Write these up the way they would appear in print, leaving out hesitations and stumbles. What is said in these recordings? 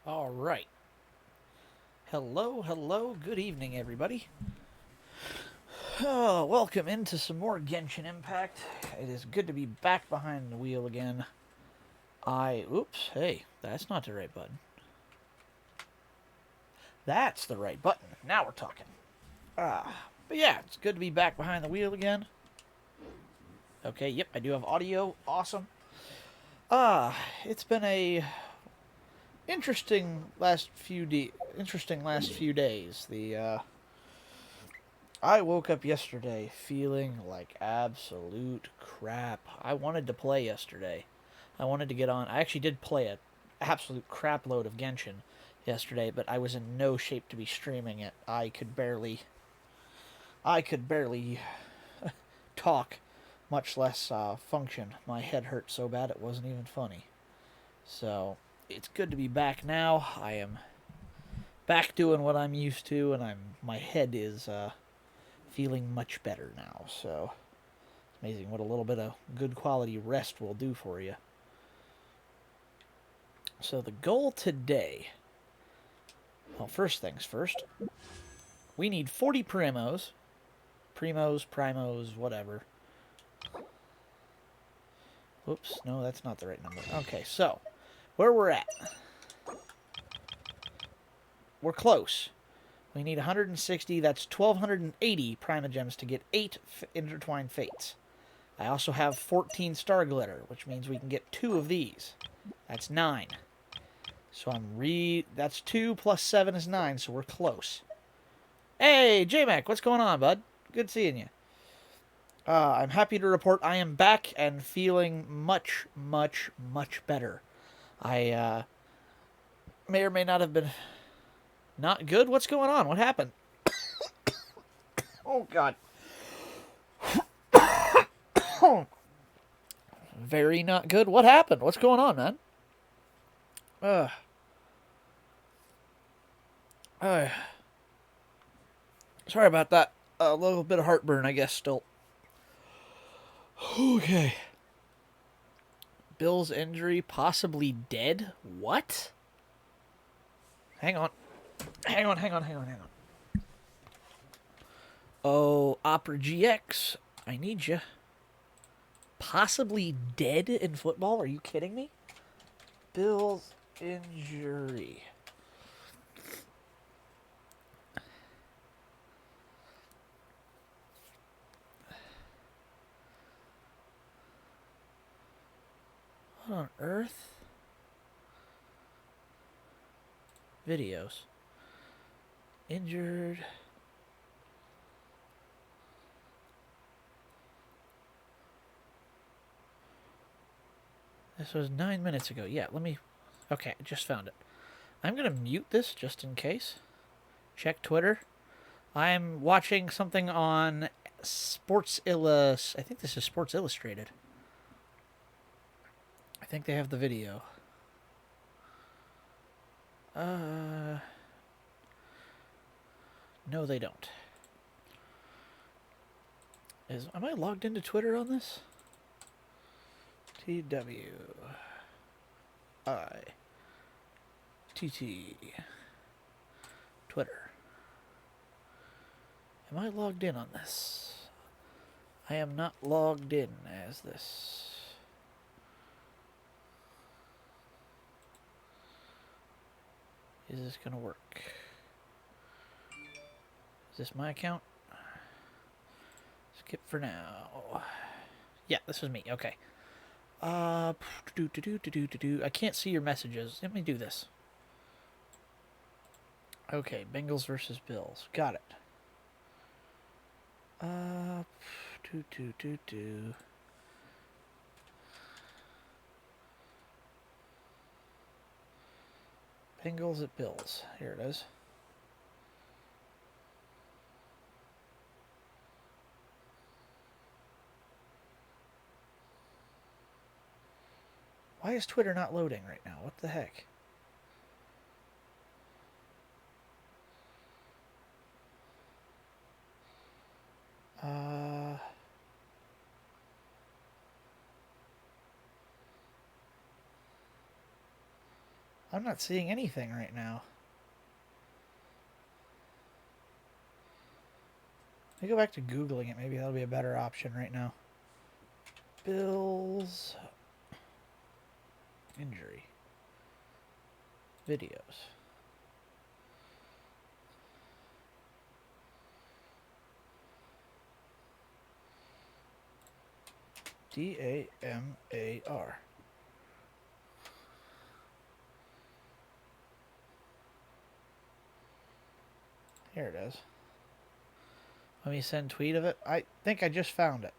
All right. Hello, hello. Good evening, everybody. Oh, welcome into some more Genshin Impact. It is good to be back behind the wheel again. Oops, hey, that's not the right button. That's the right button. Now we're talking. But yeah, it's good to be back behind the wheel again. Okay, yep, I do have audio. Awesome. It's been a interesting last few days. I woke up yesterday feeling like absolute crap. I wanted to play yesterday. I wanted to get on. I actually did play a absolute crap load of Genshin yesterday, but I was in no shape to be streaming it. I could barely talk, much less function. My head hurt so bad it wasn't even funny. So it's good to be back now. I am back doing what I'm used to, and my head is feeling much better now. So it's amazing what a little bit of good quality rest will do for you. So the goal today, well, first things first, we need 40 primos, whatever. Whoops, no, that's not the right number. Okay, so where we're at, we're close. We need 160. That's 1,280 Primogems to get 8 Intertwined Fates. I also have 14 Star Glitter, which means we can get 2 of these. That's 9. So that's 2 plus 7 is 9, so we're close. Hey, J-Mac, what's going on, bud? Good seeing you. I'm happy to report I am back and feeling much, much, much better. I may or may not have been not good. What's going on? What happened? Oh, God. Very not good. What happened? What's going on, man? Sorry about that. A little bit of heartburn, I guess, still. Okay. Bill's injury, possibly dead? What? Hang on. Hang on. Oh, Opera GX, I need you. Possibly dead in football? Are you kidding me? Bill's injury. What on earth? Videos. Injured. This was 9 minutes ago. Yeah, let me... Okay, I just found it. I'm going to mute this just in case. Check Twitter. I'm watching something on I think this is Sports Illustrated. I think they have the video. No, they don't. Am I logged into Twitter on this? TWITT Twitter. Am I logged in on this? I am not logged in as this. Is this gonna work? Is this my account? Skip for now. Yeah, this is me. Okay. I can't see your messages. Let me do this. Okay, Bengals versus Bills. Got it. Bengals at Bills. Here it is. Why is Twitter not loading right now? What the heck? I'm not seeing anything right now. Let me go back to Googling it. Maybe that'll be a better option right now. Bills. Injury. Videos. DAMAR. Here it is. Let me send tweet of it. I think I just found it.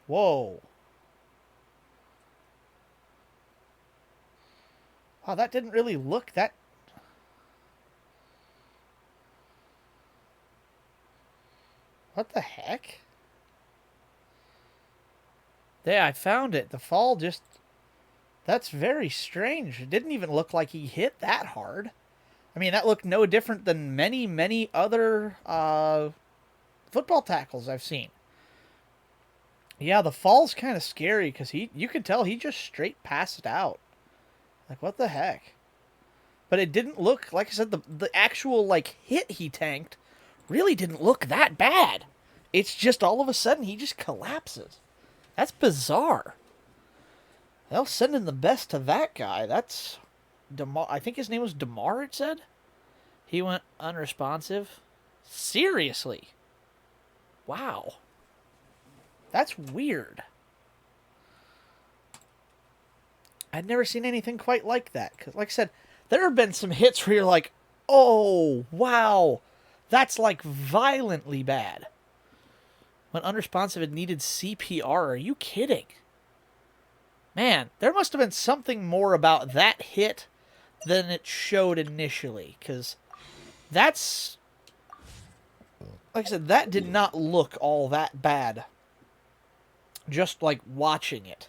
Whoa. Wow, that didn't really look that... What the heck? There, I found it. The fall just... That's very strange. It didn't even look like he hit that hard. I mean, that looked no different than many, many other football tackles I've seen. Yeah, the fall's kind of scary because you can tell he just straight passed out. Like, what the heck? But it didn't look, like I said, the actual, like, hit he tanked really didn't look that bad. It's just all of a sudden he just collapses. That's bizarre. They'll send in the best to that guy. That's DeMar. I think his name was DeMar, it said. He went unresponsive. Seriously. Wow. That's weird. I'd never seen anything quite like that. Because, like I said, there have been some hits where you're like, oh, wow. That's like violently bad. When unresponsive and needed CPR. Are you kidding? Man, there must have been something more about that hit than it showed initially. Because that's... Like I said, that did not look all that bad. Just like watching it.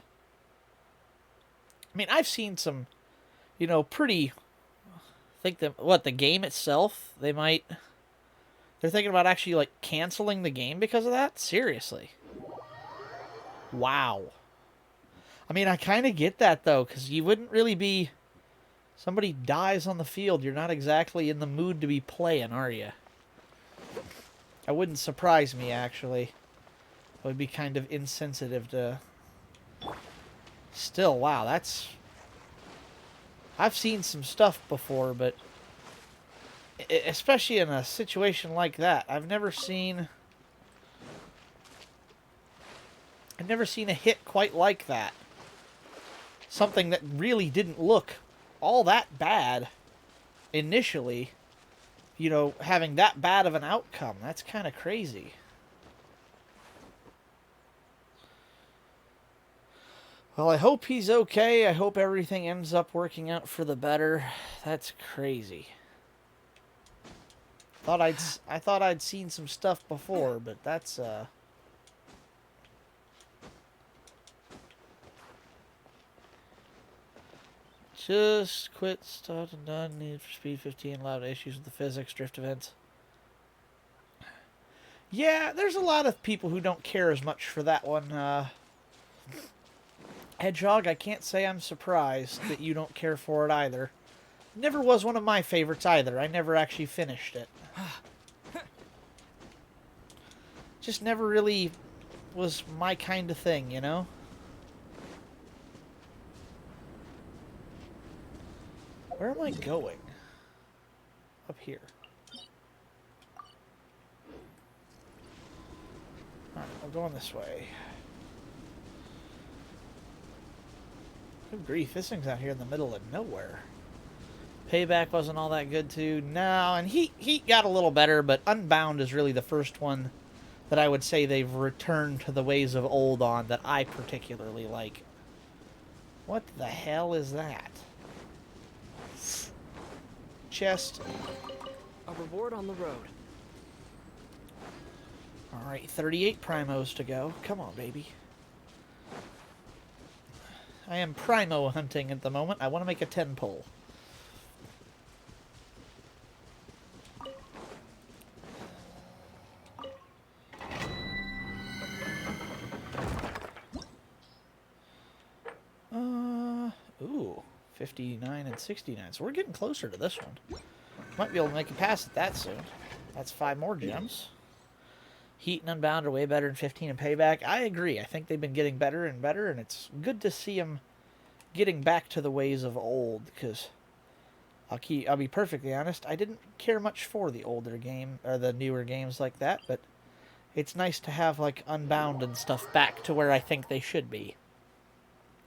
I mean, I've seen some, you know, pretty... I think that, what, the game itself, they're thinking about actually, like, canceling the game because of that? Seriously. Wow. I mean, I kind of get that, though, because you wouldn't really be... Somebody dies on the field, you're not exactly in the mood to be playing, are you? That wouldn't surprise me, actually. It would be kind of insensitive to... Still, wow, that's... I've seen some stuff before, but... Especially in a situation like that, I've never seen a hit quite like that. Something that really didn't look all that bad initially, you know, having that bad of an outcome. That's kind of crazy. Well, I hope he's okay. I hope everything ends up working out for the better. That's crazy. I thought I'd seen some stuff before, but that's just quit, start and done. Need for Speed 15. Loud issues with the physics, drift events. Yeah, there's a lot of people who don't care as much for that one. Hedgehog, I can't say I'm surprised that you don't care for it either. Never was one of my favorites either. I never actually finished it. Just never really was my kind of thing, you know? Where am I going? Up here. Alright, we're going this way. Good grief, this thing's out here in the middle of nowhere. Payback wasn't all that good too. No, and Heat got a little better, but Unbound is really the first one that I would say they've returned to the ways of old on that I particularly like. What the hell is that? Chest. A reward on the road. Alright, 38 primos to go. Come on, baby. I am primo hunting at the moment. I want to make a 10 pull. Ooh, 59 and 69. So we're getting closer to this one. Might be able to make a pass at that soon. That's 5 more gems. Heat and Unbound are way better than 15 and Payback. I agree. I think they've been getting better and better, and it's good to see them getting back to the ways of old, because I'll be perfectly honest, I didn't care much for the older game, or the newer games like that, but it's nice to have, like, Unbound and stuff back to where I think they should be.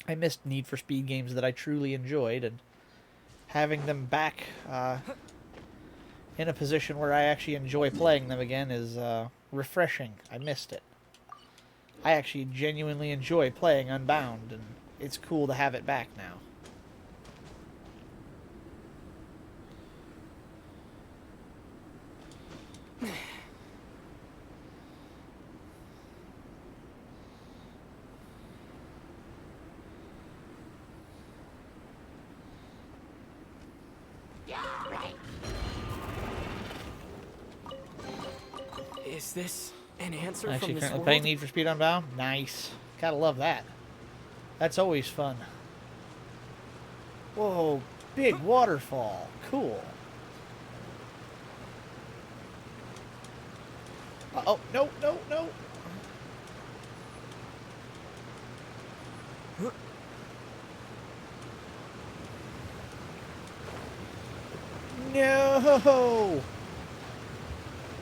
I missed Need for Speed games that I truly enjoyed, and having them back in a position where I actually enjoy playing them again is refreshing. I missed it. I actually genuinely enjoy playing Unbound, and it's cool to have it back now. Is this an answer Actually, from this currently world? playing Need for Speed Unbound? Nice. Gotta love that. That's always fun. Whoa, big waterfall. Cool. Uh-oh, no, no, no. No!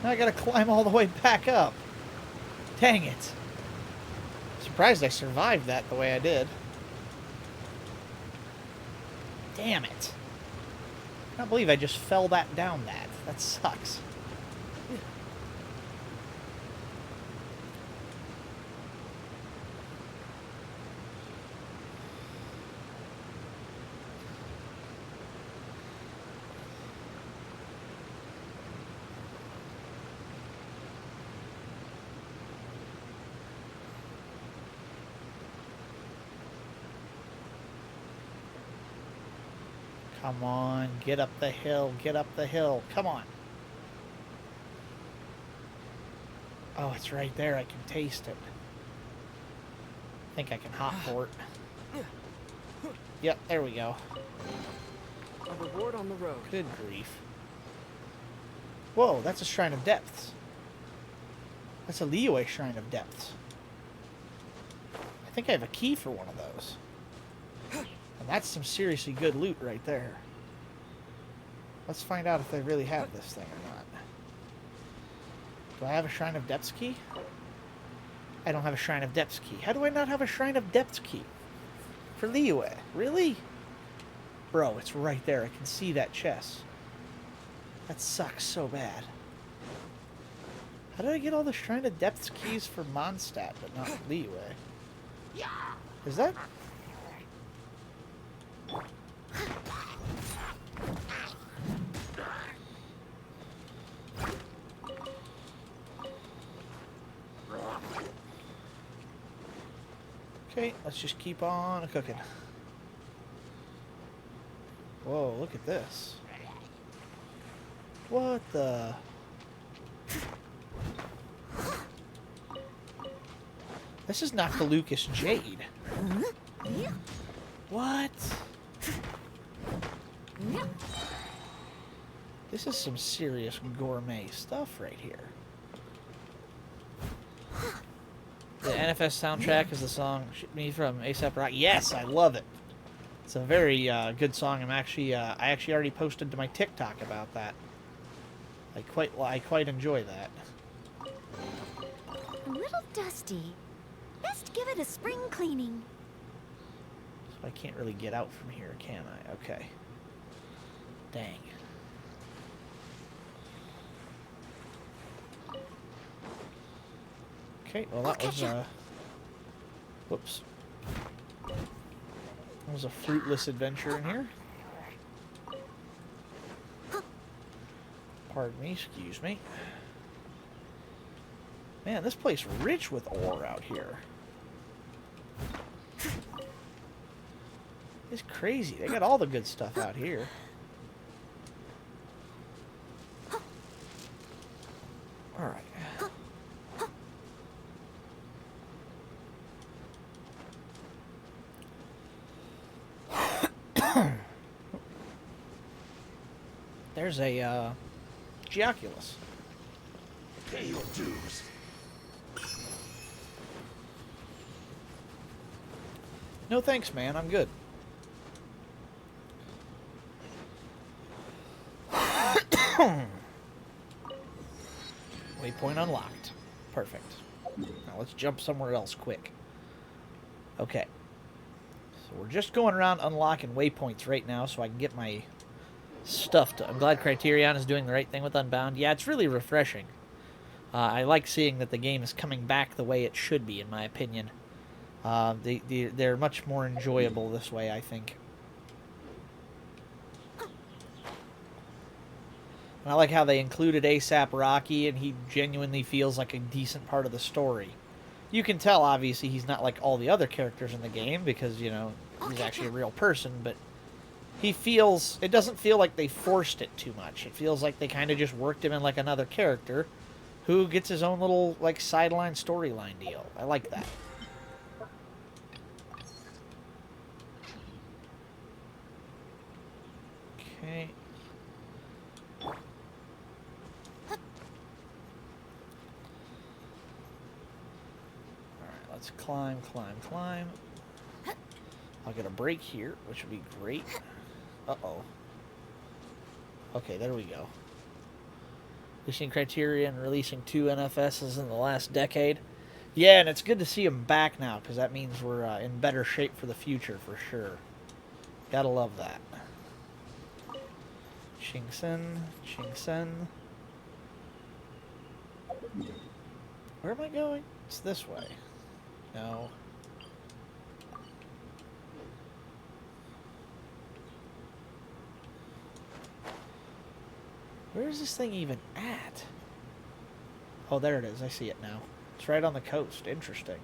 Now I gotta climb all the way back up. Dang it. Surprised I survived that the way I did. Damn it. I can't believe I just fell down that. That sucks. Come on, get up the hill, get up the hill. Come on. Oh, it's right there. I can taste it. I think I can hop for it. Yep, there we go. A reward on the road. Good grief. Whoa, that's a Shrine of Depths. That's a Liyue Shrine of Depths. I think I have a key for one of those. And that's some seriously good loot right there. Let's find out if they really have this thing or not. Do I have a Shrine of Depths key? I don't have a Shrine of Depths key. How do I not have a Shrine of Depths key? For Liyue? Really? Bro, it's right there. I can see that chest. That sucks so bad. How did I get all the Shrine of Depths keys for Mondstadt, but not Liyue? Is that... Okay, let's just keep on cooking. Whoa, look at this. What the... This is not the Lucas Jade. What? This is some serious gourmet stuff right here. The NFS soundtrack is the song "Ship Me" from A$AP Rocky. Yes, I love it. It's a very good song. I actually already posted to my TikTok about that. I quite enjoy that. A little dusty. Best give it a spring cleaning. So I can't really get out from here, can I? Okay. Dang. Okay, well that was whoops. That was a fruitless adventure in here. Pardon me, excuse me. Man, this place rich with ore out here. It's crazy. They got all the good stuff out here. Alright. There's a Geoculus. Pay your dues. No thanks, man. I'm good. Waypoint unlocked. Perfect. Now let's jump somewhere else quick. Okay. So we're just going around unlocking waypoints right now so I can get my stuff to... I'm glad Criterion is doing the right thing with Unbound. Yeah, it's really refreshing. I like seeing that the game is coming back the way it should be, in my opinion. They're much more enjoyable this way, I think. And I like how they included ASAP Rocky, and he genuinely feels like a decent part of the story. You can tell, obviously, he's not like all the other characters in the game, because, you know, he's actually a real person, but he feels... It doesn't feel like they forced it too much. It feels like they kind of just worked him in like another character, who gets his own little, like, sideline storyline deal. I like that. Okay. Let's climb, climb, climb. I'll get a break here, which would be great. Uh-oh. Okay, there we go. Releasing Criterion, releasing 2 NFSs in the last decade. Yeah, and it's good to see them back now, because that means we're in better shape for the future, for sure. Gotta love that. Chingsen, Chingsen. Where am I going? It's this way. No. Where is this thing even at? Oh, there it is. I see it now. It's right on the coast. Interesting.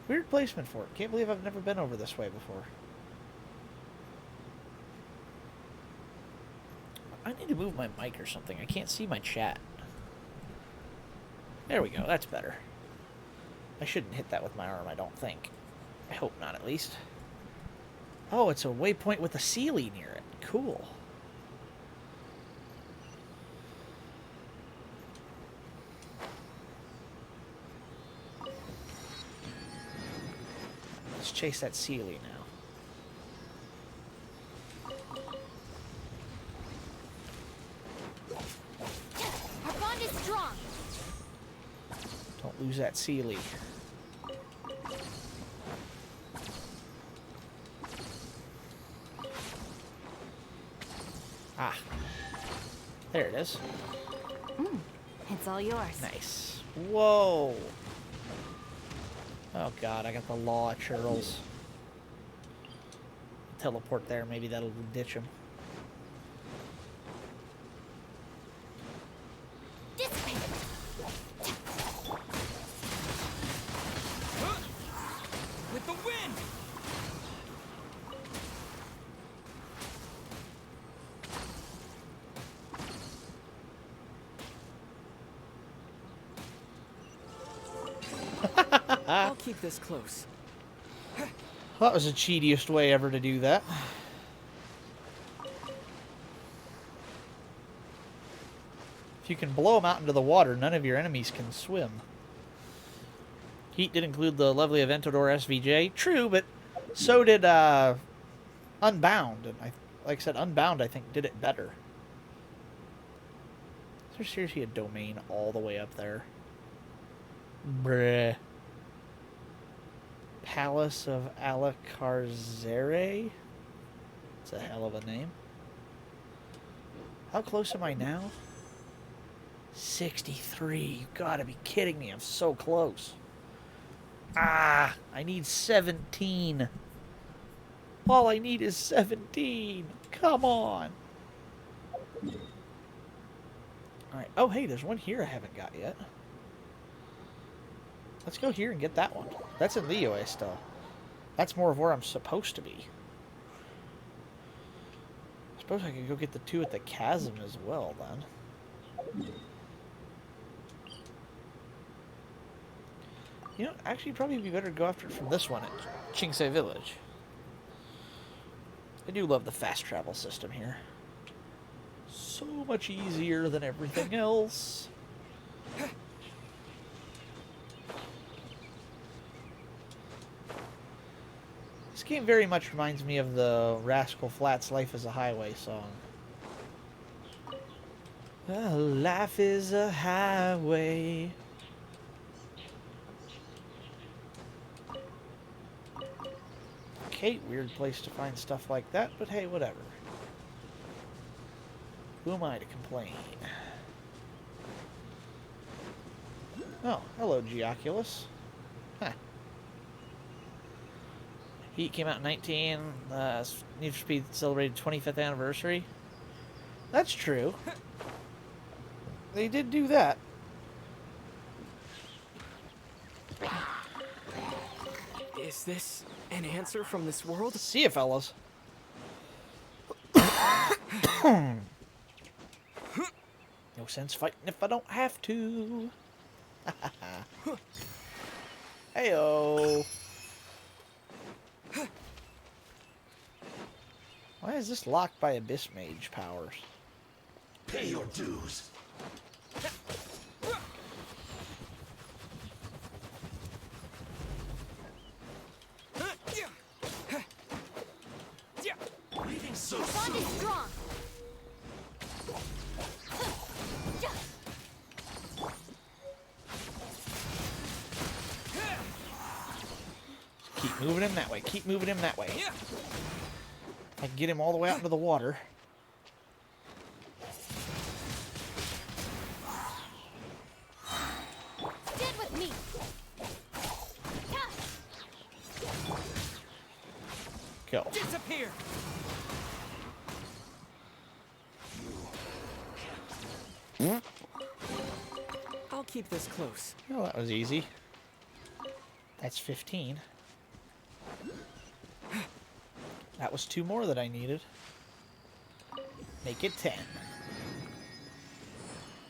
Weird placement for it. Can't believe I've never been over this way before. I need to move my mic or something. I can't see my chat. There we go. That's better. I shouldn't hit that with my arm, I don't think. I hope not, at least. Oh, it's a waypoint with a Sealy near it. Cool. Let's chase that Sealy now. Our bond is strong. Don't lose that Sealy. Ah. There it is. It's all yours. Nice. Whoa. Oh god, I got the law churls. Teleport there, maybe that'll ditch him. Dissipate. With the wind! I'll keep this close. That was the cheatiest way ever to do that. If you can blow them out into the water, none of your enemies can swim. Heat did include the lovely Aventador SVJ. True, but so did Unbound. And like I said, Unbound, I think, did it better. Is there seriously a domain all the way up there? Bruh. Palace of Alacarzere? It's a hell of a name. How close am I now? 63. You gotta be kidding me. I'm so close. Ah, I need 17. All I need is 17. Come on. Alright. Oh, hey, there's one here I haven't got yet. Let's go here and get that one. That's in Liyue still. That's more of where I'm supposed to be. I suppose I could go get the 2 at the chasm as well, then. You know, actually, probably be better to go after it from this one at Chingsei Village. I do love the fast travel system here. So much easier than everything else. This game very much reminds me of the Rascal Flatts Life is a Highway song. Well, life is a highway. Okay, weird place to find stuff like that, but hey, whatever. Who am I to complain? Oh, hello, Geoculus. Huh. Heat came out in 19. Need for Speed celebrated 25th anniversary. That's true. They did do that. Is this an answer from this world? See ya, fellas. No sense fighting if I don't have to. Heyo. Why is this locked by Abyss Mage powers? Pay your dues. Breathing so The bond is soon. strong. Keep moving him that way. Keep moving him that way. If I can get him all the way out into the water. Stand with me. Go. Disappear! I'll keep this close. Well, that was easy. That's 15. That was 2 more that I needed. Make it 10.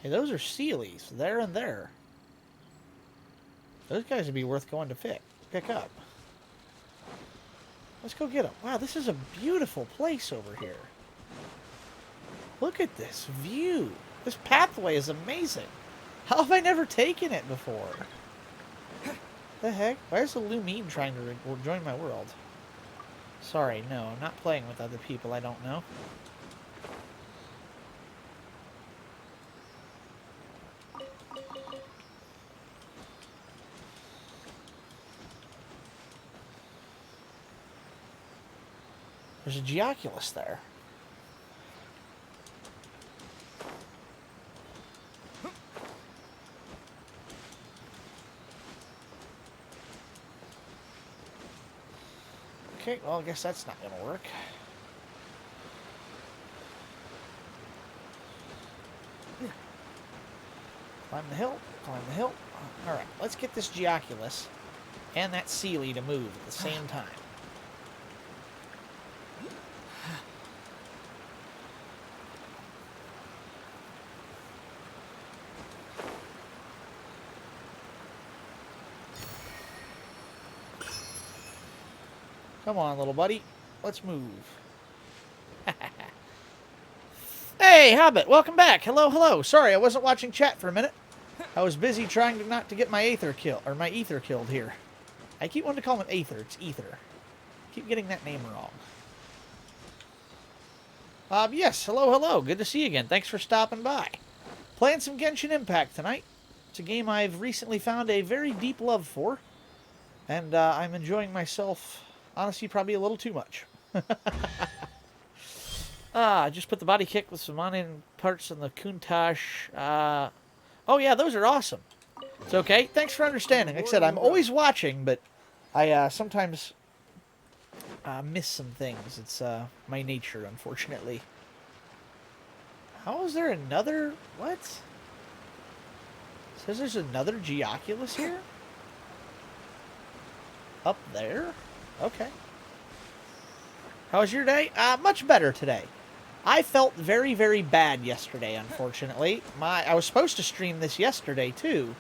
Hey, those are Sealies. There and there. Those guys would be worth going to pick up. Let's go get them. Wow, this is a beautiful place over here. Look at this view. This pathway is amazing. How have I never taken it before? The heck? Why is the Lumine trying to join my world? Sorry, no, I'm not playing with other people I don't know. There's a Geoculus there. Okay, well, I guess that's not going to work. Climb the hill, climb the hill. Alright, let's get this Geoculus and that Sealy to move at the same time. Come on, little buddy. Let's move. Hey, Hobbit, welcome back. Hello, hello. Sorry, I wasn't watching chat for a minute. I was busy trying to not to get my Aether killed here. I keep wanting to call him Aether. It's Ether. Keep getting that name wrong. Yes, hello, hello. Good to see you again. Thanks for stopping by. Playing some Genshin Impact tonight. It's a game I've recently found a very deep love for. And I'm enjoying myself, honestly, probably a little too much. I just put the body kick with some on-in parts and the Countach. Oh, yeah, those are awesome. It's okay. Thanks for understanding. Like I said, I'm always watching, but I sometimes miss some things. It's my nature, unfortunately. How is there another... What? It says there's another Geoculus here? Up there? Okay. How was your day? Much better today. I felt very, very bad yesterday, unfortunately. I was supposed to stream this yesterday, too.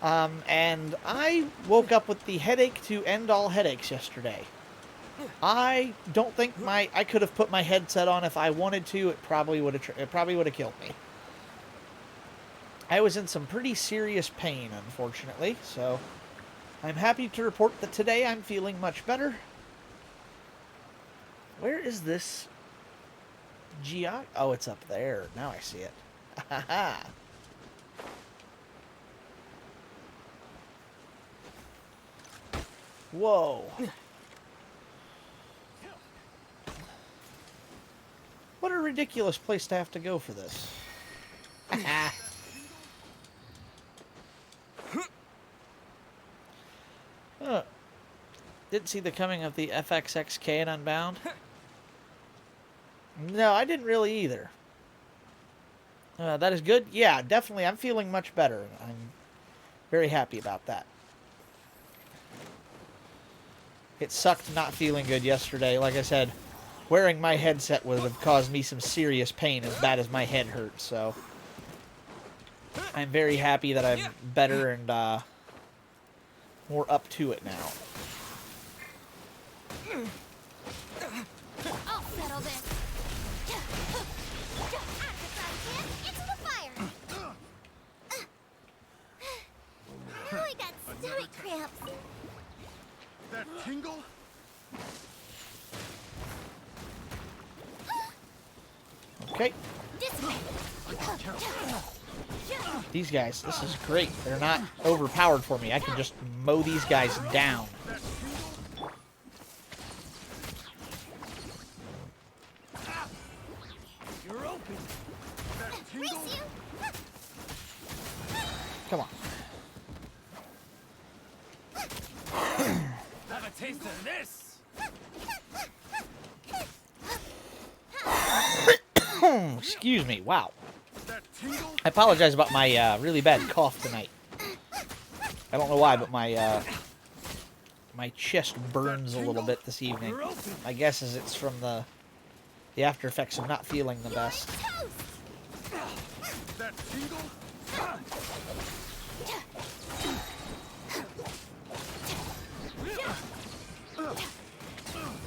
And I woke up with the headache to end all headaches yesterday. I don't think I could have put my headset on if I wanted to. It probably would have killed me. I was in some pretty serious pain, unfortunately, so I'm happy to report that today I'm feeling much better. Where is this Oh, it's up there. Now I see it. Whoa. What a ridiculous place to have to go for this. Didn't see the coming of the FXXK in Unbound. No, I didn't really either. That is good. Yeah, definitely. I'm feeling much better. I'm very happy about that. It sucked not feeling good yesterday. Like I said, wearing my headset would have caused me some serious pain as bad as my head hurt. So I'm very happy that I'm better and more up to it now. I'll settle this. Into the fire. Now I got stomach cramps. That tingle? Okay. This way. These guys, this is great. They're not overpowered for me. I can just mow these guys down. You're open. That tingle? Race you. Come on. Have a taste of this. Excuse me. Wow. That tingle? I apologize about my really bad cough tonight. I don't know why, but my chest burns a little bit this evening. My guess is it's from the after effects of not feeling the best. That tingle?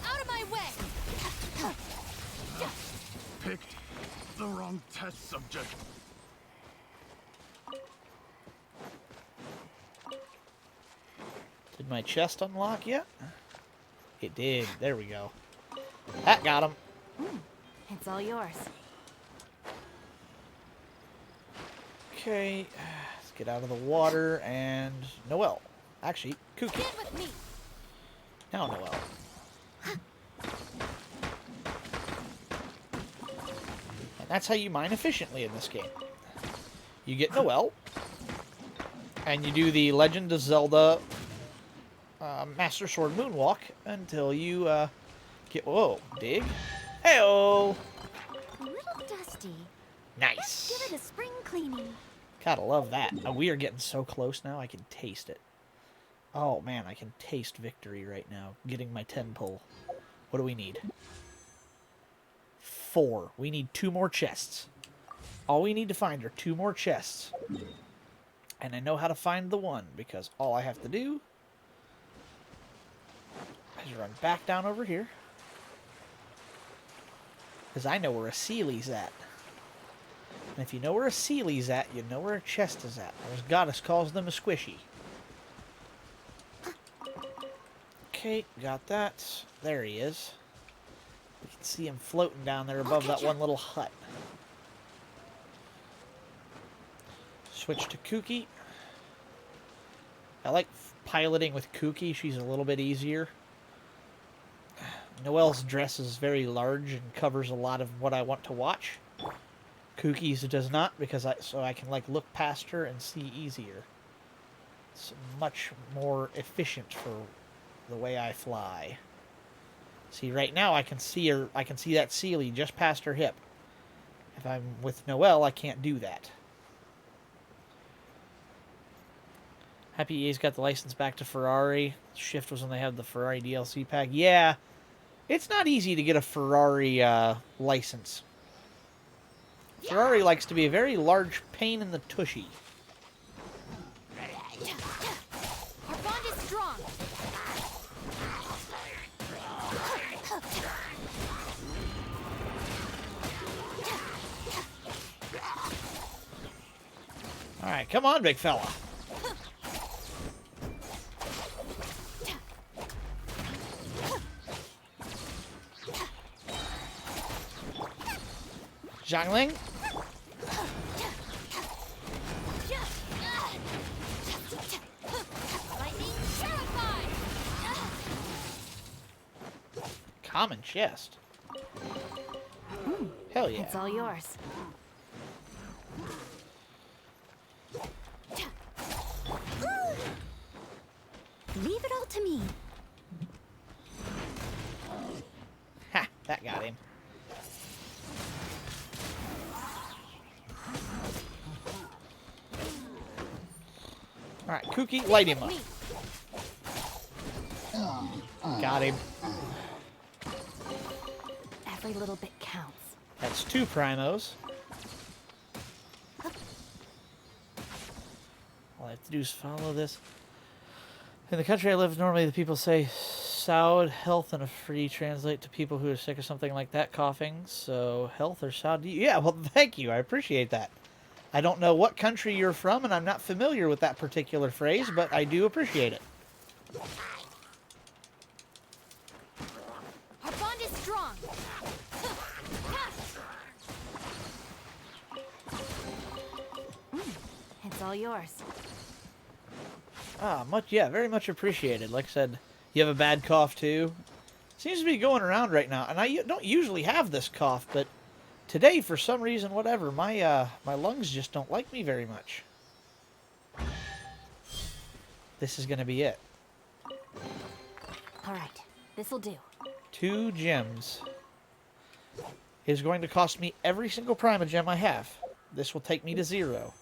Out of my way. Picked the wrong test subject. Did my chest unlock yet? It did. There we go. That got him. It's all yours. Okay, let's get out of the water and Noelle. Actually, Cookie. Get with me. Now Noelle. And that's how you mine efficiently in this game. You get Noelle, and you do the Legend of Zelda Master Sword Moonwalk until you get... Whoa, dig. Hey-oh! A little dusty. Nice. Give it a spring cleaning. Gotta love that. Oh, we are getting so close now, I can taste it. Oh, man, I can taste victory right now. Getting my 10 pull. What do we need? 4. We need 2 more chests. All we need to find are 2 more chests. And I know how to find the one, because all I have to do is run back down over here. Because I know where a Sealy's at. And if you know where a Sealy's at, you know where a chest is at. There's Goddess calls them a squishy. Okay, got that. There he is. We can see him floating down there above that one little hut. Switch to Kooky. I like piloting with Kooky. She's a little bit easier. Noelle's dress is very large and covers a lot of what I want to watch. Kooky's does not, because so I can like look past her and see easier. It's much more efficient for the way I fly. See, right now I can see her. I can see that Sealy just past her hip. If I'm with Noelle, I can't do that. Happy EA's got the license back to Ferrari. Shift was when they had the Ferrari DLC pack. Yeah, it's not easy to get a Ferrari license. Ferrari likes to be a very large pain in the tushy. Our bond is strong. Alright, come on, big fella. Zhangling? Lightning terrified. Common chest. Hell yeah. It's all yours. Leave it all to me. Ha! That got him. Alright, Kooky, light him up. Me. Got him. Every little bit counts. That's 2 primos. All I have to do is follow this. In the country I live, normally the people say Saud, health, and a free translate to people who are sick or something like that, coughing. So, health or Saud? Yeah, well, thank you. I appreciate that. I don't know what country you're from, and I'm not familiar with that particular phrase, but I do appreciate it. Our bond is strong. It's all yours. Ah, very much appreciated. Like I said, you have a bad cough too. Seems to be going around right now, and I don't usually have this cough, but today, for some reason, whatever, my lungs just don't like me very much. This is gonna be it. All right, this'll do. 2 gems is going to cost me every single Primogem I have. This will take me to 0.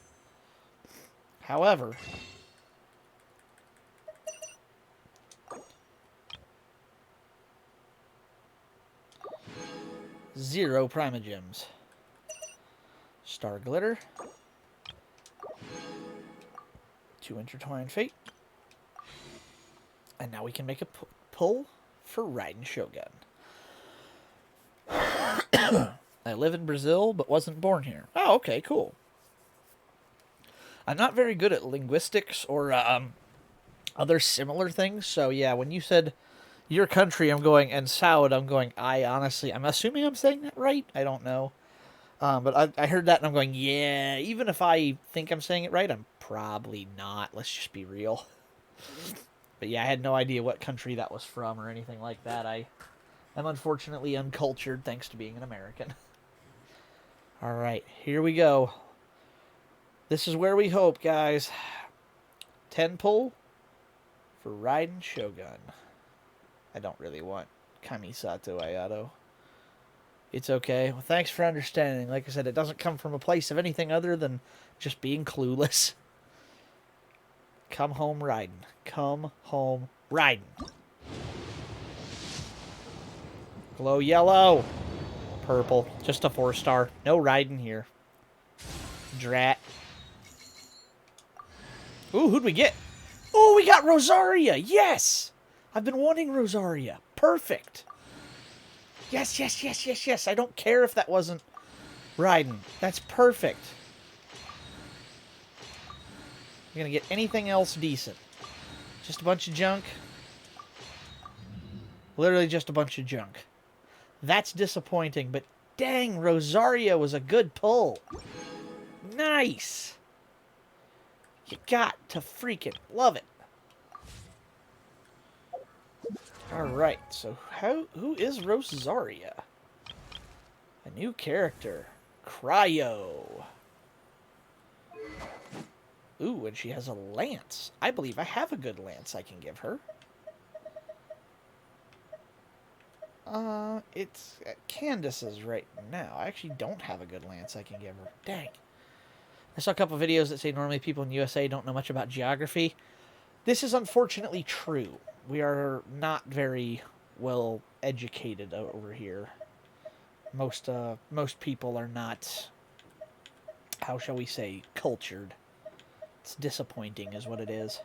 However, zero Primogems. Star Glitter. 2 Intertwined Fate. And now we can make a pull for Raiden Shogun. I live in Brazil, but wasn't born here. Oh, okay, cool. I'm not very good at linguistics or other similar things, so yeah, when you said your country, I'm going, and Saud, I'm going, I'm assuming I'm saying that right? I don't know. But I heard that, and I'm going, yeah, even if I think I'm saying it right, I'm probably not. Let's just be real. But yeah, I had no idea what country that was from or anything like that. I'm unfortunately uncultured, thanks to being an American. Alright, here we go. This is where we hope, guys. 10 pull for Raiden Shogun. I don't really want Kamisato Ayato. It's okay. Well, thanks for understanding. Like I said, it doesn't come from a place of anything other than just being clueless. Come home Raiden. Come home Raiden. Glow yellow. Purple. Just a 4-star. No Raiden here. Drat. Ooh, who'd we get? Oh, we got Rosaria. Yes! I've been wanting Rosaria. Perfect. Yes, yes, yes, yes, yes. I don't care if that wasn't Raiden. That's perfect. You're going to get anything else decent. Just a bunch of junk. Literally just a bunch of junk. That's disappointing, but dang, Rosaria was a good pull. Nice. You got to freaking love it. Alright, so who is Rosaria? A new character. Cryo. Ooh, and she has a lance. I believe I have a good lance I can give her. It's at Candace's right now. I actually don't have a good lance I can give her. Dang. I saw a couple videos that say normally people in USA don't know much about geography. This is unfortunately true. We are not very well educated over here. Most people are not, how shall we say, cultured. It's disappointing is what it is.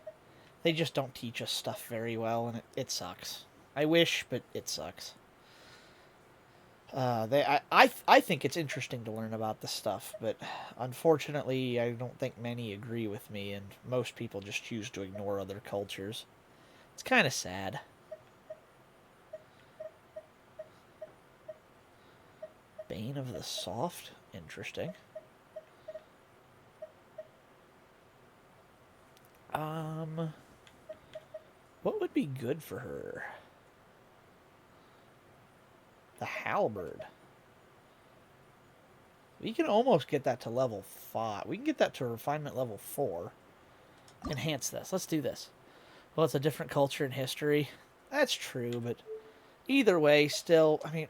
They just don't teach us stuff very well, and it sucks. I wish, but it sucks. I think it's interesting to learn about this stuff, but unfortunately, I don't think many agree with me, and most people just choose to ignore other cultures. It's kind of sad. Bane of the Soft? Interesting. What would be good for her? The Halberd. We can almost get that to level 5. We can get that to refinement level 4. Enhance this. Let's do this. Well, it's a different culture and history. That's true, but either way, still, I mean,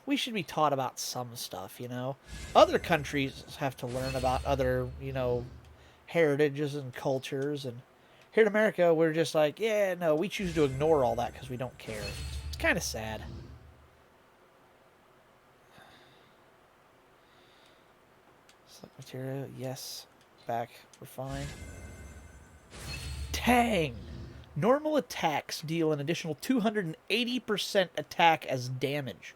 we should be taught about some stuff, you know? Other countries have to learn about other, heritages and cultures, and here in America, we're just like, yeah, no, we choose to ignore all that because we don't care. It's kind of sad. Select material, yes. Back, we're fine. Dang! Normal attacks deal an additional 280% attack as damage.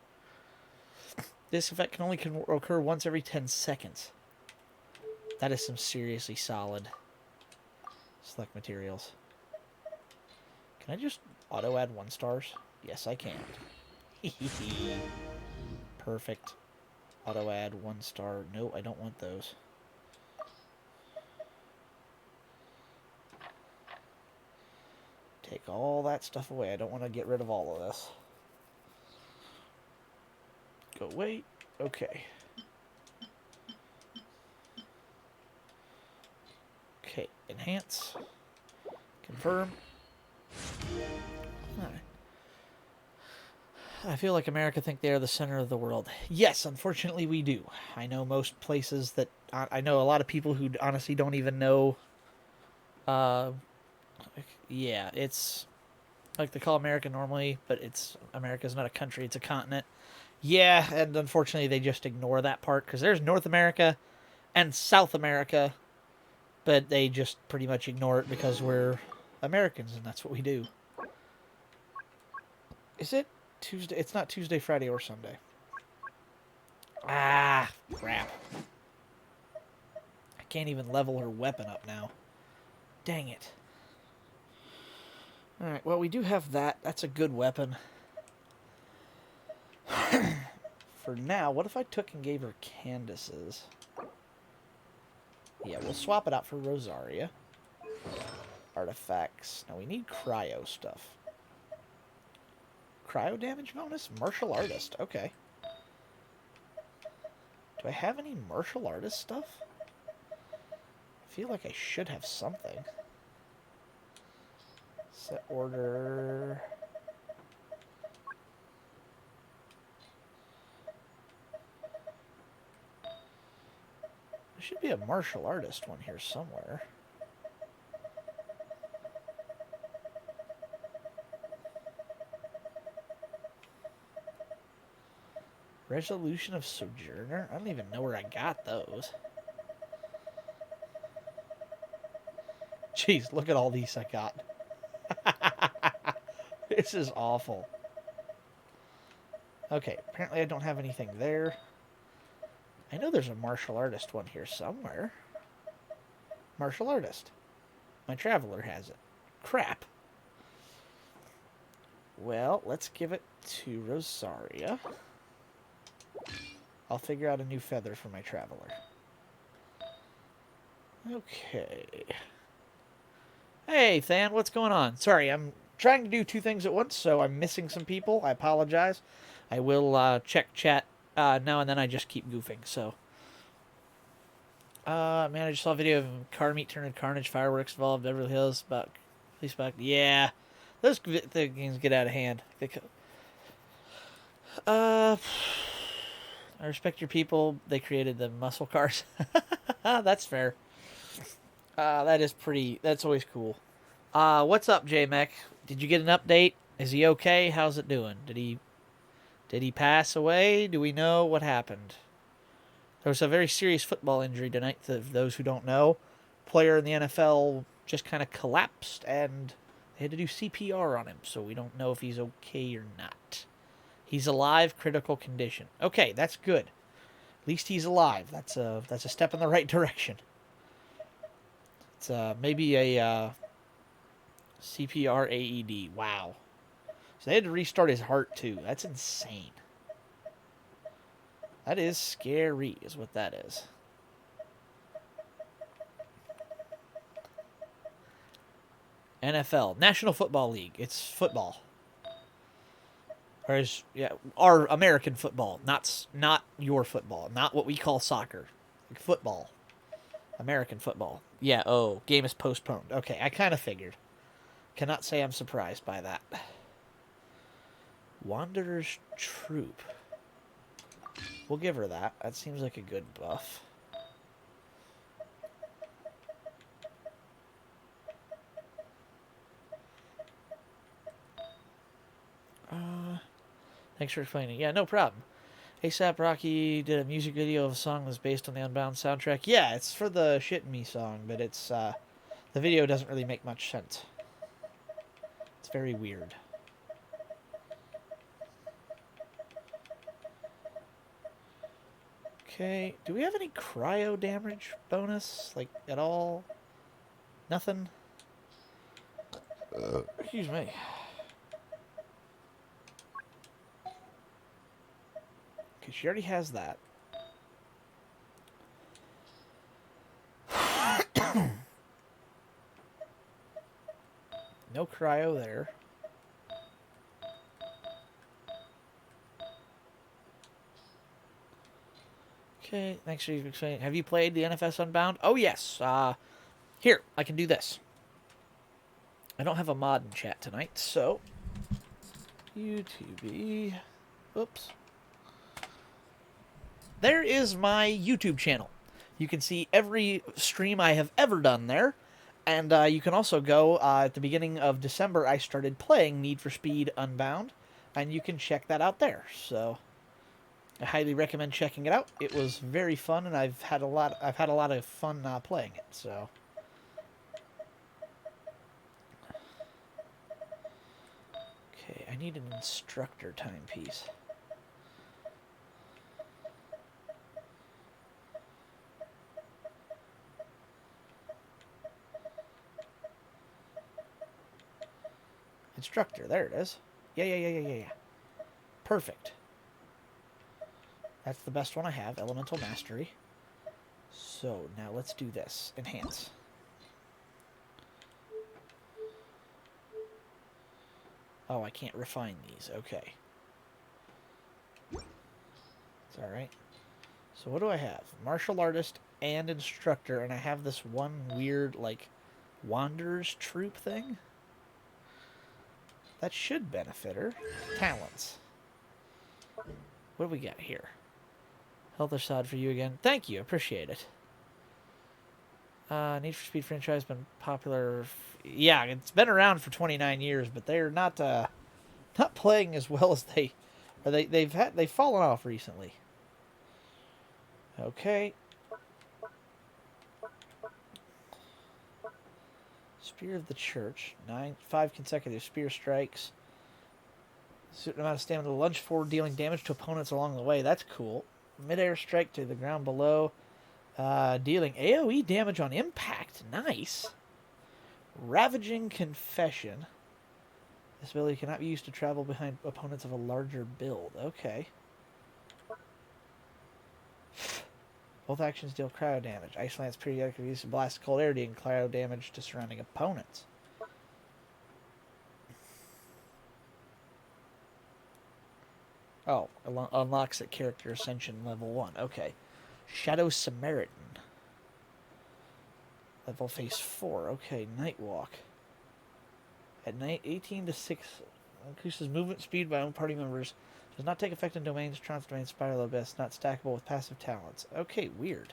This effect can only occur once every 10 seconds. That is some seriously solid. Select materials. Can I just auto add 1 stars? Yes, I can. Perfect. Auto add 1 star. No, I don't want those. Take all that stuff away. I don't want to get rid of all of this. Go wait. Okay. Okay. Enhance. Confirm. Alright. I feel like America think they are the center of the world. Yes, unfortunately we do. I know most places that... I know a lot of people who honestly don't even know... yeah, it's... like they call America normally, but America's not a country, it's a continent. Yeah, and unfortunately they just ignore that part, because there's North America and South America, but they just pretty much ignore it because we're Americans, and that's what we do. Is it Tuesday? It's not Tuesday, Friday, or Sunday. Ah, crap. I can't even level her weapon up now. Dang it. Alright, well, we do have that. That's a good weapon. For now, what if I took and gave her Candace's? Yeah, we'll swap it out for Rosaria. Artifacts. Now, we need cryo stuff. Cryo damage bonus? Martial artist. Okay. Do I have any martial artist stuff? I feel like I should have something. Set order. There should be a martial artist one here somewhere. Resolution of Sojourner? I don't even know where I got those. Jeez, look at all these I got. This is awful. Okay, apparently I don't have anything there. I know there's a martial artist one here somewhere. Martial artist. My traveler has it. Crap. Well, let's give it to Rosaria. I'll figure out a new feather for my traveler. Okay. Hey, Than, what's going on? Sorry, I'm trying to do 2 things at once, so I'm missing some people. I apologize. I will check chat now and then. I just keep goofing, so. Man, I just saw a video of Car Meet Turned Carnage, fireworks involved, Beverly Hills, police back. Yeah, those things get out of hand. I respect your people. They created the muscle cars. That's fair. That's always cool. What's up, J-Mech? Did you get an update? Is he okay? How's it doing? Did he pass away? Do we know what happened? There was a very serious football injury tonight. For those who don't know, player in the NFL just kind of collapsed, and they had to do CPR on him, so we don't know if he's okay or not. He's alive, critical condition. Okay, that's good. At least he's alive. That's a step in the right direction. It's maybe a CPR AED. Wow. So they had to restart his heart too. That's insane. That is scary, is what that is. NFL, National Football League. It's football. Or is, yeah, our American football, not your football, not what we call soccer. Like football. American football. Yeah, oh, game is postponed. Okay, I kind of figured. Cannot say I'm surprised by that. Wanderer's Troop. We'll give her that. That seems like a good buff. Thanks for explaining. Yeah, no problem. ASAP Rocky did a music video of a song that's based on the Unbound soundtrack. Yeah, it's for the Shit Me song, but it's the video doesn't really make much sense. It's very weird. Okay, do we have any cryo damage bonus, like, at all? Nothing? Excuse me. Okay, she already has that. No cryo there. Okay, thanks for explaining. Have you played the NFS Unbound? Oh, yes. Here, I can do this. I don't have a mod in chat tonight, so... YouTube. Oops. There is my YouTube channel. You can see every stream I have ever done there. And you can also go, at the beginning of December, I started playing Need for Speed Unbound. And you can check that out there. So, I highly recommend checking it out. It was very fun, and I've had a lot of fun playing it. So, okay, I need an instructor timepiece. Instructor, there it is. Yeah. Perfect. That's the best one I have, Elemental Mastery. So, now let's do this. Enhance. Oh, I can't refine these. Okay. It's alright. So what do I have? Martial Artist and Instructor, and I have this one weird, like, Wanderer's Troop thing? That should benefit her. Talents. What do we got here? Health Assad for you again. Thank you. Appreciate it. Need for Speed franchise been popular. Yeah, it's been around for 29 years, but they're not playing as well as they've fallen off recently. Okay. Spear of the Church. 5 consecutive spear strikes. Certain amount of stamina to lunge forward, dealing damage to opponents along the way. That's cool. Mid-air strike to the ground below. Dealing AoE damage on impact. Nice. Ravaging Confession. This ability cannot be used to travel behind opponents of a larger build. Okay. Both actions deal cryo damage. Ice Lance periodically uses blast cold air, dealing cryo damage to surrounding opponents. Oh, unlocks at character ascension level 1. Okay. Shadow Samaritan. Level phase 4. Okay, Nightwalk. At night, 18 to 6. Increases movement speed by own party members. Does not take effect in domains, trance domains, spiral abyss. Not stackable with passive talents. Okay, weird.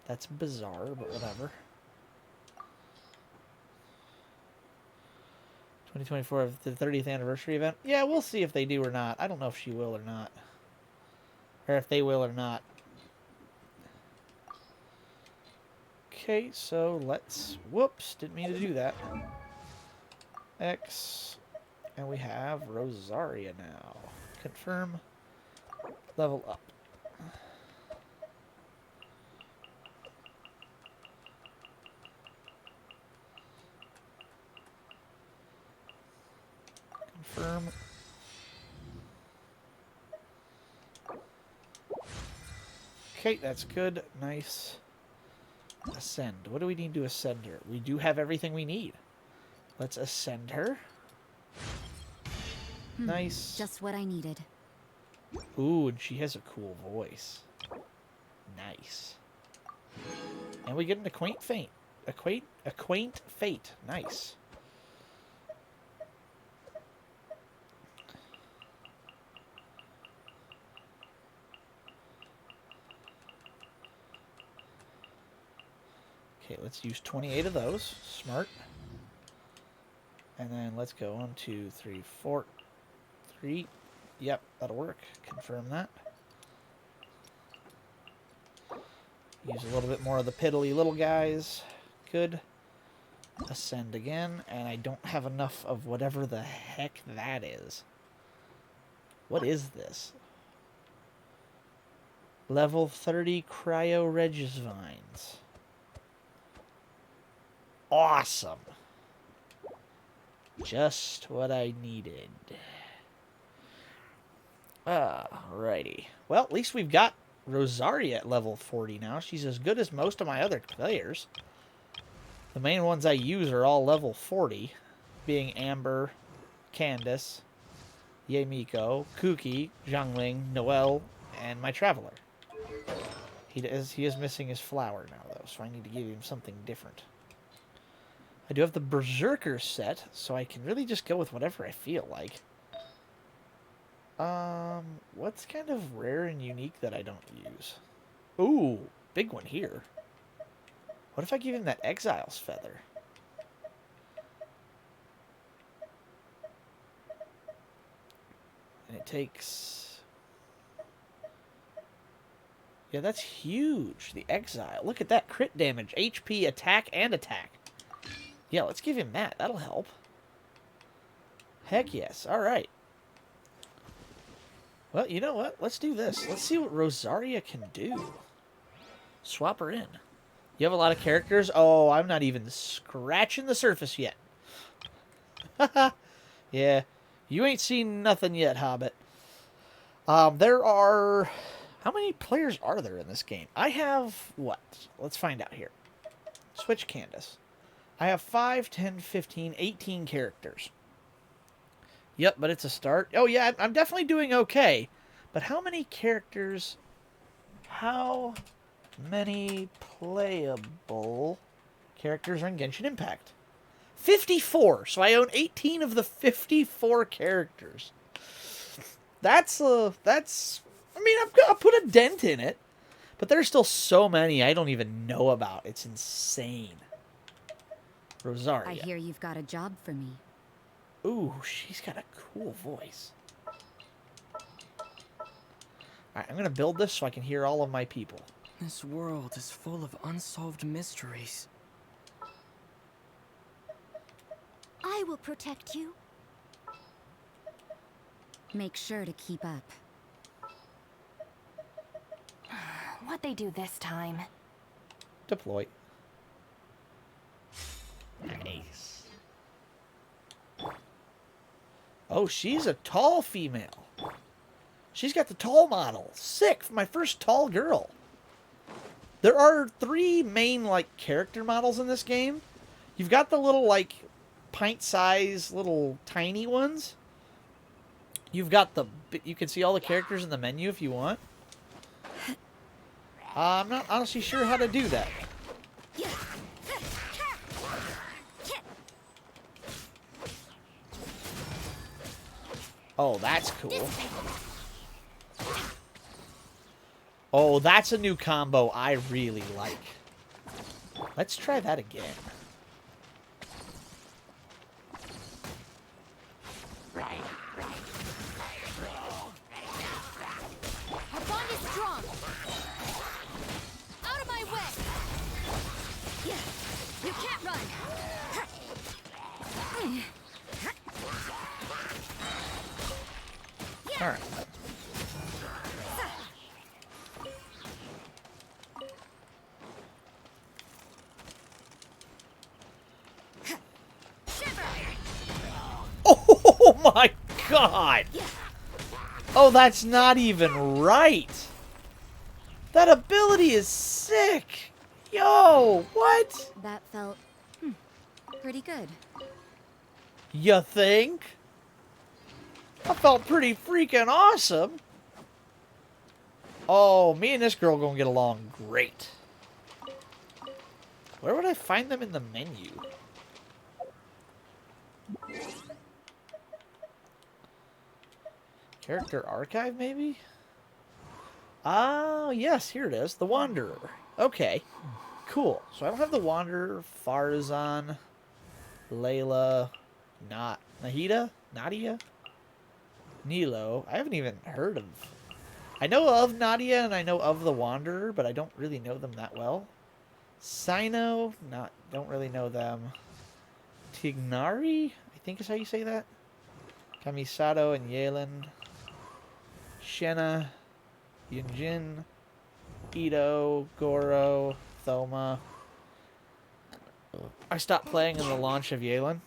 That's bizarre, but whatever. 2024, the 30th anniversary event. Yeah, we'll see if they do or not. I don't know if she will or not. Or if they will or not. Okay, so let's... Whoops, didn't mean to do that. X. And we have Rosaria now. Confirm. Level up. Confirm. Okay, that's good. Nice. Ascend. What do we need to ascend her? We do have everything we need. Let's ascend her. Nice. Just what I needed. Ooh, and she has a cool voice. Nice. And we get an quaint fate. A quaint fate. Nice. Okay, let's use 28 of those. Smart. And then let's go 1, 2, 3, 4. 3. Yep, that'll work. Confirm that. Use a little bit more of the piddly little guys. Good. Ascend again. And I don't have enough of whatever the heck that is. What is this? Level 30 Cryo Regisvines. Awesome. Just what I needed. Alrighty. Well, at least we've got Rosaria at level 40 now. She's as good as most of my other players. The main ones I use are all level 40, being Amber, Candace, Yemiko, Kuki, Zhangling, Noelle, and my Traveler. He is missing his flower now, though, so I need to give him something different. I do have the Berserker set, so I can really just go with whatever I feel like. What's kind of rare and unique that I don't use? Ooh, big one here. What if I give him that Exile's Feather? And it takes... Yeah, that's huge. The Exile. Look at that. Crit damage, HP, attack, and attack. Yeah, let's give him that. That'll help. Heck yes. All right. Well, you know what? Let's do this. Let's see what Rosaria can do. Swap her in. You have a lot of characters? Oh, I'm not even scratching the surface yet. Yeah. You ain't seen nothing yet, Hobbit. There are... How many players are there in this game? I have... What? Let's find out here. Switch Candace. I have 5, 10, 15, 18 characters. Yep, but it's a start. Oh, yeah, I'm definitely doing okay. But how many characters... How many playable characters are in Genshin Impact? 54! So I own 18 of the 54 characters. That's... I mean, I've put a dent in it. But there's still so many I don't even know about. It's insane. Rosaria. I hear you've got a job for me. Ooh, she's got a cool voice. Alright, I'm going to build this so I can hear all of my people. This world is full of unsolved mysteries. I will protect you. Make sure to keep up. What'd they do this time? Deploy. Nice. Oh, she's a tall female. She's got the tall model. Sick, for my first tall girl. There are 3 main, like, character models in this game. You've got the little, like, pint-sized, little tiny ones. You've got the... You can see all the characters in the menu if you want. I'm not honestly sure how to do that. Oh, that's cool. Oh, that's a new combo I really like. Let's try that again. Our bond is strong. Out of my way. You can't run. Alright. God! Oh, that's not even right! That ability is sick! Yo, what? That felt pretty good. You think? That felt pretty freaking awesome. Oh, me and this girl gonna get along great. Where would I find them in the menu? Character archive, maybe? Oh, yes, here it is. The Wanderer. Okay, cool. So I don't have the Wanderer, Farzan, Layla, Nahida? Nadia? Nilo. I haven't even heard of... I know of Nadia and I know of the Wanderer, but I don't really know them that well. Sino, don't really know them. Tignari, I think is how you say that. Kamisato and Yalen. Shenna, Yunjin, Ito, Goro, Thoma. I stopped playing in the launch of Yalen.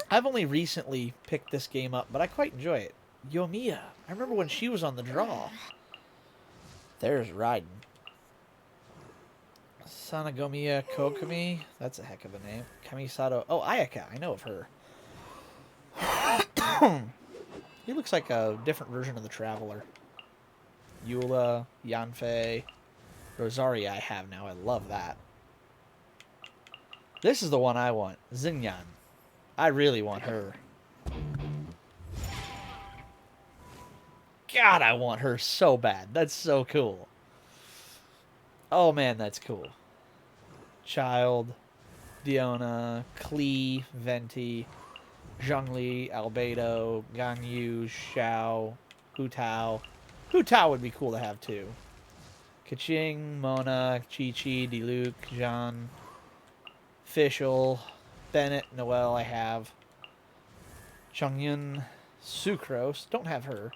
I've only recently picked this game up, but I quite enjoy it. Yomiya. I remember when she was on the draw. There's Raiden. Sanagomiya Kokumi. That's a heck of a name. Kamisato. Oh, Ayaka. I know of her. He looks like a different version of the Traveler. Eula, Yanfei, Rosaria I have now. I love that. This is the one I want. Xinyan. I really want her. God, I want her so bad. That's so cool. Oh, man, that's cool. Child, Diona, Klee, Venti, Zhongli, Albedo, Ganyu, Xiao, Hu Tao. Hu Tao would be cool to have, too. Kaching, Mona, Chi-Chi, Diluc, Jean, Fischl, Bennett, Noelle I have. Chongyun, Sucrose, don't have her.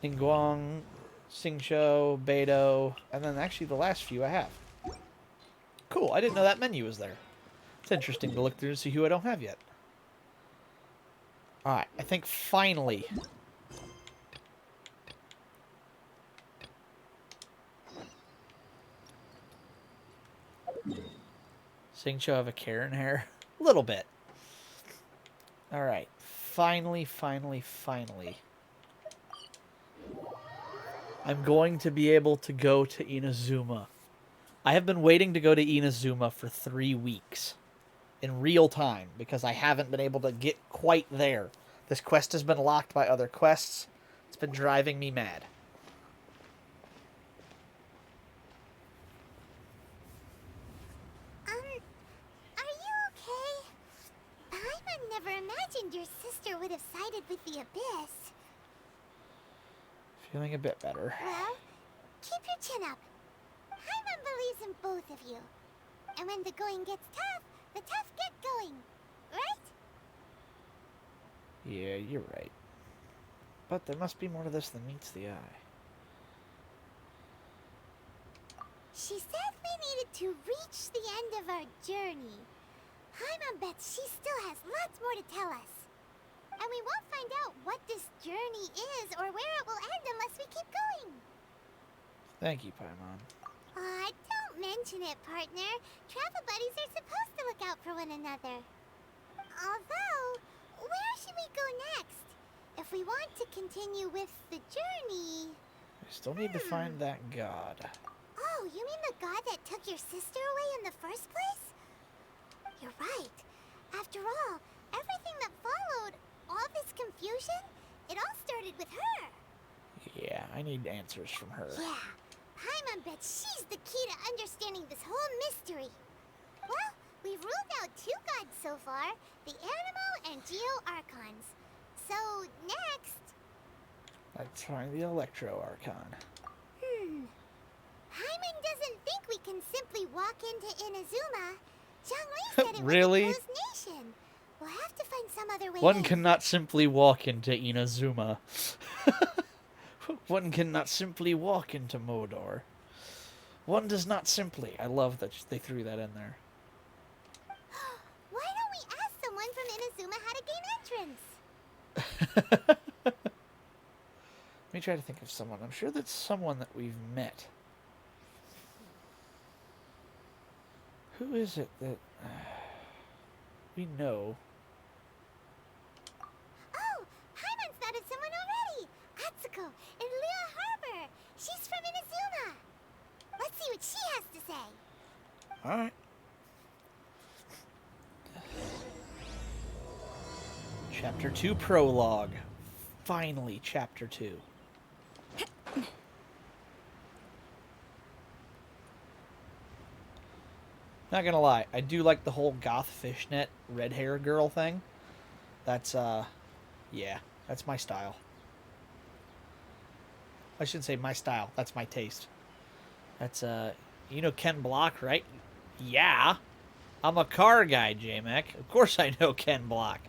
Ningguang, Xingqiu, Beidou, and then actually the last few I have. Cool, I didn't know that menu was there. It's interesting to look through and see who I don't have yet. Alright, I think finally... Xingqiu have a Karen hair? A little bit. Alright, finally. I'm going to be able to go to Inazuma. I have been waiting to go to Inazuma for 3 weeks. In real time. Because I haven't been able to get quite there. This quest has been locked by other quests. It's been driving me mad. Are you okay? Paimon never imagined your sister would have sided with the Abyss. Feeling a bit better. Well, keep your chin up. Paimon believes in both of you. And when the going gets tough, the tough get going. Right? Yeah, you're right. But there must be more to this than meets the eye. She said we needed to reach the end of our journey. Paimon bets she still has lots more to tell us. And we won't find out what this journey is or where it will end unless we keep going. Thank you, Paimon. Aw, don't mention it, partner. Travel buddies are supposed to look out for one another. Although, where should we go next? If we want to continue with the journey... We still need to find that god. Oh, you mean the god that took your sister away in the first place? You're right. After all, everything that followed, all this confusion, it all started with her. Yeah, I need answers from her. Yeah, Paimon bets she's the key to understanding this whole mystery. Well, we've ruled out 2 gods so far, the Animo and Geo Archons. So, next... Let's find the Electro Archon. Paimon doesn't think we can simply walk into Inazuma. Zhongli said it Really? was a closed nation. We'll have to find some other way One in. cannot simply walk into Inazuma. One cannot simply walk into Modor. One does not simply. I love that they threw that in there. Why don't we ask someone from Inazuma how to gain entrance? Let me try to think of someone. I'm sure that's someone that we've met. Who is it that we know? Oh, Paimon spotted someone already! Atsuko in Lua Harbor! She's from Inazuma! Let's see what she has to say! Alright. Chapter 2 Prologue. Finally, Chapter 2. Not gonna lie, I do like the whole goth fishnet red hair girl thing. That's, yeah, that's my style. I shouldn't say my style, that's my taste. That's, you know Ken Block, right? Yeah. I'm a car guy, J-Mac. Of course I know Ken Block.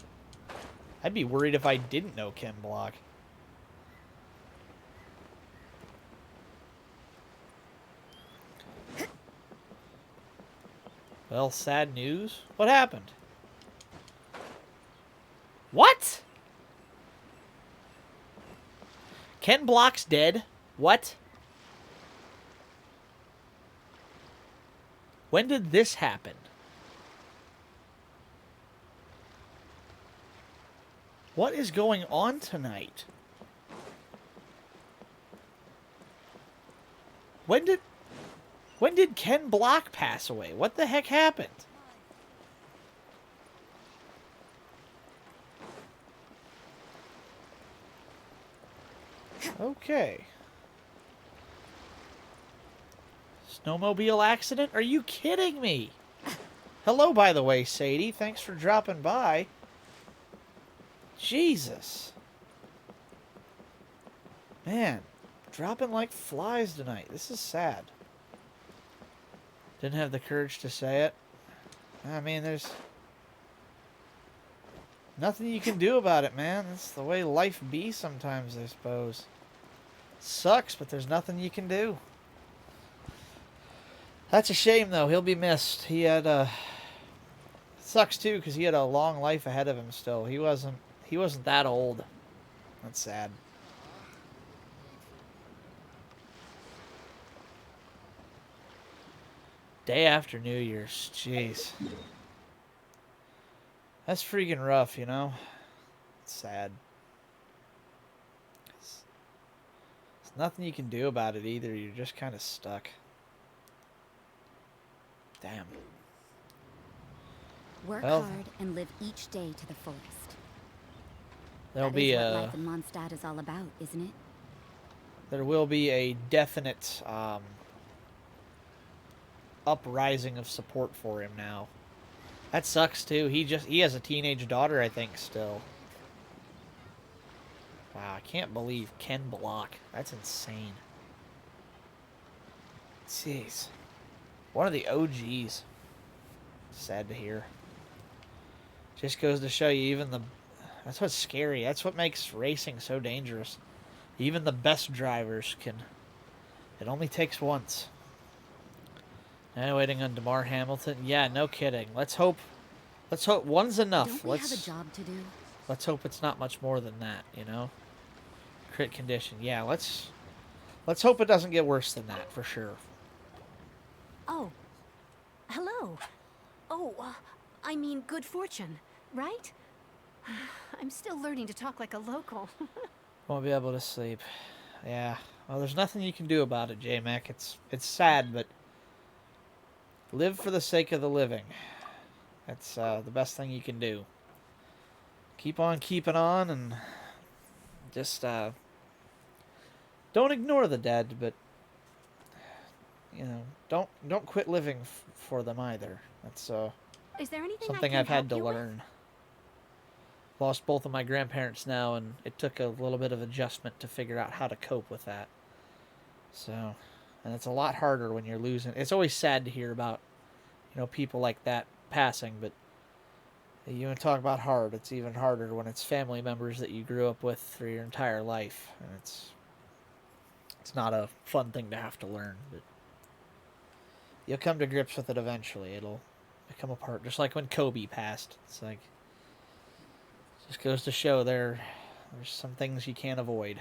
I'd be worried if I didn't know Ken Block. Well, sad news. What happened? What? Ken Block's dead? What? When did this happen? What is going on tonight? When did Ken Block pass away? What the heck happened? Okay. Snowmobile accident? Are you kidding me? Hello, by the way, Sadie. Thanks for dropping by. Jesus. Man, dropping like flies tonight. This is sad. Didn't have the courage to say it. I mean, there's nothing you can do about it, man. That's the way life be sometimes, I suppose. Sucks, but there's nothing you can do. That's a shame, though. He'll be missed. He had sucks too, because he had a long life ahead of him. Still, he wasn't that old. That's sad. Day after New Year's, jeez. That's freaking rough, you know. It's sad. There's nothing you can do about it either. You're just kind of stuck. Damn. Work Well, hard and live each day to the fullest. There'll That be is what a life in Mondstadt is all about, isn't it? there will be a definite uprising of support for him now. That sucks too. He has a teenage daughter, I think, still. Wow, I can't believe Ken Block. That's insane. Jeez. One of the OGs. Sad to hear. Just goes to show you, even the... That's what's scary. That's what makes racing so dangerous. Even the best drivers can... It only takes once. Now waiting on DeMar Hamilton. Yeah, no kidding. Let's hope one's enough. Don't we have a job to do? Let's hope it's not much more than that, you know? Crit condition. Yeah, let's hope it doesn't get worse than that, for sure. Oh, hello. Oh, I mean good fortune, right? I'm still learning to talk like a local. Won't be able to sleep. Yeah. Well, there's nothing you can do about it, J-Mac. It's sad, but live for the sake of the living. That's the best thing you can do. Keep on keeping on, and just don't ignore the dead, but you know, don't quit living for them either. That's Is there anything something I can I've had to help you with? learn. Lost both of my grandparents now, and it took a little bit of adjustment to figure out how to cope with that. So, and it's a lot harder when you're losing. It's always sad to hear about, you know, people like that passing, but you want to talk about hard. It's even harder when it's family members that you grew up with through your entire life, and it's not a fun thing to have to learn, but you'll come to grips with it eventually. It'll become a part, just like when Kobe passed. It's like, just goes to show there There's some things you can't avoid.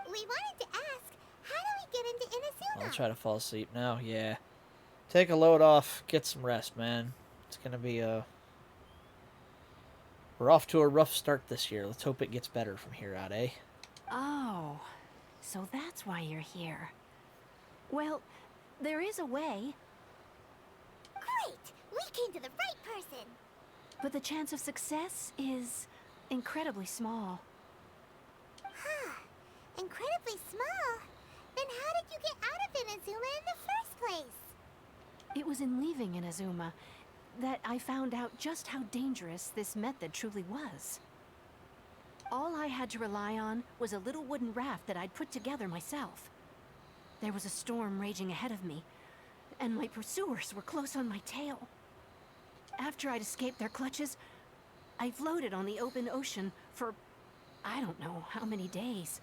We wanted to ask, how do we get into Inazuma? I'll try to fall asleep now. Yeah. Take a load off. Get some rest, man. It's going to be a... We're off to a rough start this year. Let's hope it gets better from here out, eh? Oh, so that's why you're here. Well, there is a way, Great! We came to the right person! but the chance of success is incredibly small. Huh. Incredibly small? Then how did you get out of Inazuma in the first place? It was in leaving Inazuma that I found out just how dangerous this method truly was. All I had to rely on was a little wooden raft that I'd put together myself. There was a storm raging ahead of me, and my pursuers were close on my tail. After I'd escaped their clutches, I floated on the open ocean for I don't know how many days.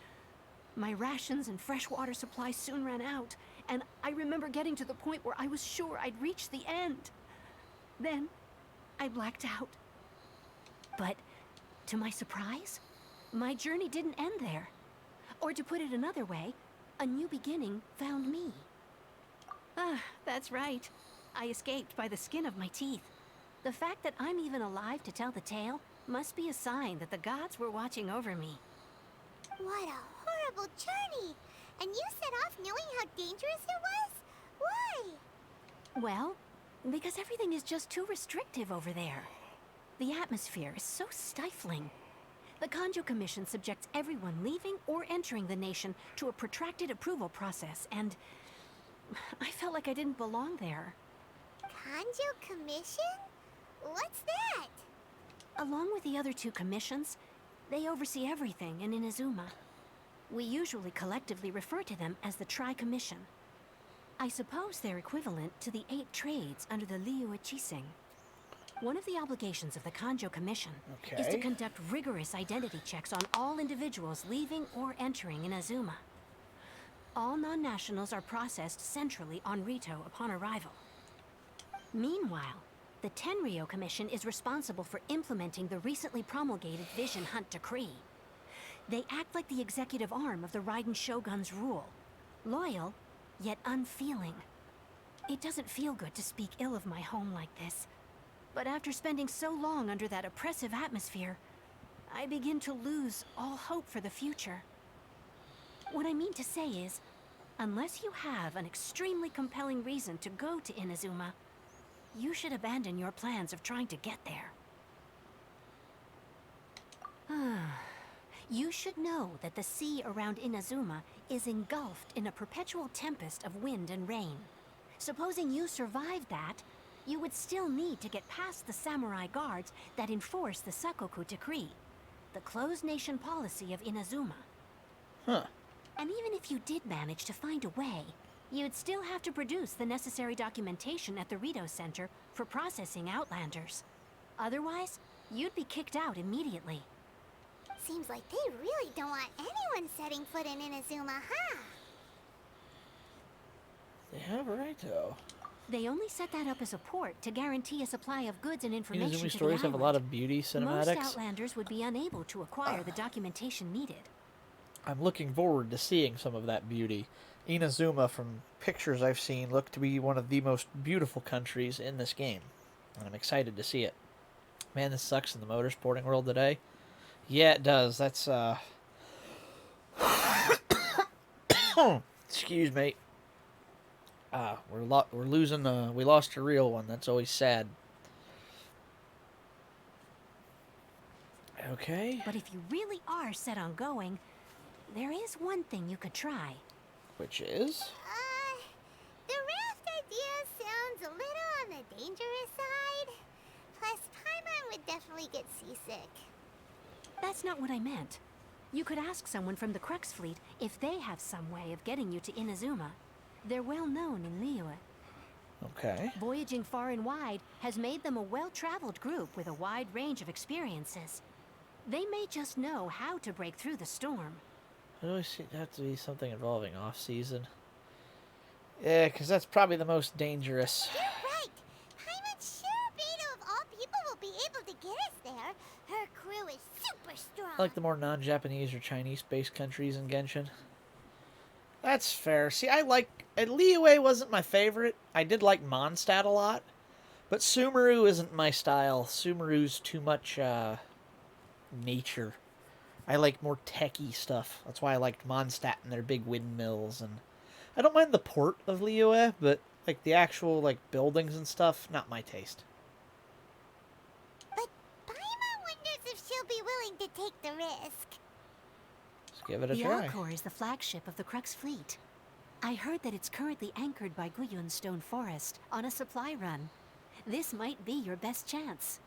My rations and freshwater supply soon ran out, and I remember getting to the point where I was sure I'd reached the end. Then, I blacked out. But, to my surprise, my journey didn't end there. Or to put it another way, a new beginning found me. Ah, that's right. I escaped by the skin of my teeth. The fact that I'm even alive to tell the tale must be a sign that the gods were watching over me. What a horrible journey! And you set off knowing how dangerous it was? Why? Well, because everything is just too restrictive over there. The atmosphere is so stifling. The Kanjo Commission subjects everyone leaving or entering the nation to a protracted approval process, and I felt like I didn't belong there. Kanjo Commission? What's that? Along with the other two commissions, they oversee everything in Inazuma. We usually collectively refer to them as the Tri-Commission. I suppose they're equivalent to the 8 trades under the Liu Chising. One of the obligations of the Kanjo Commission is to Okay. conduct rigorous identity checks on all individuals leaving or entering Inazuma. All non-nationals are processed centrally on Rito upon arrival. Meanwhile, the Tenryo Commission is responsible for implementing the recently promulgated Vision Hunt Decree. They act like the executive arm of the Raiden Shogun's rule. Loyal, yet unfeeling. It doesn't feel good to speak ill of my home like this. But after spending so long under that oppressive atmosphere, I begin to lose all hope for the future. What I mean to say is, unless you have an extremely compelling reason to go to Inazuma, you should abandon your plans of trying to get there. You should know that the sea around Inazuma is engulfed in a perpetual tempest of wind and rain. Supposing you survived that, you would still need to get past the samurai guards that enforce the Sakoku Decree, the closed nation policy of Inazuma. Huh. And even if you did manage to find a way, you'd still have to produce the necessary documentation at the Rito Center for processing Outlanders. Otherwise, you'd be kicked out immediately. Seems like they really don't want anyone setting foot in Inazuma, huh? They have a right, though. They only set that up as a port to guarantee a supply of goods and information Inazuma to the stories have a lot island. of beauty Most cinematics. Outlanders would be unable to acquire the documentation needed. I'm looking forward to seeing some of that beauty. Inazuma, from pictures I've seen, looked to be one of the most beautiful countries in this game. And I'm excited to see it. Man, this sucks in the motorsporting world today. Yeah, it does. That's, excuse me. We're losing, we lost a real one. That's always sad. Okay. But if you really are set on going, there is one thing you could try. Which is? The raft idea sounds a little on the dangerous side. Plus, Paimon would definitely get seasick. That's not what I meant. You could ask someone from the Crux Fleet if they have some way of getting you to Inazuma. They're well known in Liyue. Okay. Voyaging far and wide has made them a well-traveled group with a wide range of experiences. They may just know how to break through the storm. It always have to be something involving off-season. Yeah, because that's probably the most dangerous. You're right. Paimon sure Beto of all people will be able to get us there. Her crew is super strong. I like the more non-Japanese or Chinese-based countries in Genshin. That's fair. See, Liyue wasn't my favorite. I did like Mondstadt a lot, but Sumeru isn't my style. Sumeru's too much nature. I like more techie stuff. That's why I liked Mondstadt and their big windmills, and I don't mind the port of Liyue, but like the actual like buildings and stuff, not my taste. But Paimon wonders if she'll be willing to take the risk. Let's give it a The try. Alcor is the flagship of the Crux fleet. I heard that it's currently anchored by Guyun Stone Forest on a supply run. This might be your best chance.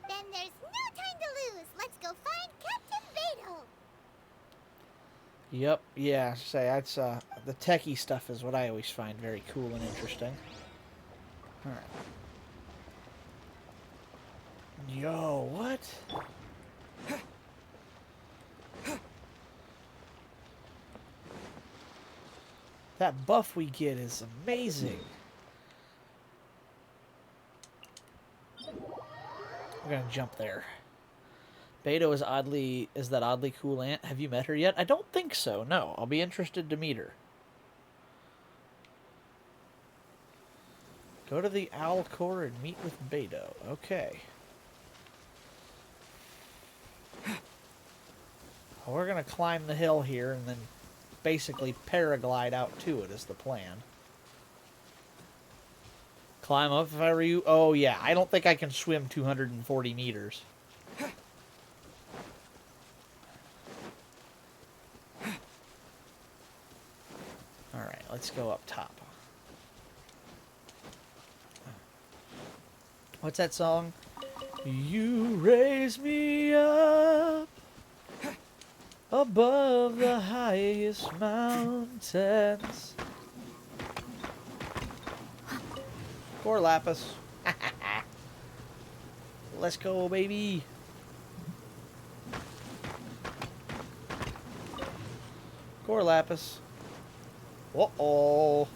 Then there's no time to lose. Let's go find Captain Beto. Yep, yeah, say that's the techie stuff is what I always find very cool and interesting. Alright. Yo, what? That buff we get is amazing. We're gonna jump there. Beto is that oddly cool aunt. Have you met her yet? I don't think so. No, I'll be interested to meet her. Go to the Owl Core and meet with Beto. Okay. Well, we're gonna climb the hill here and then basically paraglide out to it is the plan. Climb up if I were you. Oh yeah, I don't think I can swim 240 meters. Alright, let's go up top. What's that song? You raise me up above the highest mountains. Core Lapis. Let's go, baby. Core Lapis. Uh-oh.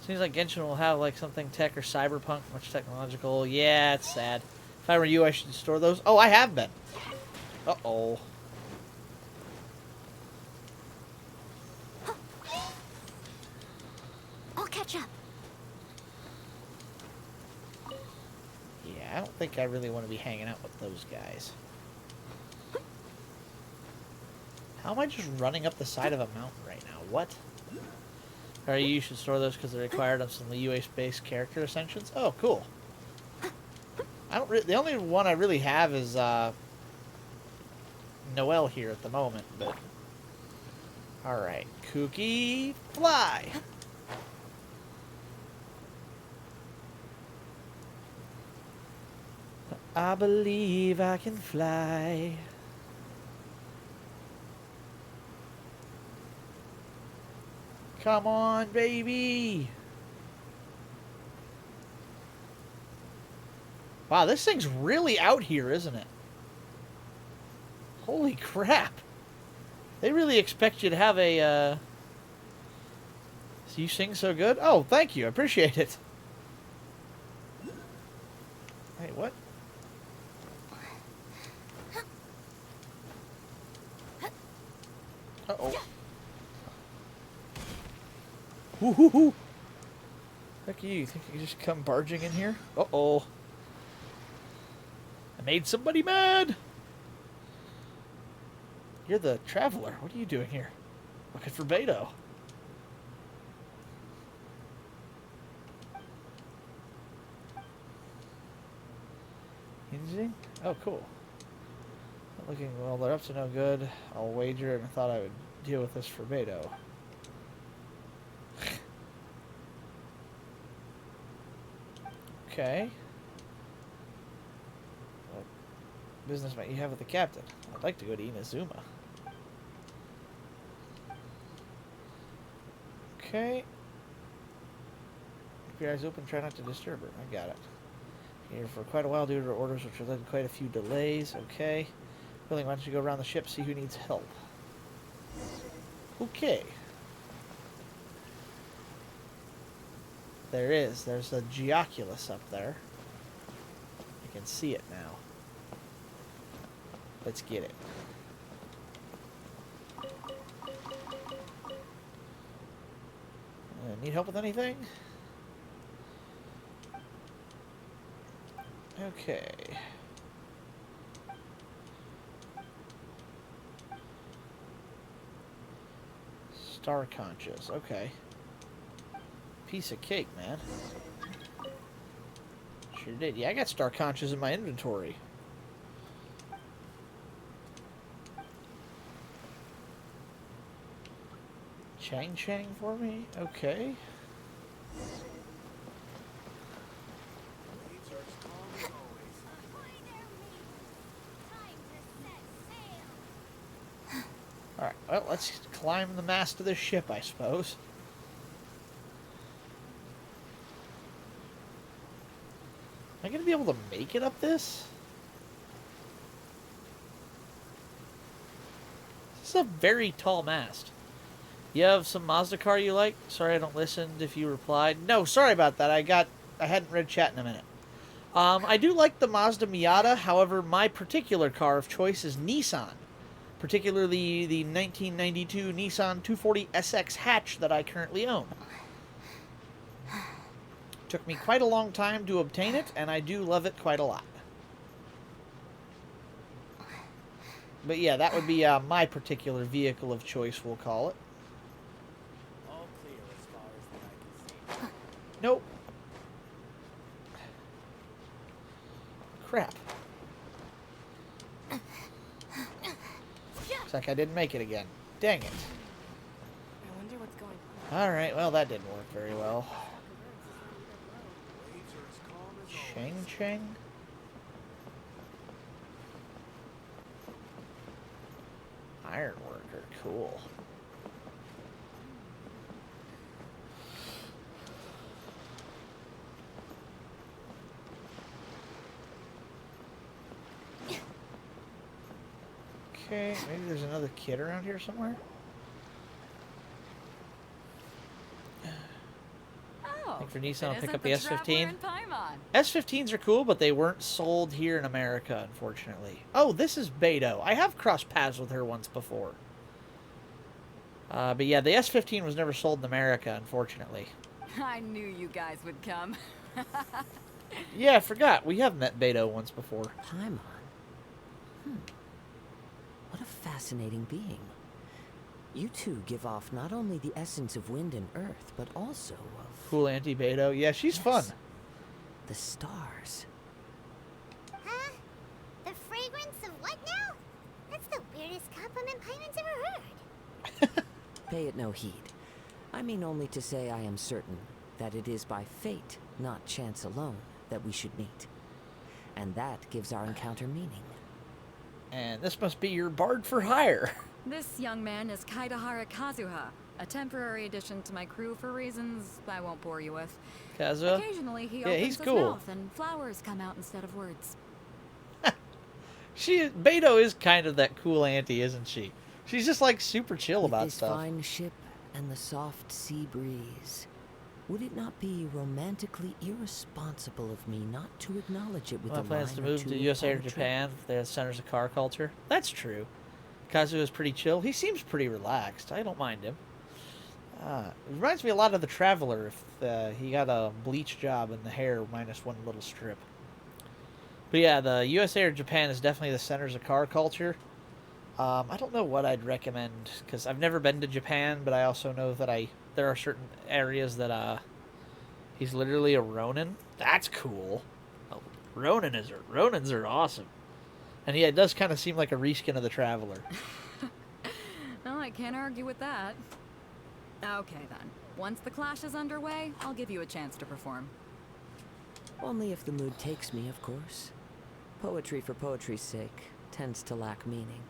Seems like Genshin will have like something tech or cyberpunk, much technological. Yeah, it's sad. If I were you, I should store those. Oh, I have been. Uh-oh. I'll catch up. Yeah, I don't think I really want to be hanging out with those guys. How am I just running up the side of a mountain right now? What? Alright, you should store those because they're required on some UA-based character ascensions. Oh, cool. I don't. The only one I really have is Noelle here at the moment, but all right, Kooky, fly. I believe I can fly. Come on, baby. Wow, this thing's really out here, isn't it? Holy crap. They really expect you to have a, So you sing so good? Oh, thank you. I appreciate it. Wait, what? Uh-oh. Woo-hoo-hoo. Heck you think you can just come barging in here? Uh-oh. I made somebody mad! You're the traveler. What are you doing here? Looking for Beto. Hinging? Oh, cool. Not looking well. They're up to no good. I'll wager, and I thought I would deal with this for Beto. Okay. What business might you have with the captain? I'd like to go to Inazuma. Okay. Keep your eyes open, try not to disturb her. I got it. Here for quite a while due to her orders, which have led to quite a few delays. Okay. Willing, why don't you go around the ship, see who needs help? Okay. There is. There's a Geoculus up there. I can see it now. Let's get it. Need help with anything? Okay. Star Conscious, okay. Piece of cake, man. Sure did. Yeah, I got Star Conscious in my inventory. Chang for me? Okay. Alright, well, let's climb the mast of this ship, I suppose. Am I going to be able to make it up this? This is a very tall mast. You have some Mazda car you like? Sorry I don't listen if you replied. No, sorry about that. I hadn't read chat in a minute. I do like the Mazda Miata. However, my particular car of choice is Nissan. Particularly the 1992 Nissan 240 SX hatch that I currently own. Took me quite a long time to obtain it, and I do love it quite a lot. But yeah, that would be my particular vehicle of choice, we'll call it. All clear as far as the eye can see. Nope. Crap. Looks like I didn't make it again. Dang it. I wonder what's going on. Alright, well that didn't work very well. Waves are as calm as Chang? Ironworker, cool. Okay, maybe there's another kid around here somewhere. Oh, Think for Nissan, I'll it pick isn't up the S15. Traveler in Paimon. S15s are cool, but they weren't sold here in America, unfortunately. Oh, this is Beto. I have crossed paths with her once before. But yeah, the S15 was never sold in America, unfortunately. I knew you guys would come. Yeah, I forgot. We have met Beto once before. Paimon. What a fascinating being. You two give off not only the essence of wind and earth, but also of... Cool Auntie Beto. Yeah, she's fun. The stars. Huh? The fragrance of what now? That's the weirdest compliment Paimon's ever heard. Pay it no heed. I mean only to say I am certain that it is by fate, not chance alone, that we should meet. And that gives our encounter meaning. And this must be your bard for hire. This young man is Kaidahara Kazuha, a temporary addition to my crew for reasons I won't bore you with. Kazuha? Occasionally he Yeah, opens he's his cool. mouth and flowers come out instead of words. Beto is kind of that cool auntie, isn't she? She's just like super chill With about this stuff. fine ship and the soft sea breeze, would it not be romantically irresponsible of me not to acknowledge it with My a plans line to or move two to of USA or poetry? Japan. That centers a car culture. That's true. Kazuha is pretty chill. He seems pretty relaxed. I don't mind him. It reminds me a lot of the Traveler. If he got a bleach job in the hair minus one little strip. But yeah, the USA or Japan is definitely the centers of car culture. I don't know what I'd recommend because I've never been to Japan, but I also know that there are certain areas that he's literally a Ronin. That's cool. Oh, Ronins are awesome. And yeah, it does kind of seem like a reskin of the Traveler. Well, I can't argue with that. Okay then. Once the clash is underway, I'll give you a chance to perform. Only if the mood takes me, of course. Poetry for poetry's sake tends to lack meaning.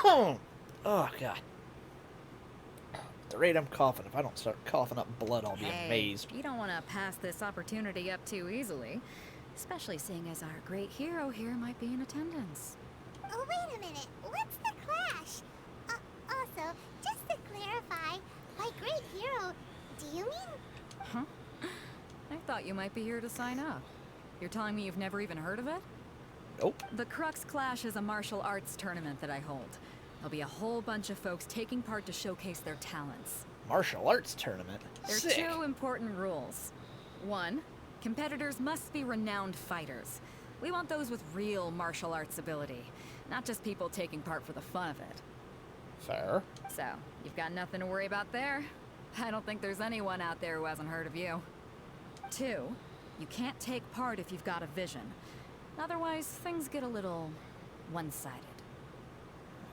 Oh god. At the rate I'm coughing, if I don't start coughing up blood, I'll be amazed. You don't want to pass this opportunity up too easily. Especially seeing as our great hero here might be in attendance. Oh, wait a minute. What's the clash? Also, just to clarify, by great hero, do you mean... Huh? I thought you might be here to sign up. You're telling me you've never even heard of it? Nope. The Crux Clash is a martial arts tournament that I hold. There'll be a whole bunch of folks taking part to showcase their talents. Martial arts tournament. There are Sick. 2 important rules. 1, competitors must be renowned fighters. We want those with real martial arts ability, not just people taking part for the fun of it. Fair. So, you've got nothing to worry about there. I don't think there's anyone out there who hasn't heard of you. 2, you can't take part if you've got a vision. Otherwise, things get a little one-sided.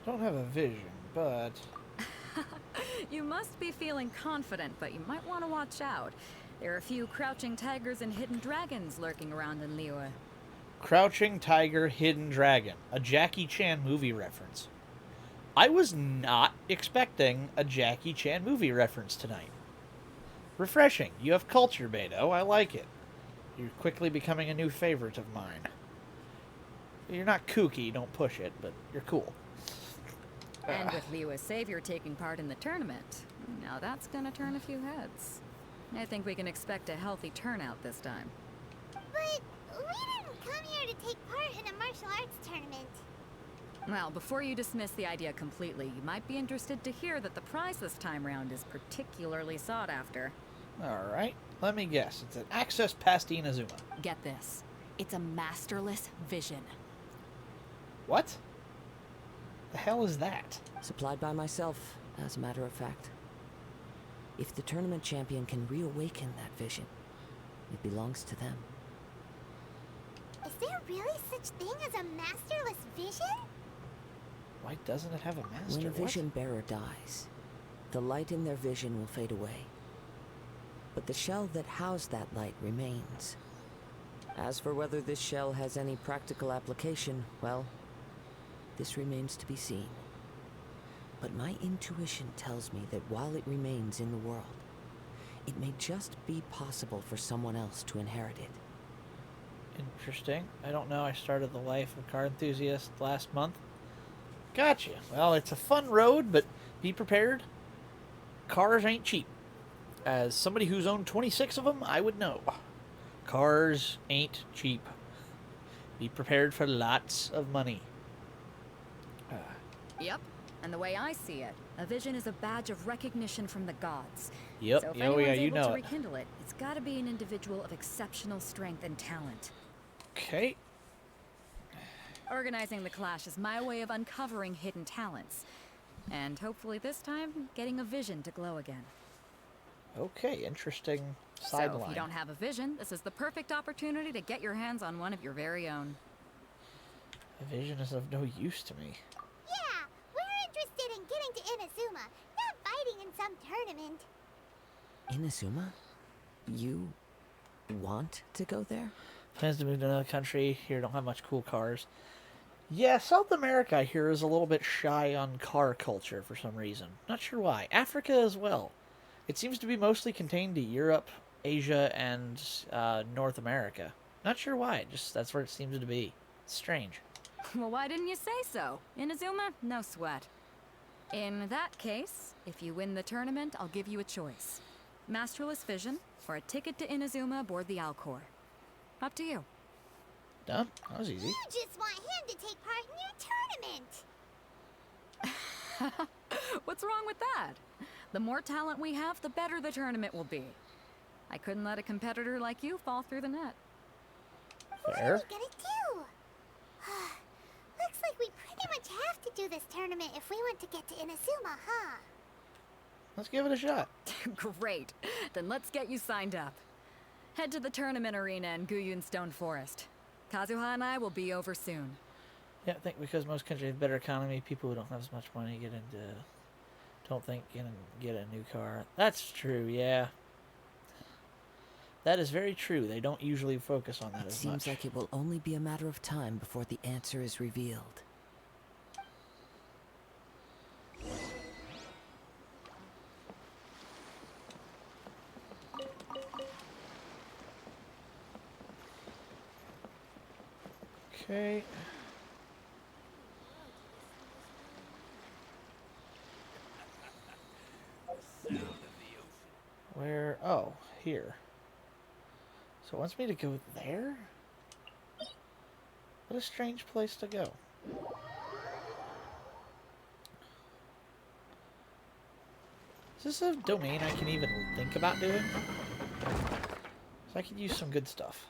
I don't have a vision, but... You must be feeling confident, but you might want to watch out. There are a few crouching tigers and hidden dragons lurking around in Liyue. Crouching Tiger, Hidden Dragon. A Jackie Chan movie reference. I was not expecting a Jackie Chan movie reference tonight. Refreshing. You have culture, Beto. I like it. You're quickly becoming a new favorite of mine. You're not kooky, don't push it, but you're cool. And with Liyue's savior taking part in the tournament, now that's gonna turn a few heads. I think we can expect a healthy turnout this time. But we didn't come here to take part in a martial arts tournament. Well, before you dismiss the idea completely, you might be interested to hear that the prize this time round is particularly sought after. Alright, let me guess. It's an access past Inazuma. Get this. It's a masterless vision. What? The hell is that? Supplied by myself, as a matter of fact. If the tournament champion can reawaken that vision, it belongs to them. Is there really such thing as a masterless vision? Why doesn't it have a master? When a What? vision bearer dies, the light in their vision will fade away. But the shell that housed that light remains. As for whether this shell has any practical application, well, this remains to be seen. But my intuition tells me that while it remains in the world, it may just be possible for someone else to inherit it. Interesting. I don't know. I started the life of car enthusiast last month. Gotcha. Well, it's a fun road, but be prepared. Cars ain't cheap. As somebody who's owned 26 of them, I would know. Cars ain't cheap. Be prepared for lots of money. Yep. And the way I see it, a vision is a badge of recognition from the gods. Yep. So if Oh, anyone's yeah, you able know to it. rekindle it, it's got to be an individual of exceptional strength and talent. Okay. Organizing the clash is my way of uncovering hidden talents. And hopefully this time, getting a vision to glow again. Okay. Interesting So sideline. if you don't have a vision, this is the perfect opportunity to get your hands on one of your very own. A vision is of no use to me. Yeah, we're interested in getting to Inazuma, not fighting in some tournament. Inazuma? You want to go there? Plans to move to another country. Here don't have much cool cars. Yeah, South America, I hear, is a little bit shy on car culture for some reason. Not sure why. Africa as well. It seems to be mostly contained to Europe, Asia, and North America. Not sure why. Just that's where it seems to be. It's strange. Well, why didn't you say so? Inazuma? No sweat. In that case, if you win the tournament, I'll give you a choice. Masterless Vision, or a ticket to Inazuma aboard the Alcor. Up to you. Done. That was easy. You just want him to take part in your tournament. What's wrong with that? The more talent we have, the better the tournament will be. I couldn't let a competitor like you fall through the net. What are Fair. we gonna do? Looks like we pretty much have to do this tournament if we want to get to Inazuma, huh? Let's give it a shot. Great. Then let's get you signed up. Head to the tournament arena in Guyun Stone Forest. Kazuha and I will be over soon. Yeah, I think because most countries have better economy, people who don't have as much money get into... Don't think can get a new car. That's true, yeah. That is very true. They don't usually focus on that It as seems much. like it will only be a matter of time before the answer is revealed. Okay. Where? Oh, here. So it wants me to go there? What What a strange place to go. Is this a domain I can even think about doing? So I could use some good stuff.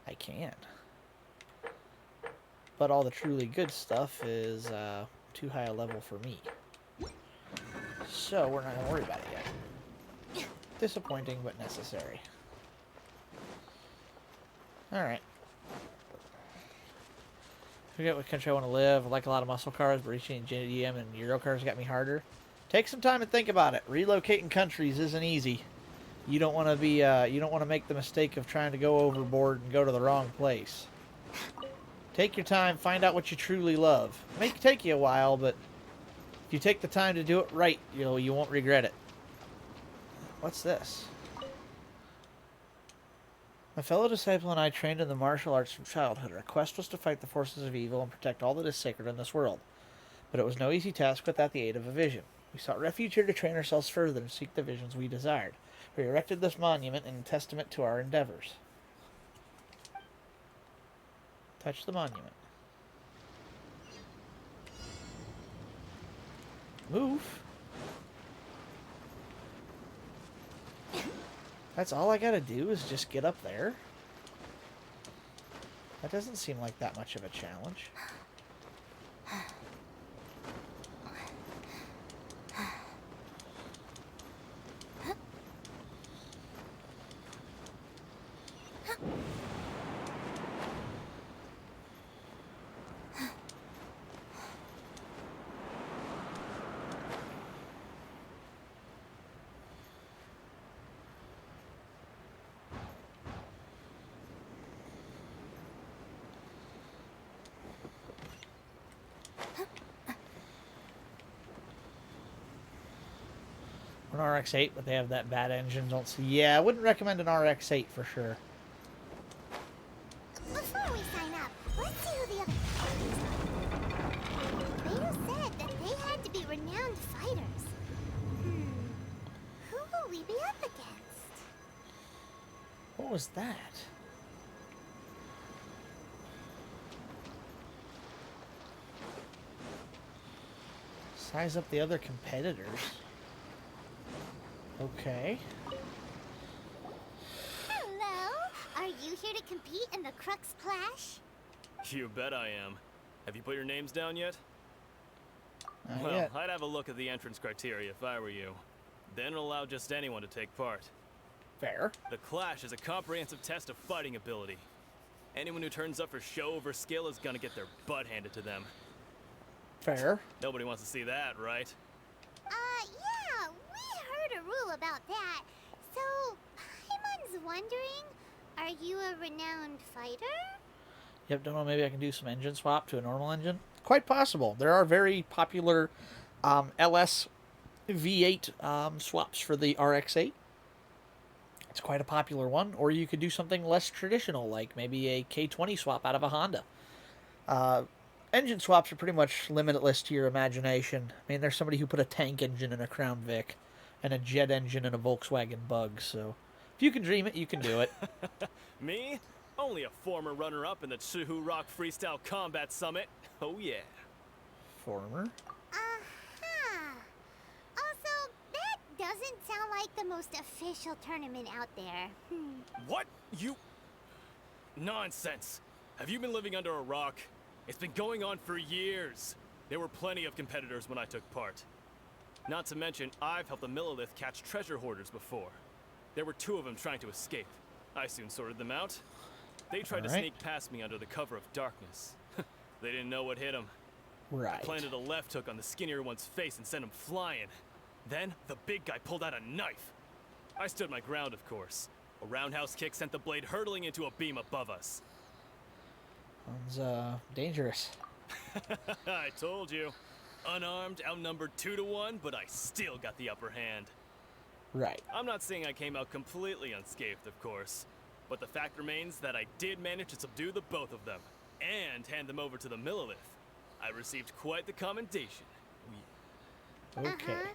I can. But all the truly good stuff is too high a level for me. So we're not going to worry about it yet. Disappointing, but necessary. Alright. Forget what country I want to live. I like a lot of muscle cars, but reaching GDM and Euro cars got me harder. Take some time and think about it. Relocating countries isn't easy. You don't want to be you don't want to make the mistake of trying to go overboard and go to the wrong place. Take your time, find out what you truly love. It may take you a while, but if you take the time to do it right, you won't regret it. What's this? My fellow disciple and I trained in the martial arts from childhood. Our quest was to fight the forces of evil and protect all that is sacred in this world. But it was no easy task without the aid of a vision. We sought refuge here to train ourselves further and seek the visions we desired. We erected this monument in testament to our endeavors. Touch the monument. Move. That's all I gotta do is just get up there. That doesn't seem like that much of a challenge. An RX-8, but they have that bad engine. Don't see. Yeah, I wouldn't recommend an RX-8 for sure. Before we sign up, let's see who the other Vader said that they had to be renowned fighters. Who will we be up against? What was that? Size up the other competitors. Okay. Hello? Are you here to compete in the Crux Clash? You bet I am. Have you put your names down yet? Not Well, yet. I'd have a look at the entrance criteria if I were you. Then allow just anyone to take part. Fair. The Clash is a comprehensive test of fighting ability. Anyone who turns up for show over skill is gonna get their butt handed to them. Fair. Nobody wants to see that, right? Yeah, we heard a rule about that. So, Paimon's wondering, are you a renowned fighter? Yep, don't know, maybe I can do some engine swap to a normal engine? Quite possible. There are very popular LS V8 swaps for the RX-8. It's quite a popular one. Or you could do something less traditional, like maybe a K20 swap out of a Honda. Engine swaps are pretty much limitless to your imagination. I mean, there's somebody who put a tank engine in a Crown Vic and a jet engine in a Volkswagen Bug, so if you can dream it, you can do it. Me? Only a former runner-up in the Chihu Rock Freestyle Combat Summit. Oh yeah. Former. Uh-huh. Also, that doesn't sound like the most official tournament out there. What? You... Nonsense. Have you been living under a rock? It's been going on for years. There were plenty of competitors when I took part. Not to mention, I've helped the Millilith catch treasure hoarders before. There were 2 of them trying to escape. I soon sorted them out. They tried to sneak past me under the cover of darkness. They didn't know what hit them. Right. Planted a left hook on the skinnier one's face and sent him flying. Then, the big guy pulled out a knife. I stood my ground, of course. A roundhouse kick sent the blade hurtling into a beam above us. Sounds, dangerous. I told you. Unarmed, outnumbered 2 to 1, but I still got the upper hand. Right. I'm not saying I came out completely unscathed, of course. But the fact remains that I did manage to subdue the both of them, and hand them over to the Millilith. I received quite the commendation. Okay. Uh-huh.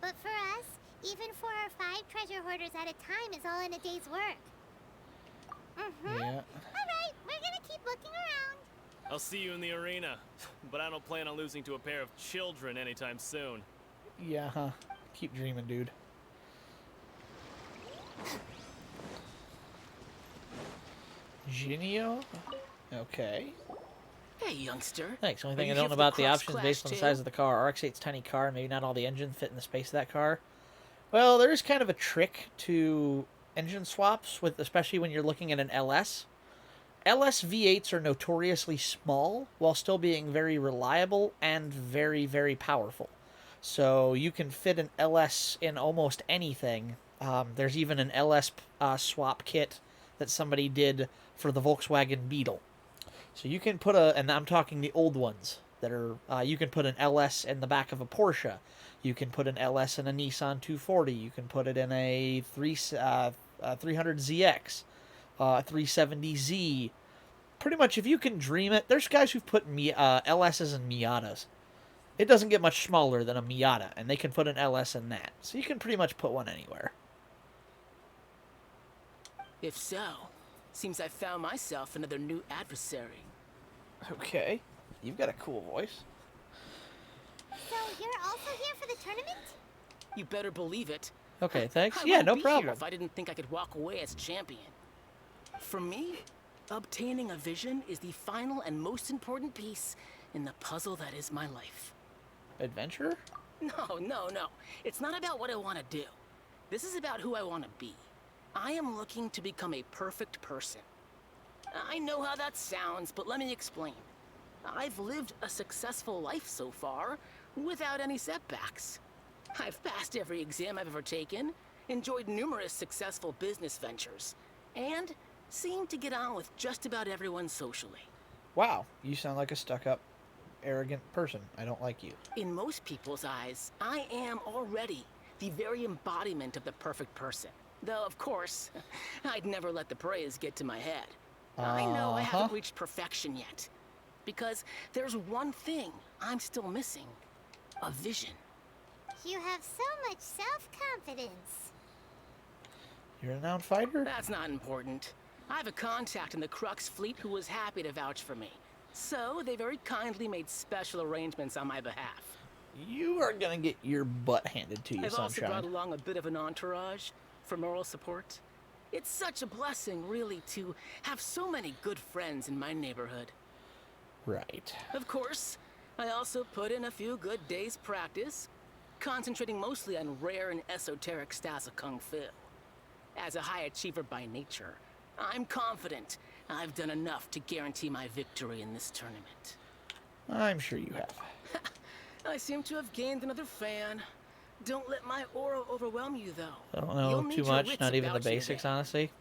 But for us, even 4 or 5 treasure hoarders at a time is all in a day's work. Yeah. Alright, we're gonna keep keep looking around. I'll see you in the arena, but I don't plan on losing to a pair of children anytime soon. Yeah, huh. Keep dreaming, dude. Genio? Okay. Hey, youngster. Thanks. Only Are thing you I here don't know for the about the Crux options class based on the too? size of the car. RX-8's tiny car, maybe not all the engine fit in the space of that car. Well, there is kind of a trick to engine swaps, with especially when you're looking at an LS. LS V8s are notoriously small while still being very reliable and very, very powerful. So you can fit an LS in almost anything. There's even an LS swap kit that somebody did for the Volkswagen Beetle. So you can put and I'm talking the old ones that are, you can put an LS in the back of a Porsche. You can put an LS in a Nissan 240. You can put it in a 300ZX, 370Z. Pretty much, if you can dream it, there's guys who've put LSs in Miatas. It doesn't get much smaller than a Miata, and they can put an LS in that. So you can pretty much put one anywhere. If so, seems I found myself another new adversary. Okay. You've got a cool voice. So you're also here for the tournament? You better believe it. Okay, thanks. I Yeah, wouldn't no be problem. Here if I didn't think I could walk away as champion. For me, obtaining a vision is the final and most important piece in the puzzle that is my life. Adventure? No. It's not about what I want to do. This is about who I want to be. I am looking to become a perfect person. I know how that sounds, but let me explain. I've lived a successful life so far, without any setbacks. I've passed every exam I've ever taken, enjoyed numerous successful business ventures, and seem to get on with just about everyone socially. Wow, you sound like a stuck-up, arrogant person. I don't like you. In most people's eyes, I am already the very embodiment of the perfect person. Though, of course, I'd never let the praise get to my head. I know I haven't reached perfection yet. Because there's one thing I'm still missing. A vision. You have so much self-confidence. You're a renowned fighter? That's not important. I have a contact in the Crux fleet who was happy to vouch for me. So they very kindly made special arrangements on my behalf. You are gonna get your butt handed to you, I've also brought sunshine. along a bit of an entourage for moral support. It's such a blessing, really, to have so many good friends in my neighborhood. Right. Of course, I also put in a few good days' practice, concentrating mostly on rare and esoteric styles of Kung Fu. As a high achiever by nature, I'm confident I've done enough to guarantee my victory in this tournament. I'm sure you have. I seem to have gained another fan. Don't let my aura overwhelm you, though. I don't You'll know need too your much, wits not even the about you basics, today. honestly.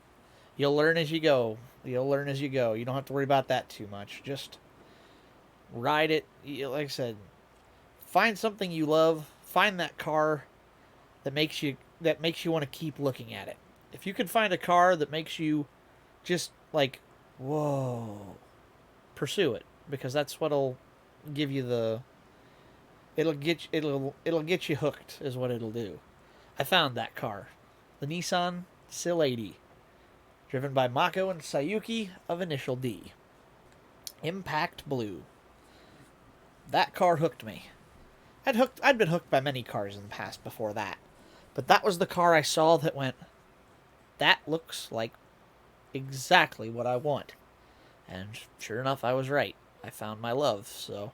You'll learn as you go. You'll learn as you go. You don't have to worry about that too much. Just ride it. Like I said, find something you love. Find that car that makes you want to keep looking at it. If you can find a car that makes you just like, whoa, pursue it, because that's what'll give you the. It'll get you hooked, is what it'll do. I found that car, the Nissan Sil 80, driven by Mako and Sayuki of Initial D. Impact Blue. That car hooked me. I'd been hooked by many cars in the past before that, but that was the car I saw that went, that looks like exactly what I want. And sure enough, I was right. I found my love, so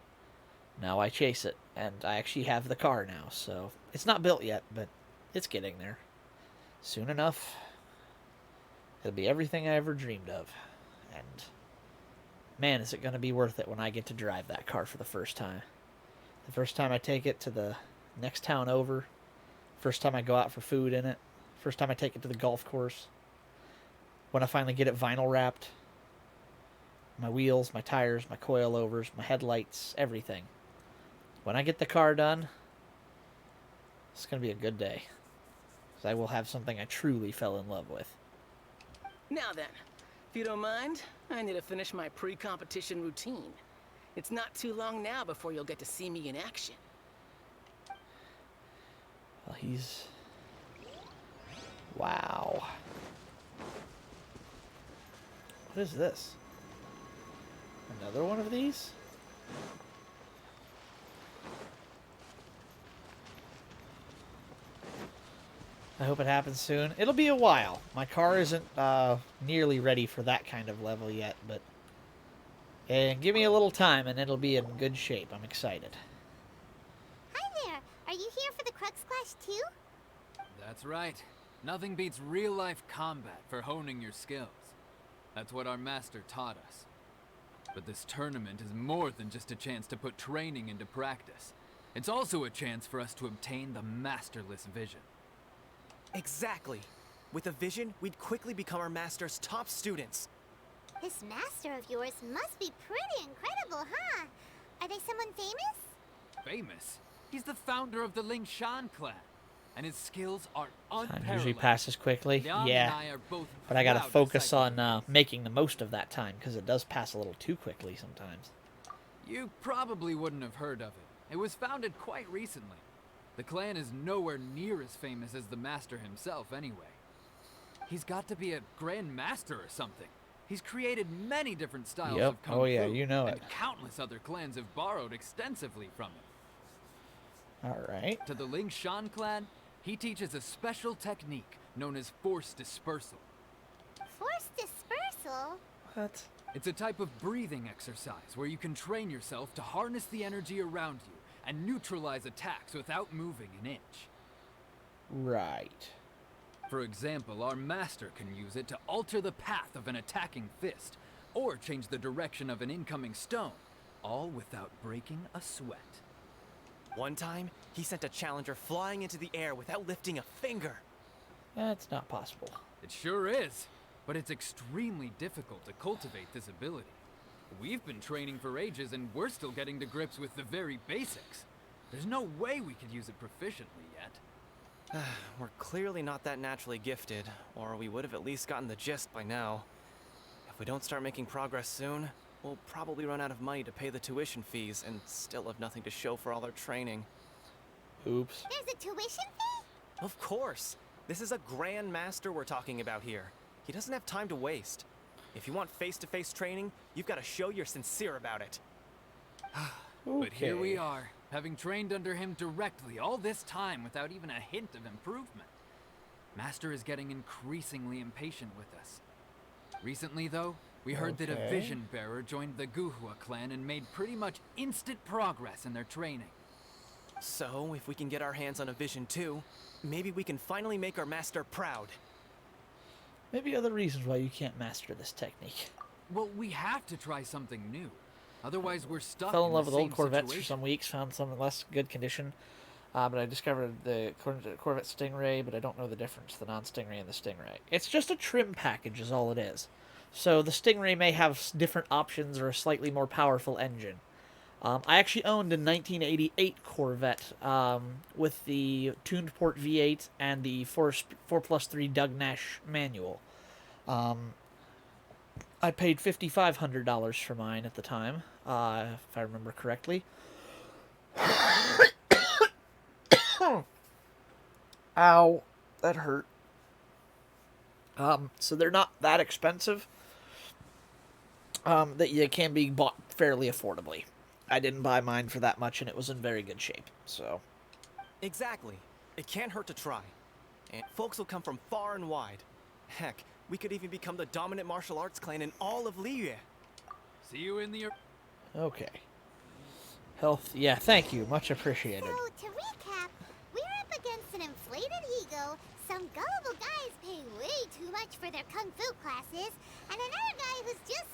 now I chase it, and I actually have the car now, so it's not built yet, but it's getting there. Soon enough, it'll be everything I ever dreamed of, and man, is it going to be worth it when I get to drive that car for the first time. The first time I take it to the next town over, first time I go out for food in it, first time I take it to the golf course, when I finally get it vinyl wrapped, my wheels, my tires, my coilovers, my headlights, everything. When I get the car done, it's going to be a good day. Because I will have something I truly fell in love with. Now then, if you don't mind, I need to finish my pre-competition routine. It's not too long now before you'll get to see me in action. Well, he's... Wow. What is this? Another one of these? I hope it happens soon. It'll be a while. My car isn't nearly ready for that kind of level yet, but give me a little time and it'll be in good shape. I'm excited. Hi there. Are you here for the Crux Clash too? That's right. Nothing beats real-life combat for honing your skills. That's what our master taught us. But this tournament is more than just a chance to put training into practice. It's also a chance for us to obtain the masterless vision. Exactly. With a vision, we'd quickly become our master's top students. This master of yours must be pretty incredible, huh? Are they someone famous? Famous? He's the founder of the Ling Shan clan, and his skills are Time unparalleled. usually passes quickly. Liang Yeah. and I are both But I gotta proud focus disciples on of his. making the most of that time, because it does pass a little too quickly sometimes. You probably wouldn't have heard of it. It was founded quite recently. The clan is nowhere near as famous as the master himself, anyway. He's got to be a grand master or something. He's created many different styles Yep. of kung Oh, yeah, fu, you know and it. countless other clans have borrowed extensively from him. Alright. To the Ling Shan clan, he teaches a special technique known as force dispersal. Force dispersal? What? It's a type of breathing exercise where you can train yourself to harness the energy around you and neutralize attacks without moving an inch. Right. For example, our master can use it to alter the path of an attacking fist, or change the direction of an incoming stone, all without breaking a sweat. One time, he sent a challenger flying into the air without lifting a finger. That's not possible. It sure is, but it's extremely difficult to cultivate this ability. We've been training for ages and we're still getting to grips with the very basics. There's no way we could use it proficiently yet. We're clearly not that naturally gifted, or we would have at least gotten the gist by now. If we don't start making progress soon, we'll probably run out of money to pay the tuition fees and still have nothing to show for all our training. Oops. There's a tuition fee? Of course! This is a grand master we're talking about here. He doesn't have time to waste. If you want face-to-face training, you've got to show you're sincere about it. But here we Okay. are, having trained under him directly all this time without even a hint of improvement. Master is getting increasingly impatient with us. Recently, though, we heard that a Okay. vision bearer joined the Guhua clan and made pretty much instant progress in their training. So, if we can get our hands on a vision too, maybe we can finally make our master proud. Maybe other reasons why you can't master this technique. Well, we have to try something new. Otherwise, we're stuck Fell in love the with old same Corvettes situation. for some weeks, found some in less good condition. But I discovered the Corvette Stingray, but I don't know the difference, the non-Stingray and the Stingray. It's just a trim package is all it is. So the Stingray may have different options or a slightly more powerful engine. I actually owned a 1988 Corvette with the tuned port V8 and the 4+3 Doug Nash manual. I paid $5,500 for mine at the time, if I remember correctly. Ow, that hurt. So they're not that expensive. That you can be bought fairly affordably. I didn't buy mine for that much, and it was in very good shape. So, Exactly. It can't hurt to try. And folks will come from far and wide. Heck, we could even become the dominant martial arts clan in all of Liyue. See you in the... okay. Health, yeah, thank you, much appreciated. So, to recap, we're up against an inflated ego, some gullible guys paying way too much for their kung fu classes, and another guy who's just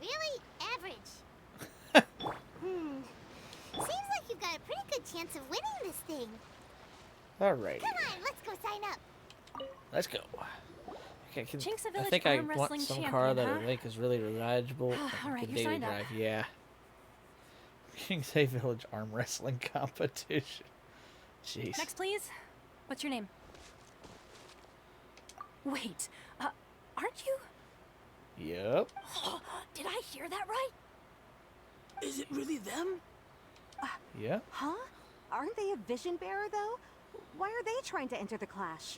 really average. Seems like you've got a pretty good chance of winning this thing. Alrighty, Come on, let's go sign up. let's go. Okay, Chink's a I village think I arm want wrestling some champion, car that huh? I think is really reliable. All right, and you're daily signed up. drive. Yeah. King's Hay Village arm wrestling competition. Jeez. Next, please. What's your name? Wait, aren't you? Yep. Did I hear that right? Is it really them? Yeah. Huh? Aren't they a vision bearer, though? Why are they trying to enter the clash?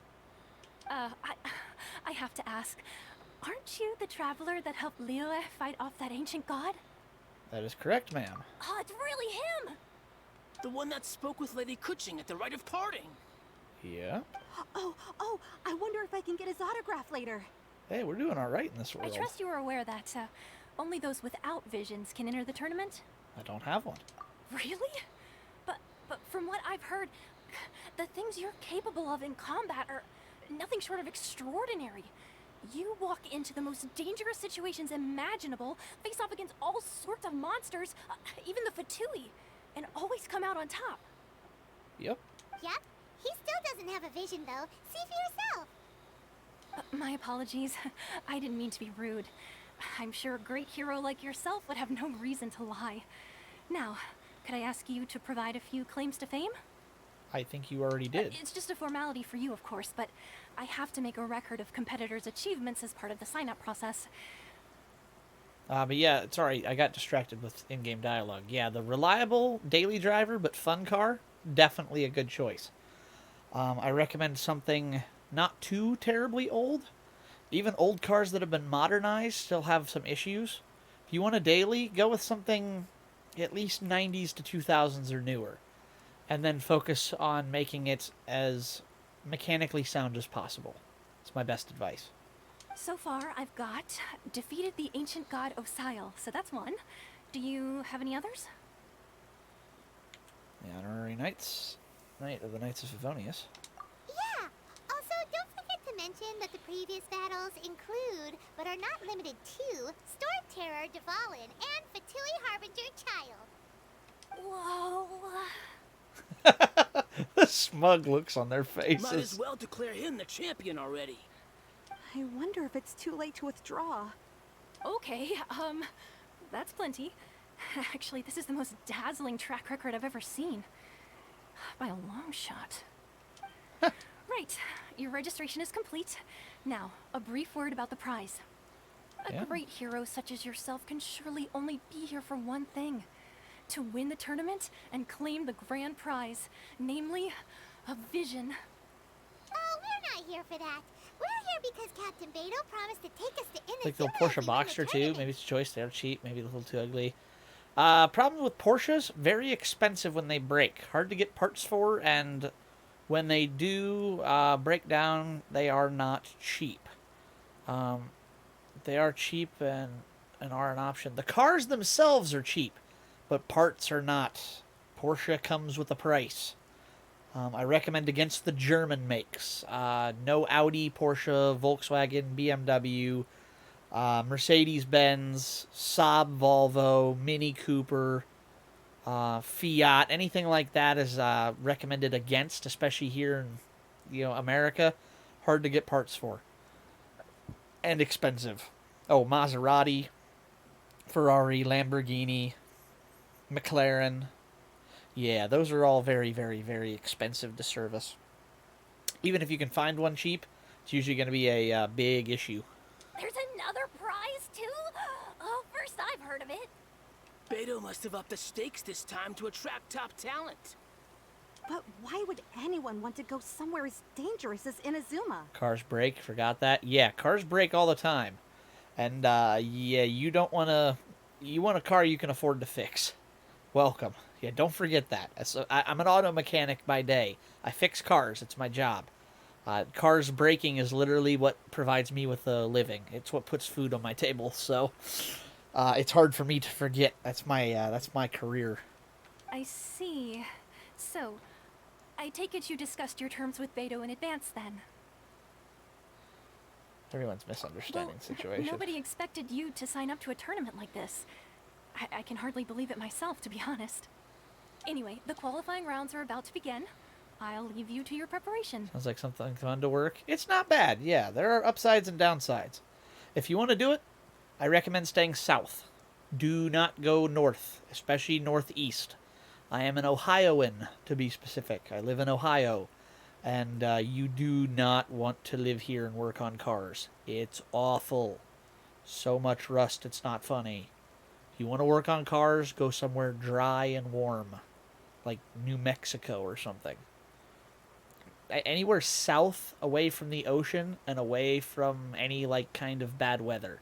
I have to ask, aren't you the traveler that helped Liyue fight off that ancient god? That is correct, ma'am. Oh, it's really him! The one that spoke with Lady Kuching at the rite of parting. Yeah. Oh, I wonder if I can get his autograph later. Hey, we're doing all right in this I world. trust you are aware that only those without visions can enter the tournament? I don't have one. Really? But from what I've heard, the things you're capable of in combat are nothing short of extraordinary. You walk into the most dangerous situations imaginable, face off against all sorts of monsters, even the Fatui, and always come out on top. Yep. Yep. He still doesn't have a vision, though. See for yourself. My apologies. I didn't mean to be rude. I'm sure a great hero like yourself would have no reason to lie. Now, could I ask you to provide a few claims to fame? I think you already did. It's just a formality for you, of course, but I have to make a record of competitors' achievements as part of the sign-up process. But yeah, sorry, I got distracted with in-game dialogue. Yeah, the reliable daily driver but fun car, definitely a good choice. I recommend something not too terribly old. Even old cars that have been modernized still have some issues. If you want a daily, go with something at least 90s to 2000s or newer. And then focus on making it as mechanically sound as possible. It's my best advice. So far, I've got defeated the ancient god Osile, so that's one. Do you have any others? The Honorary Knights. Knight of the Knights of Favonius. Yeah. Also, don't forget to mention that the previous battles include, but are not limited to, Storm Terror Dvalin and Fatui Harbinger Child. Whoa. The smug looks on their faces. Might as well declare him the champion already. I wonder if it's too late to withdraw. Okay, that's plenty. Actually, this is the most dazzling track record I've ever seen. By a long shot. Right, your registration is complete. Now, a brief word about the prize. A great hero such as yourself can surely only be here for one thing. To win the tournament and claim the grand prize, namely, a vision. Oh, we're not here for that. We're here because Captain Beto promised to take us to Inazuma Like the if Porsche we win the Boxster too. tournament. Maybe it's a choice. They're cheap. Maybe a little too ugly. Problem with Porsches, very expensive when they break. Hard to get parts for, and when they do break down, they are not cheap. They are cheap and are an option. The cars themselves are cheap, but parts are not. Porsche comes with a price. I recommend against the German makes. No Audi, Porsche, Volkswagen, BMW, Mercedes-Benz, Saab, Volvo, Mini Cooper, Fiat, anything like that is recommended against, especially here in America. Hard to get parts for. And expensive. Oh, Maserati, Ferrari, Lamborghini, McLaren. Yeah, those are all very, very, very expensive to service. Even if you can find one cheap, it's usually going to be a big issue. There's another prize, too? Oh, first I've heard of it. Beto must have upped the stakes this time to attract top talent. But why would anyone want to go somewhere as dangerous as Inazuma? Cars break, forgot that? Yeah, cars break all the time. And, yeah, you don't want to... You want a car you can afford to fix. Welcome. Yeah, don't forget that. I'm an auto mechanic by day. I fix cars. It's my job. Cars breaking is literally what provides me with a living. It's what puts food on my table. So it's hard for me to forget. That's my career. I see. So, I take it you discussed your terms with Beto in advance, then? Everyone's misunderstanding the situation. Nobody expected you to sign up to a tournament like this. I can hardly believe it myself, to be honest. Anyway, the qualifying rounds are about to begin. I'll leave you to your preparation. Sounds like something fun to work. It's not bad, yeah. There are upsides and downsides. If you want to do it, I recommend staying south. Do not go north, especially northeast. I am an Ohioan, to be specific. I live in Ohio, and you do not want to live here and work on cars. It's awful. So much rust, it's not funny. If you want to work on cars, go somewhere dry and warm, like New Mexico or something. Anywhere south, away from the ocean, and away from any, kind of bad weather.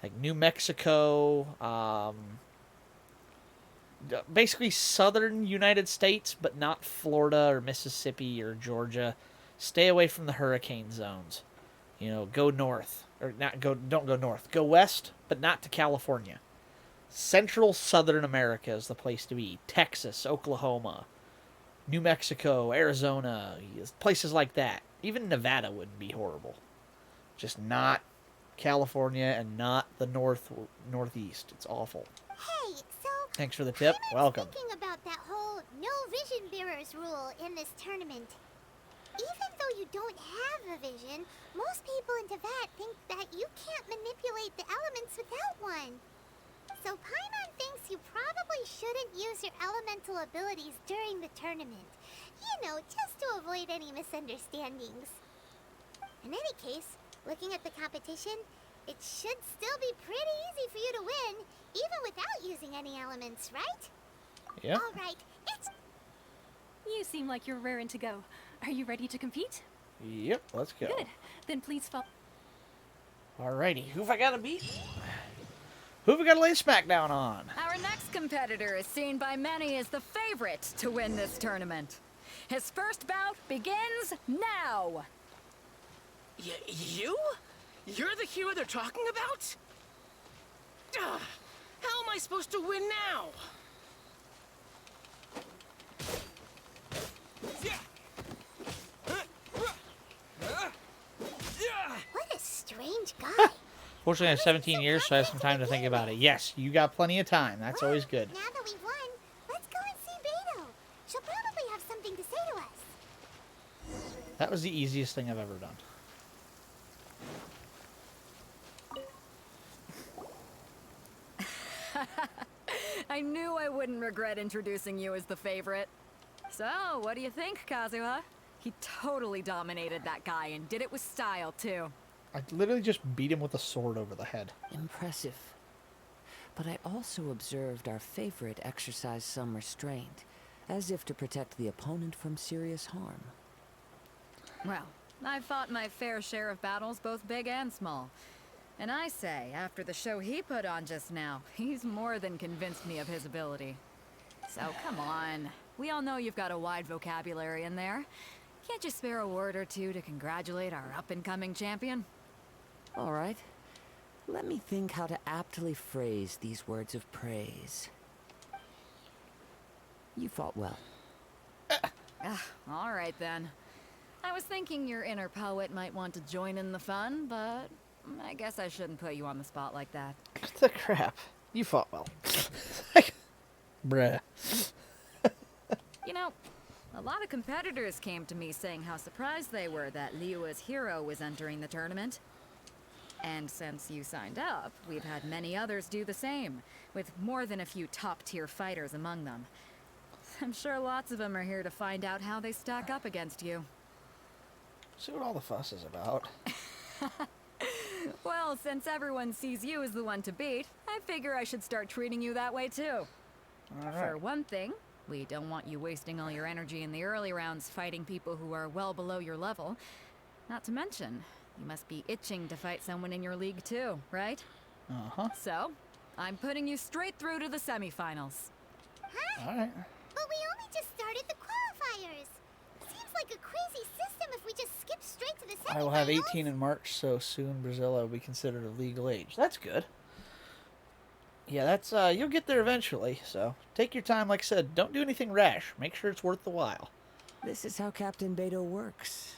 Like New Mexico, basically southern United States, but not Florida or Mississippi or Georgia. Stay away from the hurricane zones. You know, go north. Or not go don't go north. Go west, but not to California. Central Southern America is the place to be. Texas, Oklahoma, New Mexico, Arizona, places like that. Even Nevada wouldn't be horrible. Just not California and not the northeast. It's awful. Hey, so Thanks for the tip. I'm Welcome. thinking about that whole no vision bearers rule in this tournament. Even though you don't have a vision, most people in Teyvat think that you can't manipulate the elements without one. So Paimon thinks you probably shouldn't use your elemental abilities during the tournament. You know, just to avoid any misunderstandings. In any case, looking at the competition, it should still be pretty easy for you to win, even without using any elements, right? Yeah. All right, it's... You seem like you're raring to go. Are you ready to compete? Yep, let's go. Good. Then please follow. Alrighty, who've I got to beat? Who've we got to lay smackdown on? Our next competitor is seen by many as the favorite to win this tournament. His first bout begins now. You? You're the hero they're talking about? Ugh, how am I supposed to win now? What a strange guy. Fortunately, I have 17 years, so I have some time to think about it. Yes, you got plenty of time. That's always good. Now that we've won, let's go and see Beto. She'll probably have something to say to us. That was the easiest thing I've ever done. I knew I wouldn't regret introducing you as the favorite. So, what do you think, Kazuha? He totally dominated that guy and did it with style, too. I literally just beat him with a sword over the head. Impressive. But I also observed our favorite exercise some restraint, as if to protect the opponent from serious harm. Well, I've fought my fair share of battles, both big and small. And I say, after the show he put on just now, he's more than convinced me of his ability. So, come on. We all know you've got a wide vocabulary in there. Can't you spare a word or two to congratulate our up-and-coming champion? All right. Let me think how to aptly phrase these words of praise. You fought well. All right, then. I was thinking your inner poet might want to join in the fun, but I guess I shouldn't put you on the spot like that. What the crap? You fought well. Bruh. You know, a lot of competitors came to me saying how surprised they were that Liyue's hero was entering the tournament. And since you signed up, we've had many others do the same, with more than a few top-tier fighters among them. I'm sure lots of them are here to find out how they stack up against you. See what all the fuss is about. Well, since everyone sees you as the one to beat, I figure I should start treating you that way too. For one thing, we don't want you wasting all your energy in the early rounds fighting people who are well below your level. Not to mention, you must be itching to fight someone in your league too, right? Uh-huh. So, I'm putting you straight through to the semifinals. Huh? All right. But we only just started the qualifiers. Seems like a crazy system if we just skip straight to the semifinals. I will have 18 in March, so soon Brazil will be considered a legal age. That's good. Yeah, that's, you'll get there eventually, so take your time. Like I said, don't do anything rash. Make sure it's worth the while. This is how Captain Beto works.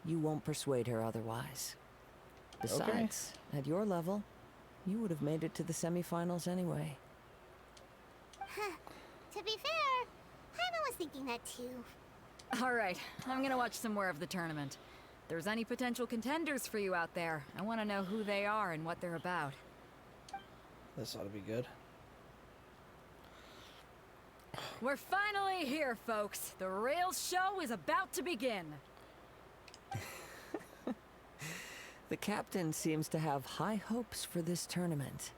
You won't persuade her otherwise. Besides, at your level, you would have made it to the semifinals anyway. To be fair, Paimon was thinking that too. All right, I'm gonna watch some more of the tournament. If there's any potential contenders for you out there, I want to know who they are and what they're about. This ought to be good. We're finally here, folks. The real show is about to begin. The captain seems to have high hopes for this tournament.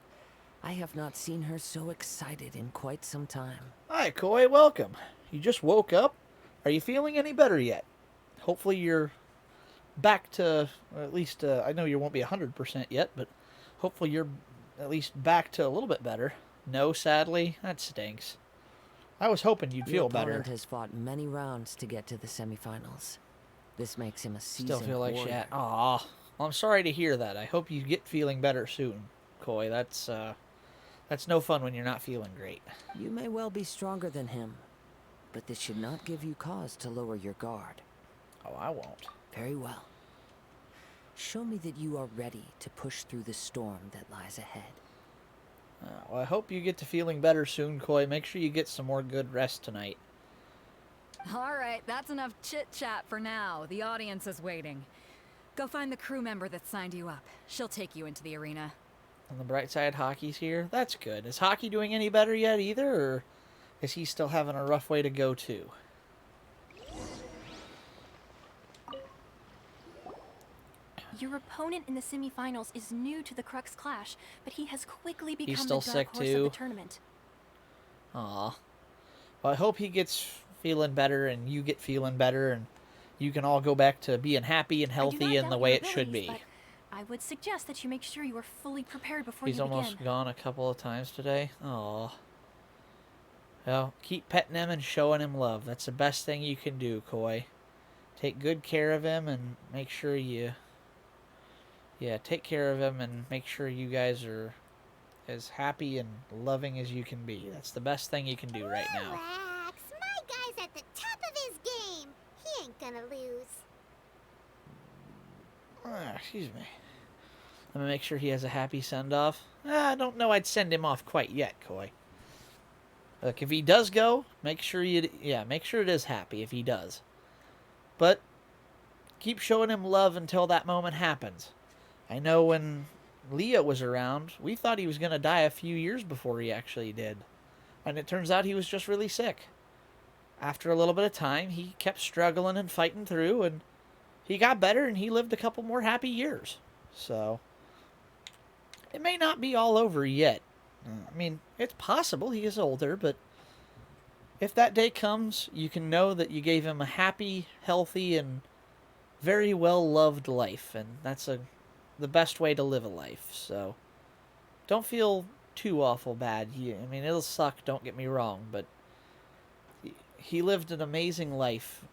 I have not seen her so excited in quite some time. Hi, Koi. Welcome. You just woke up? Are you feeling any better yet? Hopefully you're back to, or at least, I know you won't be 100% yet, but hopefully you're at least back to a little bit better. No, sadly, that stinks. I was hoping you'd Your feel better. opponent has fought many rounds to get to the semifinals. This makes him a seasoned Still feel like warrior. shit. Aw. Well, I'm sorry to hear that. I hope you get feeling better soon, Koi. That's no fun when you're not feeling great. You may well be stronger than him, but this should not give you cause to lower your guard. Oh, I won't. Very well. Show me that you are ready to push through the storm that lies ahead. Well, I hope you get to feeling better soon, Koi. Make sure you get some more good rest tonight. All right, that's enough chit-chat for now. The audience is waiting. Go find the crew member that signed you up. She'll take you into the arena. On the bright side, Hockey's here. That's good. Is Hockey doing any better yet either, or is he still having a rough way to go too? Your opponent in the semifinals is new to the Crux Clash, but he has quickly become still the dark sick horse too? of the tournament. Aw. Well, I hope he gets feeling better and you get feeling better and you can all go back to being happy and I do healthy not and the doubt way your it should be. abilities, but I would suggest that you make sure you are fully prepared before He's you almost begin. gone a couple of times today. Aw. Well, keep petting him and showing him love. That's the best thing you can do, Koi. Take good care of him and make sure you... Yeah, take care of him and make sure you guys are as happy and loving as you can be. That's the best thing you can do right now. Relax. My guy's at the top of his game. He ain't gonna lose. Excuse me. I'm gonna make sure he has a happy send-off. I don't know I'd send him off quite yet, Koi. Look, if he does go, make sure it is happy if he does. But keep showing him love until that moment happens. I know when Leo was around, we thought he was going to die a few years before he actually did. And it turns out he was just really sick. After a little bit of time, he kept struggling and fighting through, and he got better, and he lived a couple more happy years. So, it may not be all over yet. I mean, it's possible he is older, but if that day comes, you can know that you gave him a happy, healthy, and very well-loved life, and that's the best way to live a life. So don't feel too awful bad. I mean, it'll suck, don't get me wrong, but he lived an amazing life,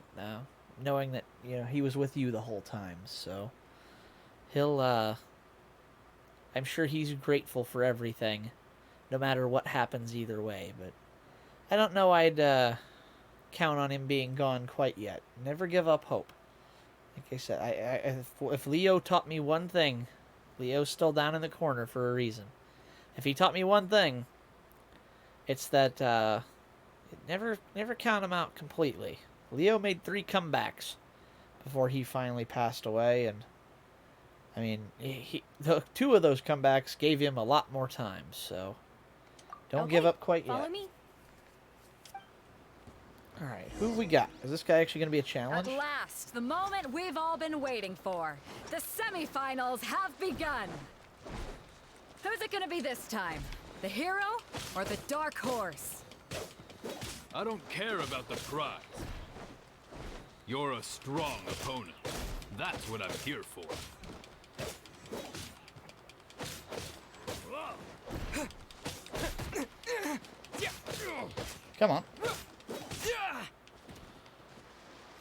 knowing that, he was with you the whole time. So he'll, I'm sure he's grateful for everything, no matter what happens either way. But I don't know I'd count on him being gone quite yet. Never give up hope. Like I said, if Leo taught me one thing, Leo's still down in the corner for a reason. If he taught me one thing, it's that never count him out completely. Leo made 3 comebacks before he finally passed away, and I mean, the 2 of those comebacks gave him a lot more time. So don't give up quite yet. Follow me. All right, who we got? Is this guy actually going to be a challenge? At last, the moment we've all been waiting for. The semifinals have begun. Who's it gonna be this time? The hero or the dark horse? I don't care about the prize. You're a strong opponent. That's what I'm here for. Come on.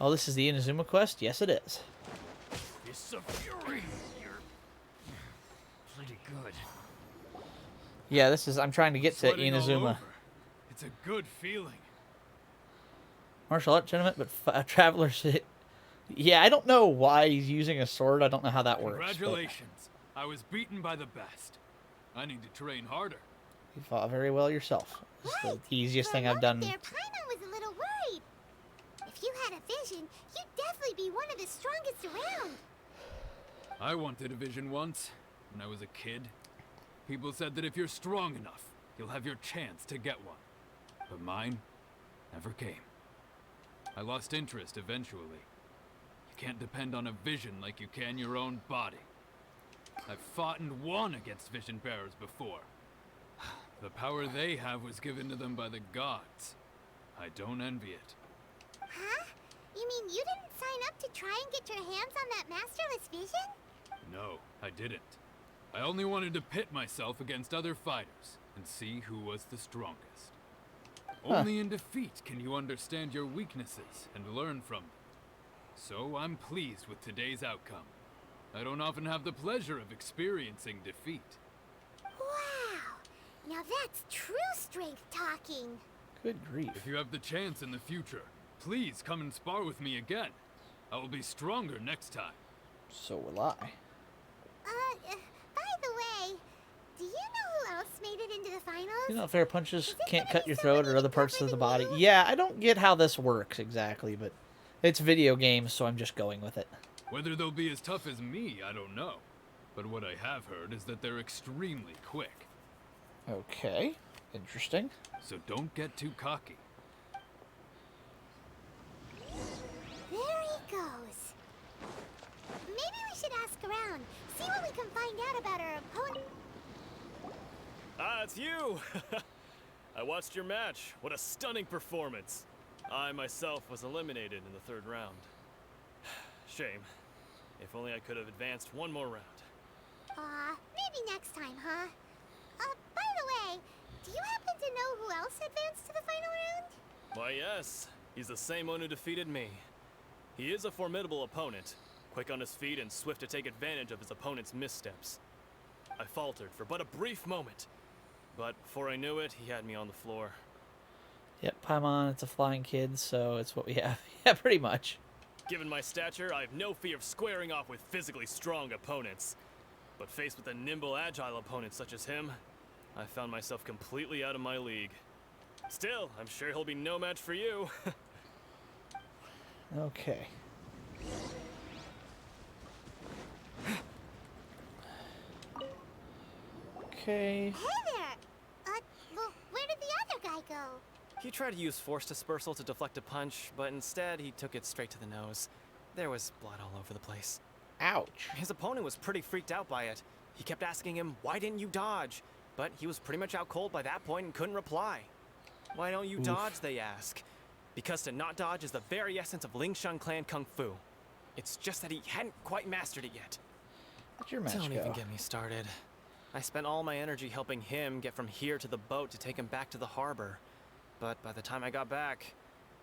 Oh, this is the Inazuma quest? Yes, it is. It's a fury. You're pretty good. Yeah, I'm trying to get to Sweating all Inazuma. over. It's a good feeling. Martial art tournament, but Traveler's Hit. Yeah, I don't know why he's using a sword. I don't know how that works. Congratulations. I was beaten by the best. I need to train harder. You fought very well yourself. It's the easiest thing I've done. There, Paimon was a little worried. If you had a vision, you'd definitely be one of the strongest around. I wanted a vision once, when I was a kid. People said that if you're strong enough, you'll have your chance to get one. But mine never came. I lost interest eventually. You can't depend on a vision like you can your own body. I've fought and won against vision bearers before. The power they have was given to them by the gods. I don't envy it. Huh? You mean you didn't sign up to try and get your hands on that masterless vision? No, I didn't. I only wanted to pit myself against other fighters and see who was the strongest. Only in defeat can you understand your weaknesses and learn from them. So I'm pleased with today's outcome. I don't often have the pleasure of experiencing defeat. Wow! Now that's true strength talking. Good grief. If you have the chance in the future, please come and spar with me again. I will be stronger next time. So will I. By the way, do you know who else made it into the finals? You know, fair punches Is it can't gonna cut be your throat or somebody other parts tougher of the than body. you? Yeah, I don't get how this works exactly, but it's video games, so I'm just going with it. Whether they'll be as tough as me, I don't know. But what I have heard is that they're extremely quick. Okay, interesting. So don't get too cocky. There he goes. Maybe we should ask around, see what we can find out about our opponent. Ah, it's you! I watched your match. What a stunning performance. I myself was eliminated in the 3rd round. Shame. If only I could have advanced one more round. Maybe next time, huh? By the way, do you happen to know who else advanced to the final round? Why, yes. He's the same one who defeated me. He is a formidable opponent, quick on his feet and swift to take advantage of his opponent's missteps. I faltered for but a brief moment, but before I knew it, he had me on the floor. Yep, Paimon, it's a flying kid, so it's what we have. Yeah, pretty much. Given my stature, I have no fear of squaring off with physically strong opponents. But faced with a nimble, agile opponent such as him, I found myself completely out of my league. Still, I'm sure he'll be no match for you. Okay. Okay. Hey there! Well, where did the other guy go? He tried to use force dispersal to deflect a punch, but instead he took it straight to the nose. There was blood all over the place. Ouch. His opponent was pretty freaked out by it. He kept asking him, "Why didn't you dodge?" But he was pretty much out cold by that point and couldn't reply. "Why don't you dodge?" they ask. Because to not dodge is the very essence of Lingshun clan kung fu. It's just that he hadn't quite mastered it yet. How'd your match Don't go? even get me started. I spent all my energy helping him get from here to the boat to take him back to the harbor. But by the time I got back,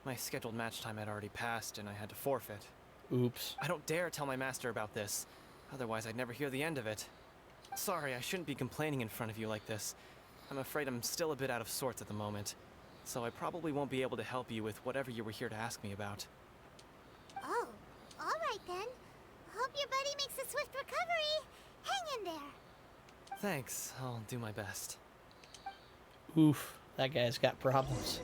my scheduled match time had already passed and I had to forfeit. Oops. I don't dare tell my master about this, otherwise I'd never hear the end of it. Sorry, I shouldn't be complaining in front of you like this. I'm afraid I'm still a bit out of sorts at the moment, so I probably won't be able to help you with whatever you were here to ask me about. Oh, alright then. Hope your buddy makes a swift recovery. Hang in there. Thanks, I'll do my best. Oof. That guy's got problems.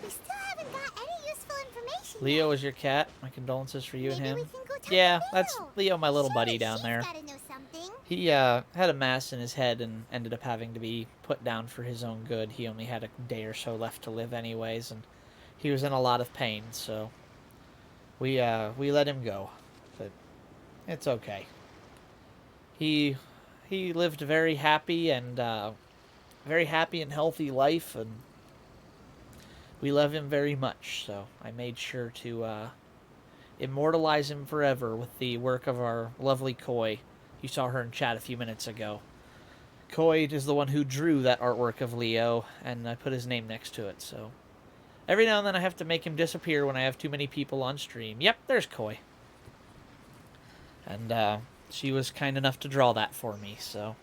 We still haven't got any useful information Leo yet. is your cat. My condolences for you Maybe and we him. can go talk Yeah, to that's Leo. Leo, my little buddy Surely down she's there. gotta know something. He had a mass in his head and ended up having to be put down for his own good. He only had a day or so left to live anyways, and he was in a lot of pain, so we let him go. But it's okay. He lived a very happy and healthy life, and we love him very much, so I made sure to immortalize him forever with the work of our lovely Koi. You saw her in chat a few minutes ago. Koi is the one who drew that artwork of Leo, and I put his name next to it, so every now and then I have to make him disappear when I have too many people on stream. Yep, there's Koi. And she was kind enough to draw that for me, so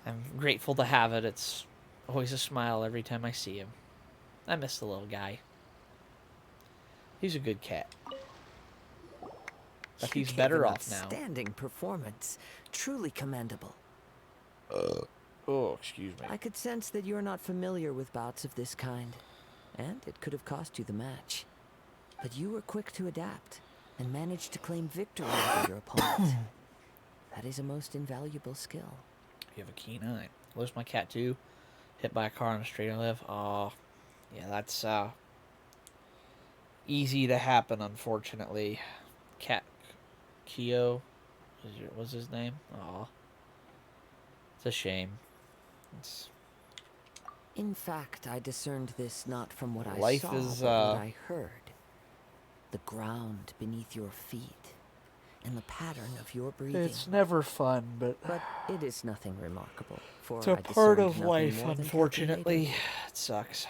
I'm grateful to have it. It's always a smile every time I see him. I miss the little guy. He's a good cat. But You he's gave better an off now. Outstanding performance. Truly commendable. Oh, excuse me. I could sense that you're not familiar with bouts of this kind, and it could have cost you the match. But you were quick to adapt, and managed to claim victory over your opponent. That is a most invaluable skill. You have a keen eye. Lost my cat too. Hit by a car on a street I live. Oh, yeah, that's easy to happen, unfortunately. Cat Keo was his name. Oh, it's a shame. It's In fact, I discerned this not from what I Life saw, is, but what I heard. The ground beneath your feet. and the pattern of your breathing. It's never fun, but it is nothing remarkable, for it's a I part discerned of nothing life, more than unfortunately. calculated. It sucks.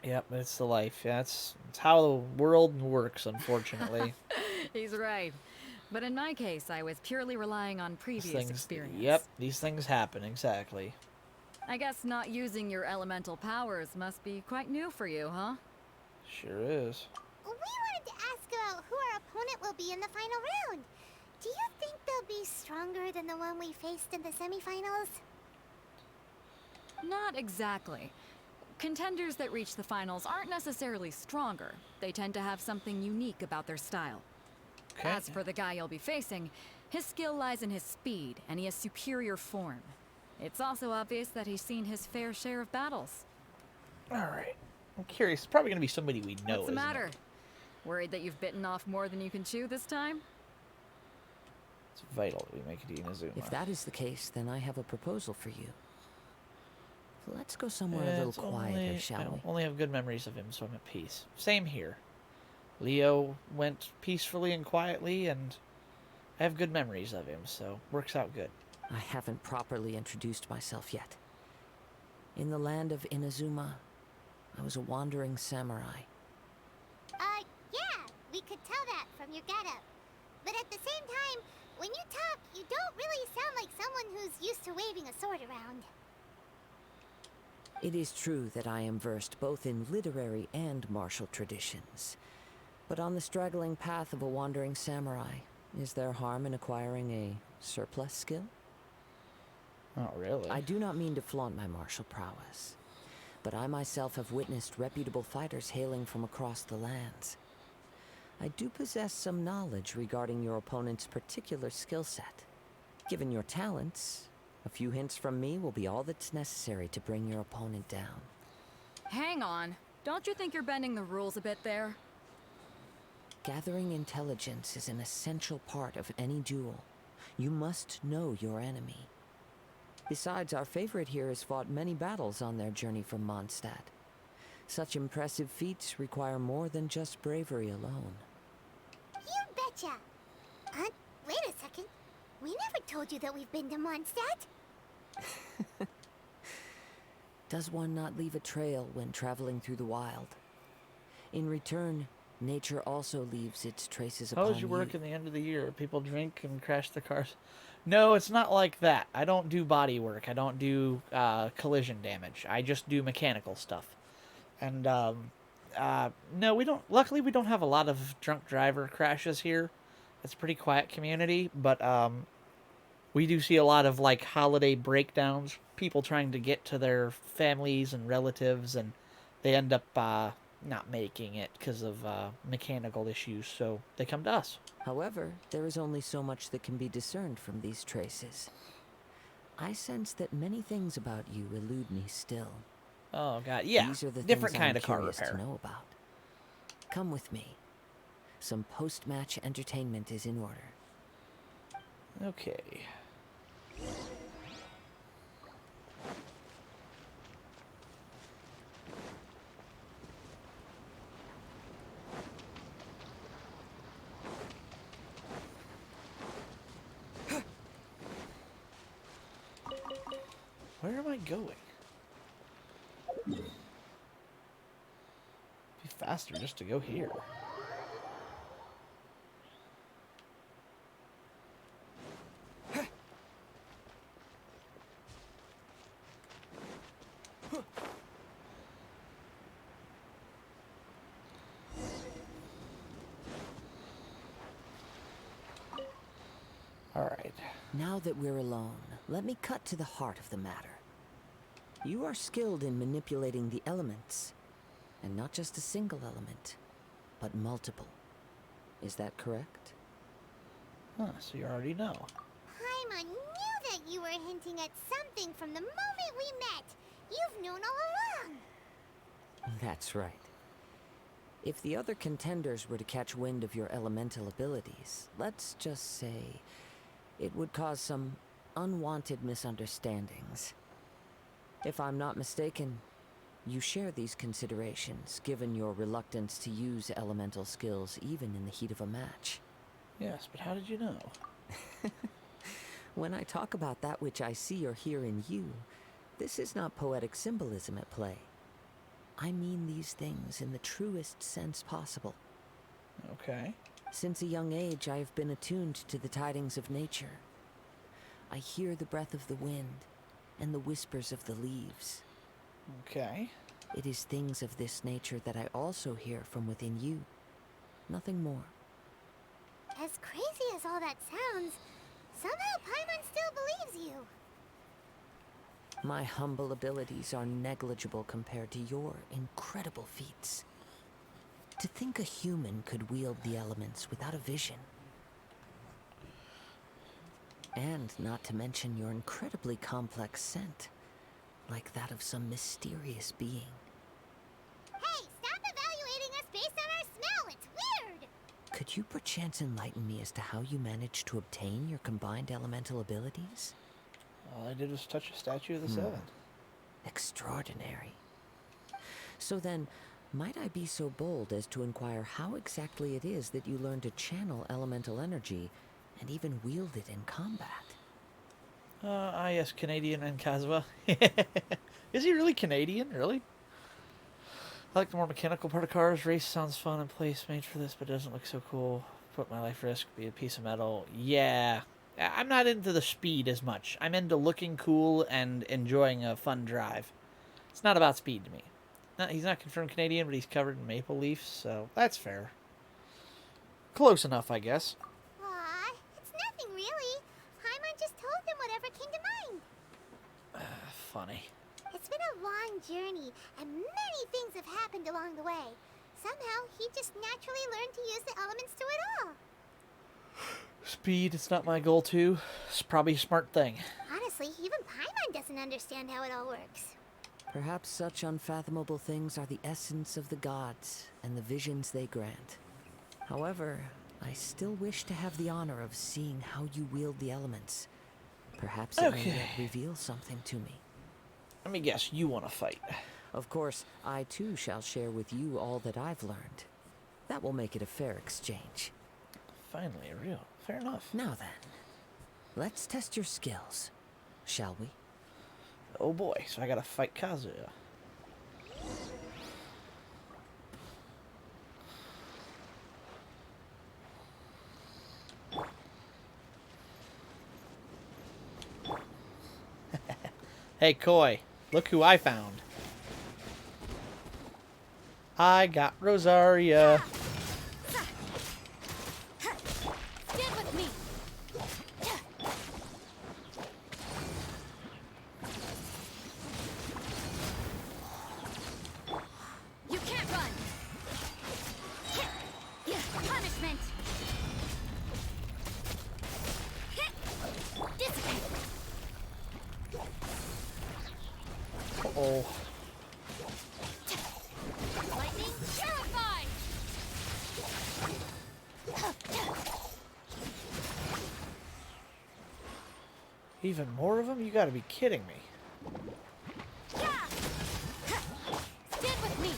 Yep, it's the life. That's it's how the world works, unfortunately. He's right. But in my case, I was purely relying on previous experience. Yep, these things happen, exactly. I guess not using your elemental powers must be quite new for you, huh? Sure is. We wanted to ask about who our opponent will be in the final round. Do you think they'll be stronger than the one we faced in the semifinals? Not exactly. Contenders that reach the finals aren't necessarily stronger. They tend to have something unique about their style. Okay. As for the guy you'll be facing, his skill lies in his speed, and he has superior form. It's also obvious that he's seen his fair share of battles. Alright. I'm curious. It's probably going to be somebody we know, What's the isn't matter? it? Worried that you've bitten off more than you can chew this time? It's vital that we make it Inazuma. If that is the case, then I have a proposal for you. Let's go somewhere a little quieter, shall we? I only have good memories of him, so I'm at peace. Same here. Leo went peacefully and quietly, and I have good memories of him, so works out good. I haven't properly introduced myself yet. In the land of Inazuma, I was a wandering samurai. Yeah, we could tell that from your getup. But at the same time, when you talk, you don't really sound like someone who's used to waving a sword around. It is true that I am versed both in literary and martial traditions. But on the straggling path of a wandering samurai, is there harm in acquiring a surplus skill? Not really. I do not mean to flaunt my martial prowess, but I myself have witnessed reputable fighters hailing from across the lands. I do possess some knowledge regarding your opponent's particular skill set. Given your talents, a few hints from me will be all that's necessary to bring your opponent down. Hang on. Don't you think you're bending the rules a bit there? Gathering intelligence is an essential part of any duel. You must know your enemy. Besides, our favorite here has fought many battles on their journey from Mondstadt. Such impressive feats require more than just bravery alone. You betcha! Wait a second. We never told you that we've been to Mondstadt. Does one not leave a trail when traveling through the wild? In return, nature also leaves its traces upon you. How was your work in the end of the year? People drink and crash their cars? No, it's not like that. I don't do body work. I don't do collision damage. I just do mechanical stuff. And, no, we don't... Luckily, we don't have a lot of drunk driver crashes here. It's a pretty quiet community, but, we do see a lot of, like, holiday breakdowns. People trying to get to their families and relatives, and they end up, not making it because of mechanical issues, so they come to us. However, there is only so much that can be discerned from these traces. I sense that many things about you elude me still. Oh god, yeah. These are the different things kind I'm of car curious repair. to know about. Come with me. Some post-match entertainment is in order. Okay. Where am I going? Be faster just to go here. Alright. Now that we're alone, let me cut to the heart of the matter. You are skilled in manipulating the elements, and not just a single element, but multiple. Is that correct? Huh, so you already know. Paimon knew that you were hinting at something from the moment we met. You've known all along. That's right. If the other contenders were to catch wind of your elemental abilities, let's just say it would cause some unwanted misunderstandings. If I'm not mistaken, You share these considerations, given your reluctance to use elemental skills even in the heat of a match. Yes, but how did you know? When I talk about that which I see or hear in you, this is not poetic symbolism at play. I mean these things in the truest sense possible. Okay. Since a young age, I have been attuned to the tidings of nature. I hear the breath of the wind and the whispers of the leaves. Okay. It is things of this nature that I also hear from within you. Nothing more. As crazy as all that sounds, somehow Paimon still believes you. My humble abilities are negligible compared to your incredible feats. To think a human could wield the elements without a vision. And not to mention your incredibly complex scent, like that of some mysterious being. Hey, stop evaluating us based on our smell! It's weird! Could you perchance enlighten me as to how you managed to obtain your combined elemental abilities? All I did was touch a statue of the Seven. Extraordinary. So then, might I be so bold as to inquire how exactly it is that you learned to channel elemental energy and even wield it in combat? Yes, Canadian and Kazuha. Is he really Canadian? Really? I like the more mechanical part of cars. Race sounds fun and place made for this, but it doesn't look so cool. Put my life at risk, be a piece of metal. Yeah. I'm not into the speed as much. I'm into looking cool and enjoying a fun drive. It's not about speed to me. He's not confirmed Canadian, but he's covered in maple leafs, so that's fair. Close enough, I guess. Aw, it's nothing really. Paimon just told him whatever came to mind. Funny. It's been a long journey, and many things have happened along the way. Somehow, he just naturally learned to use the elements to it all. Speed, it's not my goal too. It's probably a smart thing. Honestly, even Paimon doesn't understand how it all works. Perhaps such unfathomable things are the essence of the gods and the visions they grant. However, I still wish to have the honor of seeing how you wield the elements. Perhaps it may yet reveal something to me. Let me guess, you want to fight. Of course, I too shall share with you all that I've learned. That will make it a fair exchange. Finally, a real. Fair enough. Now then, let's test your skills, shall we? Oh boy, so I gotta fight Kazuya. Hey, Koi, look who I found. I got Rosaria. Stand with me. You can't run. Punishment. Dissipate. Uh-oh. Lightning purified. Even more of them? You gotta be kidding me. Stand with me.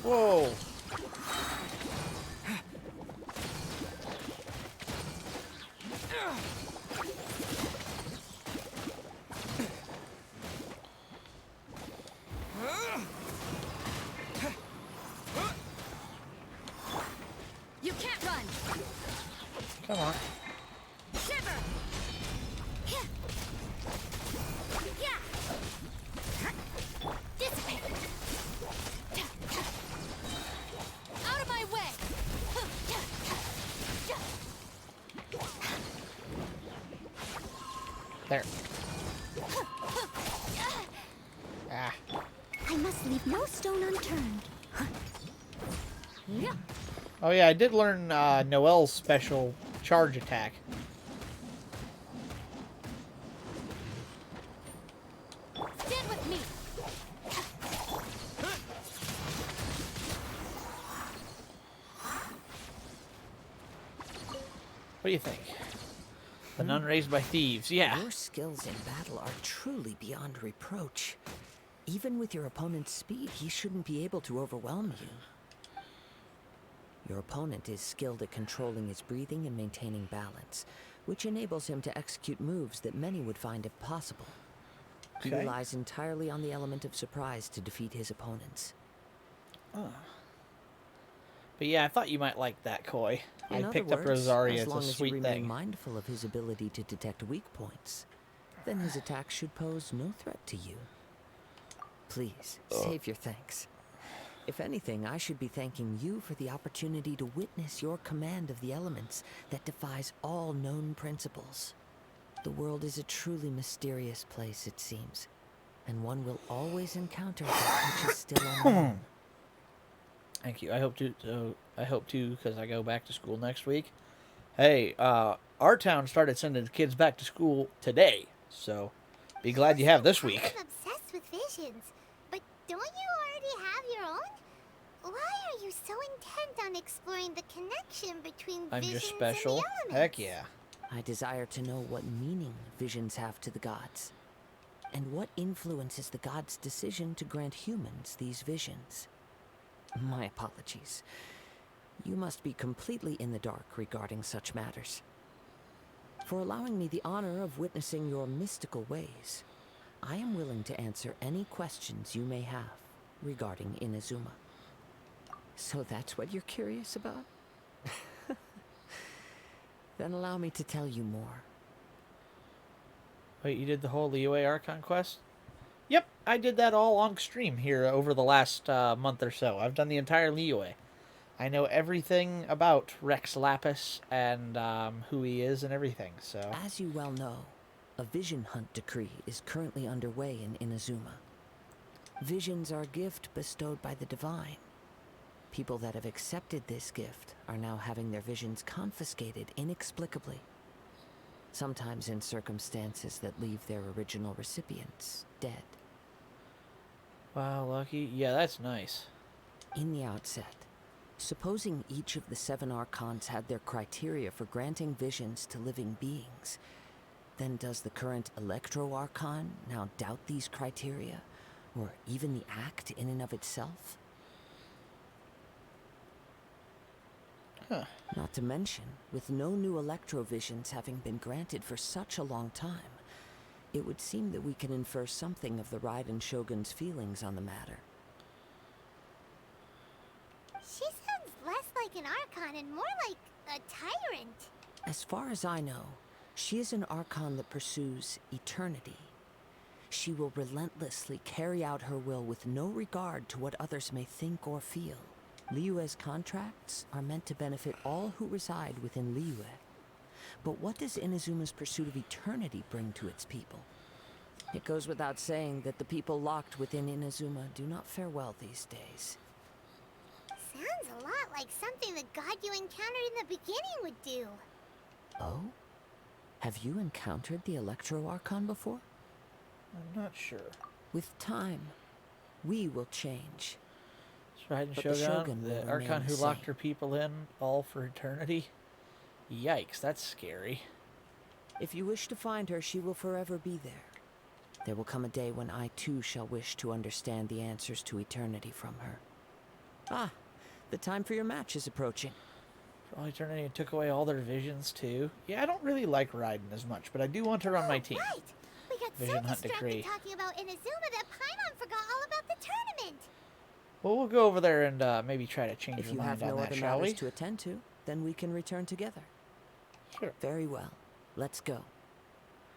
Whoa. You can't run. Come on. Shiver. Yeah. Dissipate. Out of my way. There. Ah. I must leave no stone unturned. Oh yeah, I did learn Noelle's special charge attack. Stand with me. What do you think? The nun raised by thieves, yeah. Your skills in battle are truly beyond reproach. Even with your opponent's speed, he shouldn't be able to overwhelm you. Your opponent is skilled at controlling his breathing and maintaining balance, which enables him to execute moves that many would find impossible. He Okay. relies entirely on the element of surprise to defeat his opponents. Oh. But yeah, I thought you might like that, Koi. I In other picked up words, Rosaria. as It's a long as you sweet remain thing. mindful of his ability to detect weak points, then his attack should pose no threat to you. Please, save your thanks. If anything, I should be thanking you for the opportunity to witness your command of the elements that defies all known principles. The world is a truly mysterious place, it seems, and one will always encounter that which is still unknown. Thank you. I hope to, because I go back to school next week. Hey, our town started sending the kids back to school today, so be glad you have this week. I'm obsessed with visions, but don't you already have your own? Why are you so intent on exploring the connection between I'm visions just special. and the elements? Heck yeah. I desire to know what meaning visions have to the gods, and what influences the gods' decision to grant humans these visions. My apologies. You must be completely in the dark regarding such matters. For allowing me the honor of witnessing your mystical ways, I am willing to answer any questions you may have regarding Inazuma. So that's what you're curious about? Then allow me to tell you more. Wait, you did the whole Liyue Archon quest? Yep, I did that all on stream here over the last month or so. I've done the entire Liyue. I know everything about Rex Lapis and who he is and everything, so... As you well know, a vision hunt decree is currently underway in Inazuma. Visions are a gift bestowed by the divine. People that have accepted this gift are now having their visions confiscated inexplicably. Sometimes in circumstances that leave their original recipients dead. Wow, lucky. Yeah, that's nice. In the outset, supposing each of the 7 archons had their criteria for granting visions to living beings, then does the current Electro Archon now doubt these criteria, or even the act in and of itself? Huh. Not to mention, with no new electrovisions having been granted for such a long time, it would seem that we can infer something of the Raiden Shogun's feelings on the matter. She sounds less like an Archon and more like a tyrant. As far as I know, she is an Archon that pursues eternity. She will relentlessly carry out her will with no regard to what others may think or feel. Liyue's contracts are meant to benefit all who reside within Liyue. But what does Inazuma's pursuit of eternity bring to its people? It goes without saying that the people locked within Inazuma do not fare well these days. Sounds a lot like something the god you encountered in the beginning would do. Oh? Have you encountered the Electro Archon before? I'm not sure. With time, we will change. Raiden But the Shogun, Shogun will the remain Archon the who locked same. her people in, all for eternity. Yikes, that's scary. If you wish to find her, she will forever be there. There will come a day when I too shall wish to understand the answers to eternity from her. Ah, the time for your match is approaching. For all eternity, and took away all their visions too. Yeah, I don't really like Raiden as much, but I do want her on my team. Right! We got Vision so Hunt distracted Decree. talking about Inazuma that Paimon forgot all about the tournament. Well, we'll go over there and maybe try to change If your you mind have on no that, other shall matters we? to attend to, then we can return together. Sure. Very well. Let's go.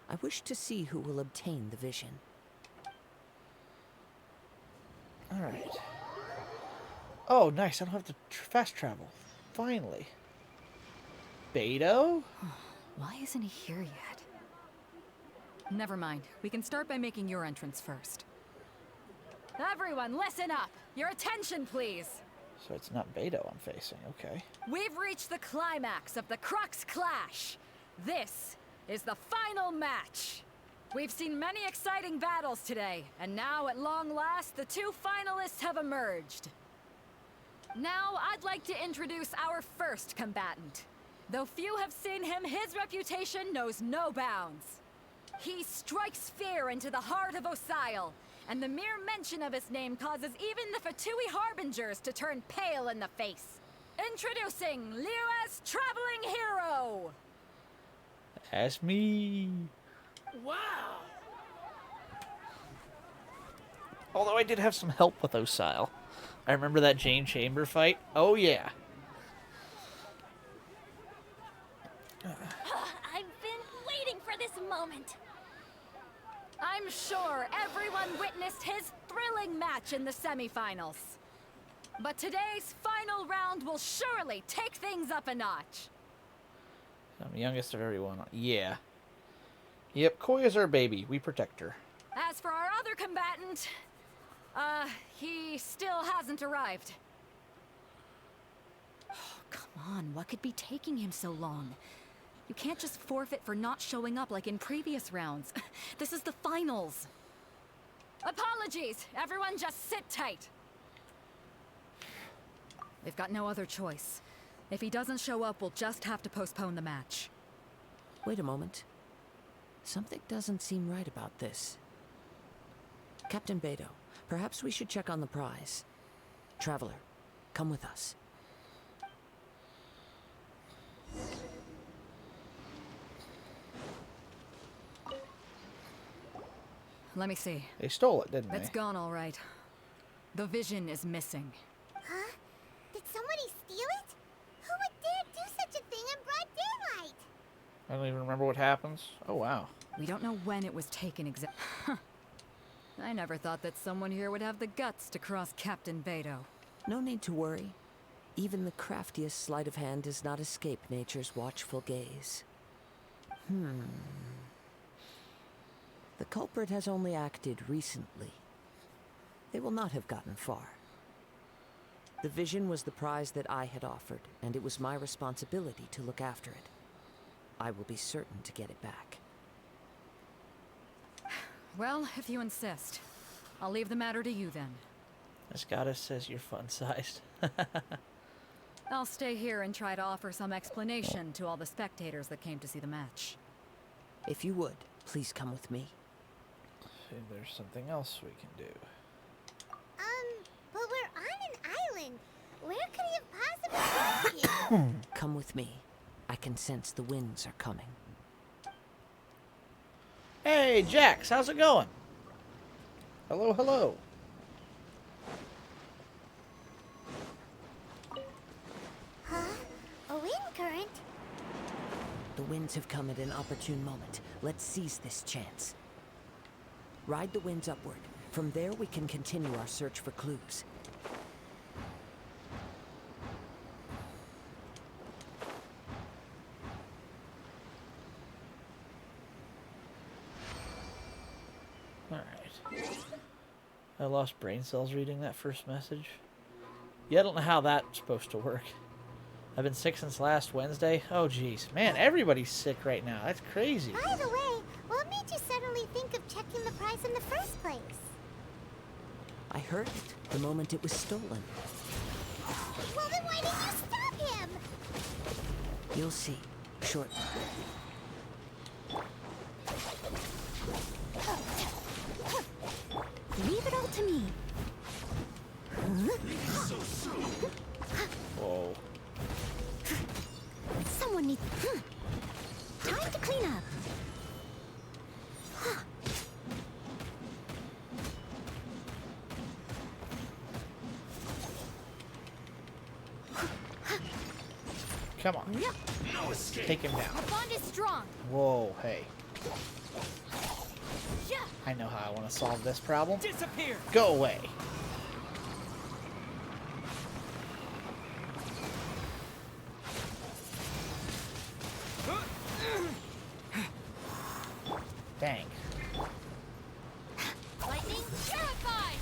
I wish to see who will obtain the vision. All right. Oh, nice. I don't have to fast travel. Finally. Beto? Why isn't he here yet? Never mind. We can start by making your entrance first. Everyone, listen up! Your attention, please! So it's not Beto I'm facing. Okay. We've reached the climax of the Crux Clash. This is the final match. We've seen many exciting battles today, and now at long last, the 2 finalists have emerged. Now, I'd like to introduce our first combatant. Though few have seen him, his reputation knows no bounds. He strikes fear into the heart of Osile, and the mere mention of his name causes even the Fatui Harbingers to turn pale in the face. Introducing Liyue's traveling hero! That's me. Wow! Although I did have some help with Osile. I remember that Jane Chamber fight. Oh, yeah. I've been waiting for this moment. I'm sure everyone witnessed his thrilling match in the semifinals. But today's final round will surely take things up a notch. I'm the youngest of everyone. Yeah. Yep, Koi is our baby. We protect her. As for our other combatant, he still hasn't arrived. Oh, come on, what could be taking him so long? You can't just forfeit for not showing up like in previous rounds. This is the finals. Apologies, everyone just sit tight. We've got no other choice. If he doesn't show up, we'll just have to postpone the match. Wait a moment. Something doesn't seem right about this. Captain Beto, perhaps we should check on the prize. Traveler, come with us. Let me see. They stole it, didn't It's they? gone all right. The vision is missing. Huh? Did somebody steal it? Who would dare do such a thing in broad daylight? I don't even remember what happens. Oh, wow. We don't know when it was taken exactly. I never thought that someone here would have the guts to cross Captain Beto. No need to worry. Even the craftiest sleight of hand does not escape nature's watchful gaze. The culprit has only acted recently. They will not have gotten far. The vision was the prize that I had offered, and it was my responsibility to look after it. I will be certain to get it back. Well, if you insist. I'll leave the matter to you then. This goddess says you're fun-sized. I'll stay here and try to offer some explanation to all the spectators that came to see the match. If you would, please come with me. See, there's something else we can do. But we're on an island. Where could he have possibly gone here? Come with me. I can sense the winds are coming. Hey, Jax, how's it going? Hello, hello. Huh? A wind current? The winds have come at an opportune moment. Let's seize this chance. Ride the winds upward. From there, we can continue our search for clues. Alright. I lost brain cells reading that first message. Yeah, I don't know how that's supposed to work. I've been sick since last Wednesday. Oh, jeez. Man, everybody's sick right now. That's crazy. By the way, what made you suddenly think of checking the prize in the first place? I heard it the moment it was stolen. Well, then why didn't you stop him? You'll see shortly. Leave it all to me. Whoa. Someone needs... Time to clean up. Come on. Take him down. Our bond is strong. Whoa, hey. Yeah. I know how I want to solve this problem. Disappear! Go away. Dang. Lightning purified.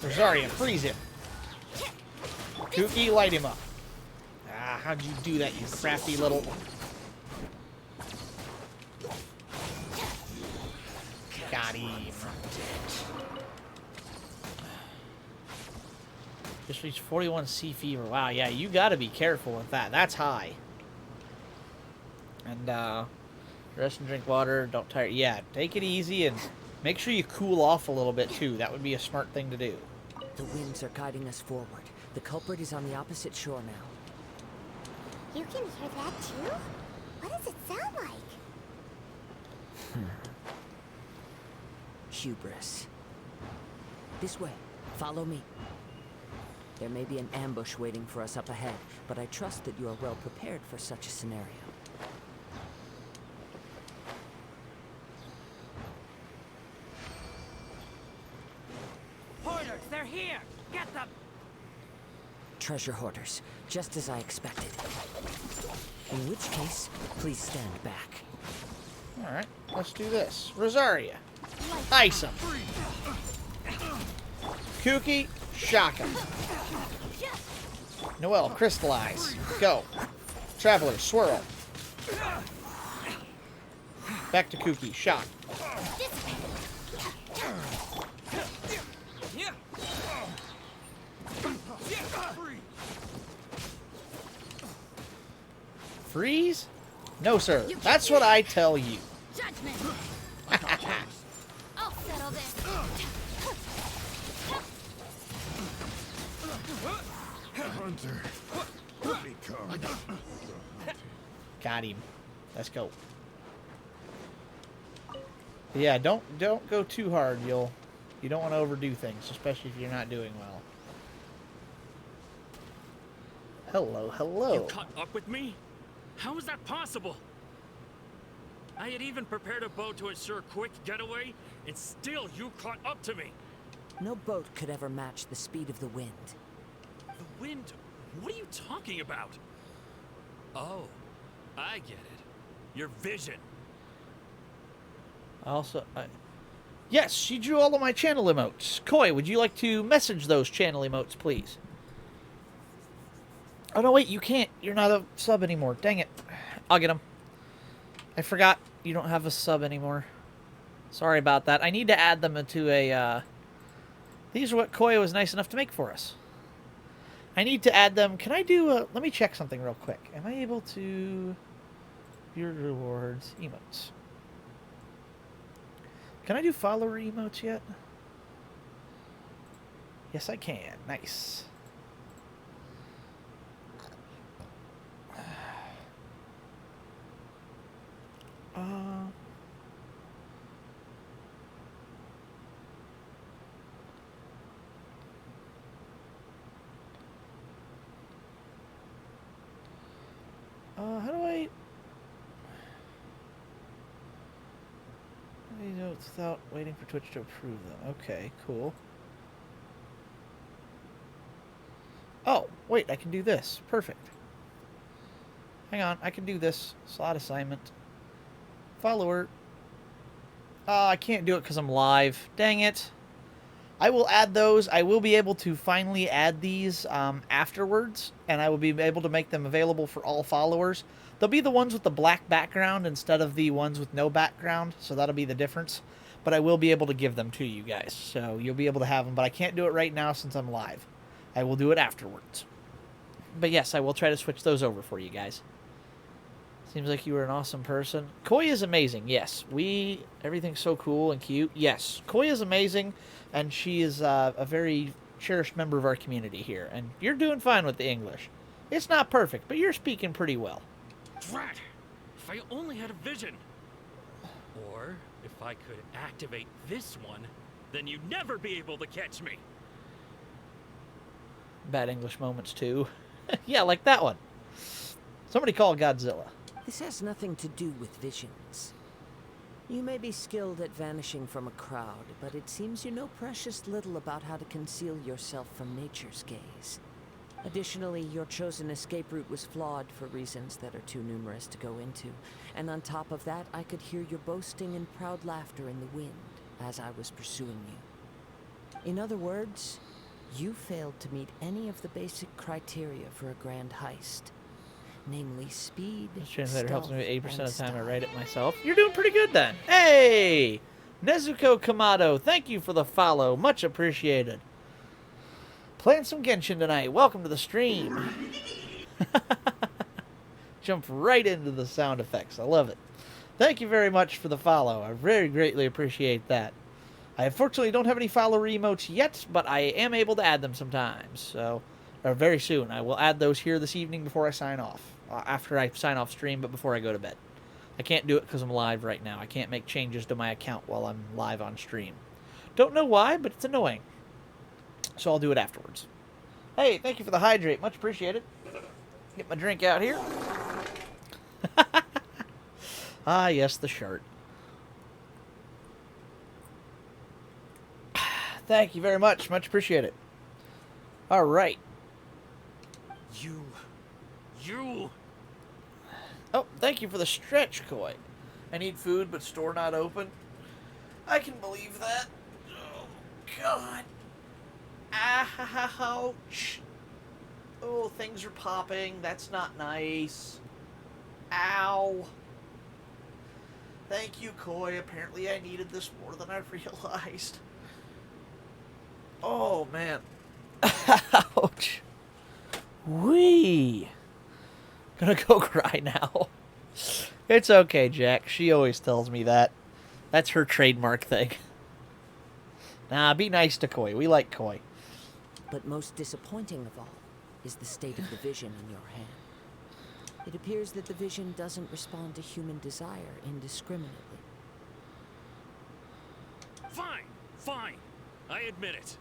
Rosaria, freeze him. Kooky, light him up. Ah, how'd you do that, you crafty little... Got him. Just reached 41 sea fever. Wow, yeah, you got to be careful with that. That's high. And rest and drink water. Don't tire. Yeah, take it easy and make sure you cool off a little bit too. That would be a smart thing to do. The winds are guiding us forward. The culprit is on the opposite shore now. You can hear that too? What does it sound like? Hubris. This way. Follow me. There may be an ambush waiting for us up ahead, but I trust that you are well prepared for such a scenario. Hoarders, they're here! Get them! Treasure hoarders, just as I expected. In which case, please stand back. Alright, let's do this. Rosaria. Ice him. Kuki, shock him. Noelle, crystallize. Go. Traveler, swirl. Back to Kuki, shock. Freeze? No, sir. That's what I tell you. Judgment! I'll settle this. Hunter, become. Got him. Let's go. Yeah, don't go too hard. You don't want to overdo things, especially if you're not doing well. Hello, hello. You caught up with me? How is that possible? I had even prepared a boat to ensure quick getaway, and still you caught up to me. No boat could ever match the speed of the wind. The wind? What are you talking about? Oh, I get it. Your vision. Yes, she drew all of my channel emotes. Koi, would you like to message those channel emotes, please? Oh, no, wait, you can't. You're not a sub anymore. Dang it. I'll get them. I forgot you don't have a sub anymore. Sorry about that. I need to add them into a, These are what Koi was nice enough to make for us. I need to add them. Can I do a... Let me check something real quick. Am I able to... Your rewards. Emotes. Can I do follower emotes yet? Yes, I can. Nice. How do I... These notes without waiting for Twitch to approve them. Okay, cool. Oh, wait, I can do this. Perfect. Hang on, I can do this. Slot assignment. Follower. I can't do it because I'm live. Dang it. I will add those. I will be able to finally add these afterwards, and I will be able to make them available for all followers. They'll be the ones with the black background instead of the ones with no background, so that'll be the difference. But I will be able to give them to you guys, so you'll be able to have them, but I can't do it right now since I'm live. I will do it afterwards. But yes, I will try to switch those over for you guys. Seems like you were an awesome person. Koi is amazing, yes. Everything's so cool and cute. Yes, Koi is amazing, and she is a very cherished member of our community here. And you're doing fine with the English. It's not perfect, but you're speaking pretty well. Drat! If I only had a vision. Or, if I could activate this one, then you'd never be able to catch me. Bad English moments, too. Yeah, like that one. Somebody call Godzilla. This has nothing to do with visions. You may be skilled at vanishing from a crowd, but it seems you know precious little about how to conceal yourself from nature's gaze. Additionally, your chosen escape route was flawed for reasons that are too numerous to go into. And on top of that, I could hear your boasting and proud laughter in the wind as I was pursuing you. In other words, you failed to meet any of the basic criteria for a grand heist. Namely speed, This translator helps me stealth, 80% of the time. I and write it myself. You're doing pretty good then. Hey! Nezuko Kamado, thank you for the follow. Much appreciated. Playing some Genshin tonight. Welcome to the stream. Jump right into the sound effects. I love it. Thank you very much for the follow. I very greatly appreciate that. I unfortunately don't have any follower emotes yet, but I am able to add them sometimes. So, or very soon. I will add those here this evening before I sign off. After I sign off stream, but before I go to bed. I can't do it because I'm live right now. I can't make changes to my account while I'm live on stream. Don't know why, but it's annoying. So I'll do it afterwards. Hey, thank you for the hydrate. Much appreciated. Get my drink out here. Ah, yes, the shirt. Thank you very much. Much appreciated. All right. You. Oh, thank you for the stretch, Koi. I need food, but store not open. I can believe that. Oh, God. Ouch. Oh, things are popping. That's not nice. Ow. Thank you, Koi. Apparently I needed this more than I realized. Oh, man. Ouch. Wee. Gonna go cry now. It's okay, Jack. She always tells me that. That's her trademark thing. Nah, be nice to Koi. We like Koi. But most disappointing of all is the state of the vision in your hand. It appears that the vision doesn't respond to human desire indiscriminately. Fine. I admit it.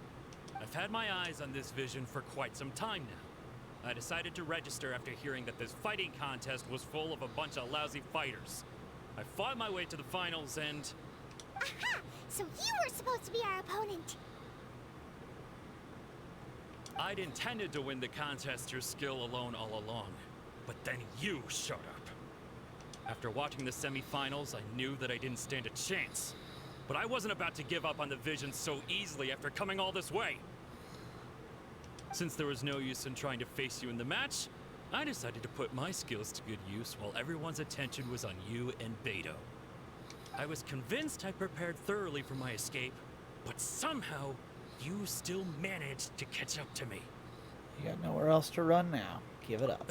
I've had my eyes on this vision for quite some time now. I decided to register after hearing that this fighting contest was full of a bunch of lousy fighters. I fought my way to the finals and... Aha! So you were supposed to be our opponent. I'd intended to win the contest through skill alone all along. But then you showed up. After watching the semifinals, I knew that I didn't stand a chance. But I wasn't about to give up on the vision so easily after coming all this way. Since there was no use in trying to face you in the match, I decided to put my skills to good use while everyone's attention was on you and Beto. I was convinced I prepared thoroughly for my escape, but somehow you still managed to catch up to me. You got nowhere else to run now. Give it up.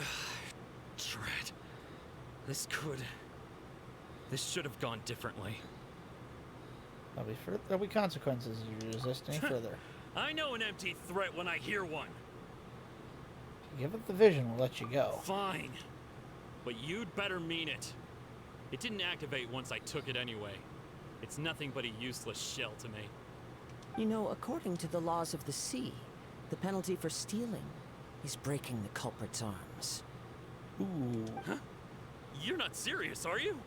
Dread. This should have gone differently. There'll be consequences if you resist any further. I know an empty threat when I hear one. Give up the vision, we'll let you go. Fine. But you'd better mean it. It didn't activate once I took it anyway. It's nothing but a useless shell to me. You know, according to the laws of the sea, the penalty for stealing is breaking the culprit's arms. Ooh. Huh? You're not serious, are you?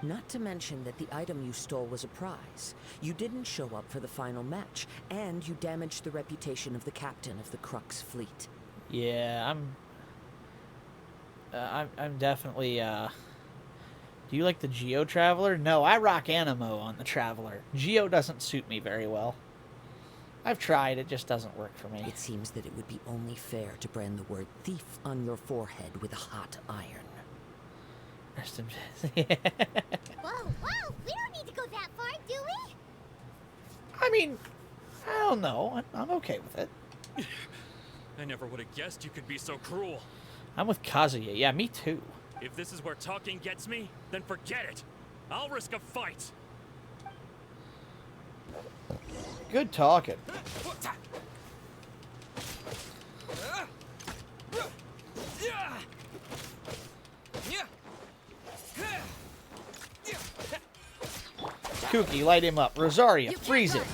Not to mention that the item you stole was a prize. You didn't show up for the final match, and you damaged the reputation of the captain of the Crux fleet. Yeah, I'm definitely, Do you like the Geo Traveler? No, I rock Animo on the Traveler. Geo doesn't suit me very well. I've tried, it just doesn't work for me. It seems that it would be only fair to brand the word thief on your forehead with a hot iron. Rest in peace. Whoa, we don't need to go that far, do we? I mean, I don't know. I'm okay with it. I never would have guessed you could be so cruel. I'm with Kazuya. Yeah, me too. If this is where talking gets me, then forget it. I'll risk a fight. Good talking. Kuki, light him up. Rosaria, freeze him.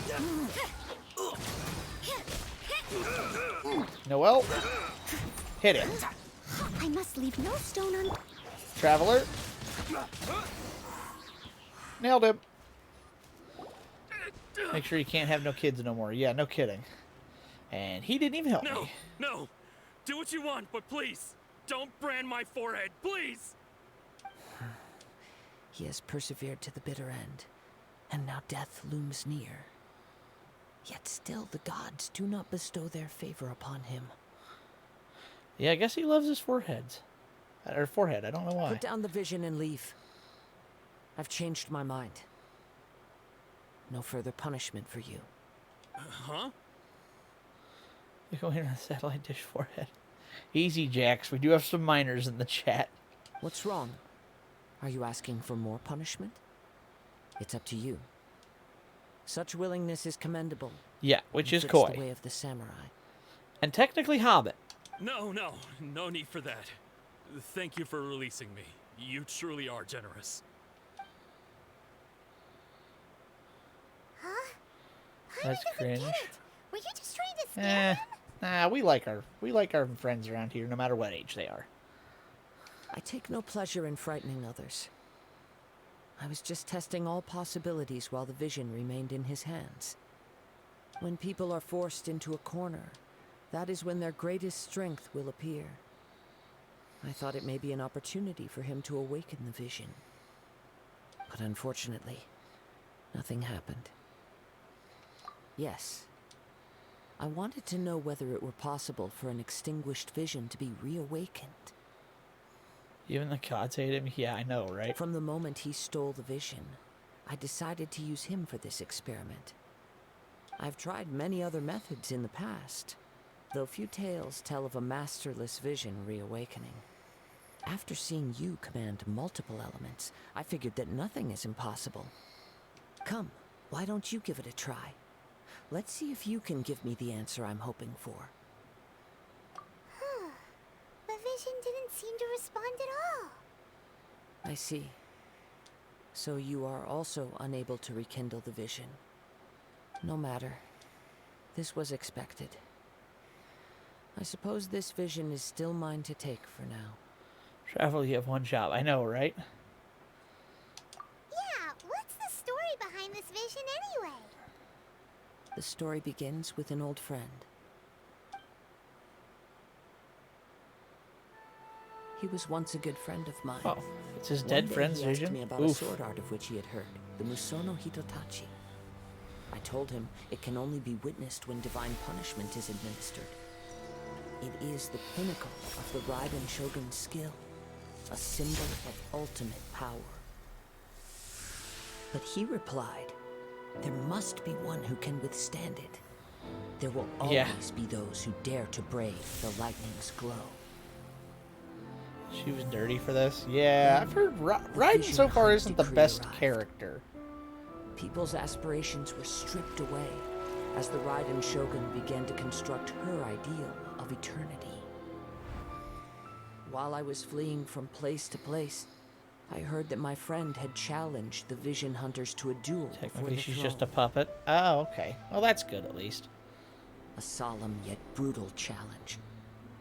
Noel, hit him. I must leave no stone unturned. Traveler. Nailed him. Make sure you can't have no kids no more. Yeah, no kidding. And he didn't even help me. No. Do what you want, but please, don't brand my forehead, please. He has persevered to the bitter end, and now death looms near. Yet still the gods do not bestow their favor upon him. Yeah, I guess he loves his forehead. I don't know why. Put down the vision and leave. I've changed my mind. No further punishment for you. Huh? Going on a satellite dish forehead. Easy, Jax. We do have some minors in the chat. What's wrong? Are you asking for more punishment? It's up to you. Such willingness is commendable. Yeah, which is the Koi. way of the samurai. And technically Hobbit. No need for that. Thank you for releasing me. You truly are generous. Huh? That's cringe. Were you just trying to scare him? Nah, we like our friends around here, no matter what age they are. I take no pleasure in frightening others. I was just testing all possibilities while the vision remained in his hands. When people are forced into a corner, that is when their greatest strength will appear. I thought it may be an opportunity for him to awaken the vision. But unfortunately, nothing happened. Yes, I wanted to know whether it were possible for an extinguished vision to be reawakened. Even the gods hate him? Yeah, I know, right? From the moment he stole the vision, I decided to use him for this experiment. I've tried many other methods in the past, though few tales tell of a masterless vision reawakening. After seeing you command multiple elements, I figured that nothing is impossible. Come, why don't you give it a try? Let's see if you can give me the answer I'm hoping for. The vision didn't seem to respond at all. I see. So you are also unable to rekindle the vision. No matter. This was expected. I suppose this vision is still mine to take for now. Travel, you have one job. I know, right? Yeah, what's the story behind this vision anyway? The story begins with an old friend. He was once a good friend of mine. Oh, it's his dead friend's he asked vision? me about a sword art of which he had heard, the Musono Hitotachi. I told him it can only be witnessed when divine punishment is administered. It is the pinnacle of the Raiden Shogun's skill, a symbol of ultimate power. But he replied, there must be one who can withstand it. There will always be those who dare to brave the lightning's glow. She was dirty for this? Yeah, I've heard Raiden so far isn't the best character. People's aspirations were stripped away as the Raiden Shogun began to construct her ideal of eternity. While I was fleeing from place to place, I heard that my friend had challenged the Vision Hunters to a duel. Technically, she's just a puppet. Oh, okay. Well, that's good at least. A solemn yet brutal challenge.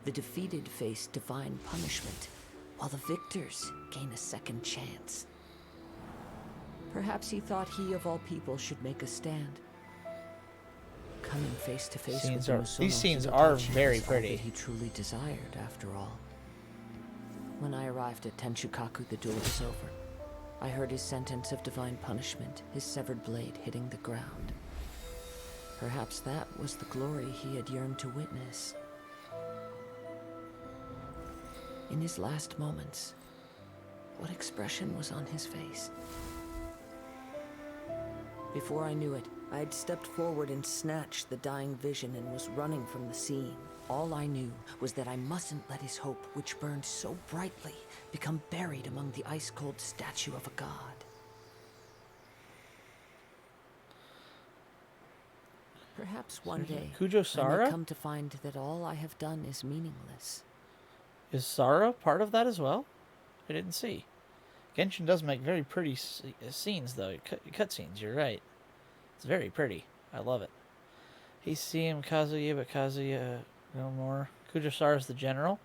The defeated face divine punishment, while the victors gain a second chance. Perhaps he thought he of all people should make a stand. Coming face to face with the Musono these scenes are Hitotachi very was all pretty. that he truly desired, after all. When I arrived at Tenshukaku, the duel was over. I heard his sentence of divine punishment, his severed blade hitting the ground. Perhaps that was the glory he had yearned to witness. In his last moments, what expression was on his face? Before I knew it, I had stepped forward and snatched the dying vision and was running from the scene. All I knew was that I mustn't let his hope, which burned so brightly, become buried among the ice-cold statue of a god. Perhaps one day Kujo I Sara? may come to find that all I have done is meaningless. Is Sara part of that as well? I didn't see. Genshin does make very pretty scenes, though. Cutscenes, you're right. It's very pretty. I love it. He's seeing Kazuya, but Kazuya no more. Kujo Sara's the general.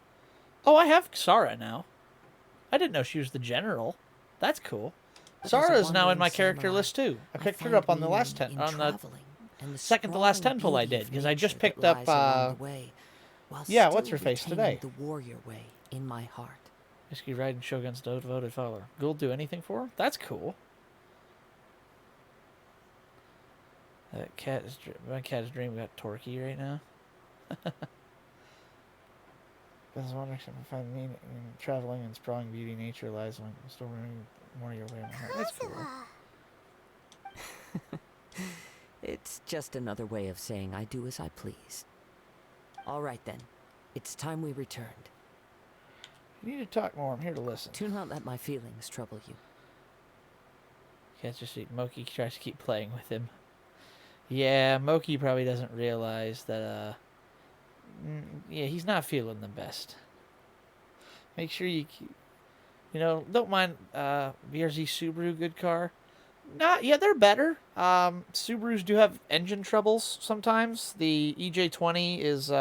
Oh, I have Sara now. I didn't know she was the general. That's cool. Sara is now in my character list too. I picked her up on the last second to last temple I did, because I just picked up yeah, what's her face today? The warrior way in my heart. Risky Raiden Shogun's devoted follower. Ghoul do anything for her? That's cool. That cat is my cat is dreaming about Torquay right now. I was wondering if I find meaning in traveling and sprawling beauty nature lies when storing more your way in my heart. That's cool. It's just another way of saying I do as I please. All right then. It's time we returned. You need to talk more. I'm here to listen. Do not let my feelings trouble you. Can't just see. Moki tries to keep playing with him. Yeah, Moki probably doesn't realize that, yeah, he's not feeling the best. Make sure you keep, don't mind, VRZ Subaru, good car. Yeah, they're better. Subarus do have engine troubles sometimes. The EJ20 is,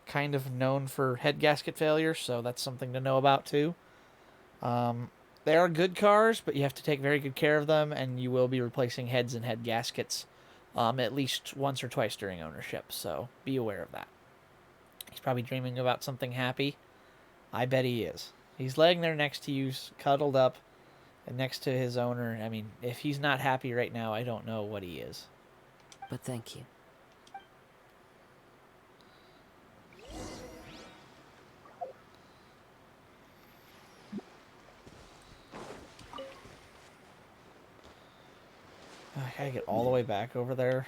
kind of known for head gasket failure, so that's something to know about, too. They are good cars, but you have to take very good care of them, and you will be replacing heads and head gaskets at least once or twice during ownership, so be aware of that. He's probably dreaming about something happy. I bet he is. He's laying there next to you, cuddled up, and next to his owner. I mean, if he's not happy right now, I don't know what he is. But thank you. I gotta get all the way back over there.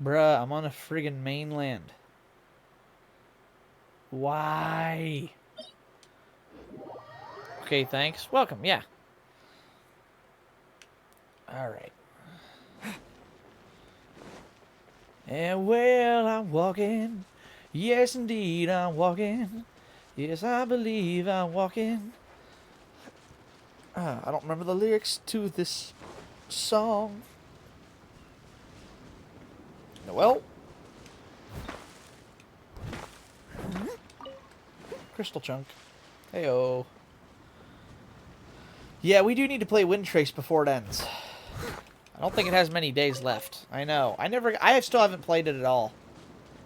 Bruh, I'm on a friggin' mainland. Why? Okay, thanks. Welcome, yeah. Alright. And well, I'm walking. Yes, indeed, I'm walking. Yes, I believe I'm walking. I don't remember the lyrics to this song. Well. Crystal chunk. Heyo. Yeah, we do need to play Wind Trace before it ends. I don't think it has many days left. I know. I still haven't played it at all.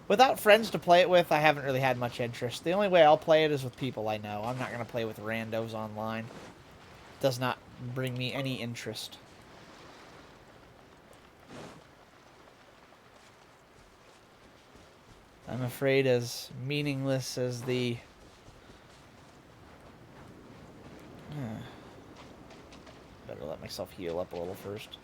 Without friends to play it with, I haven't really had much interest. The only way I'll play it is with people I know. I'm not going to play with randos online. It does not bring me any interest. I'm afraid as meaningless as the... Better let myself heal up a little first.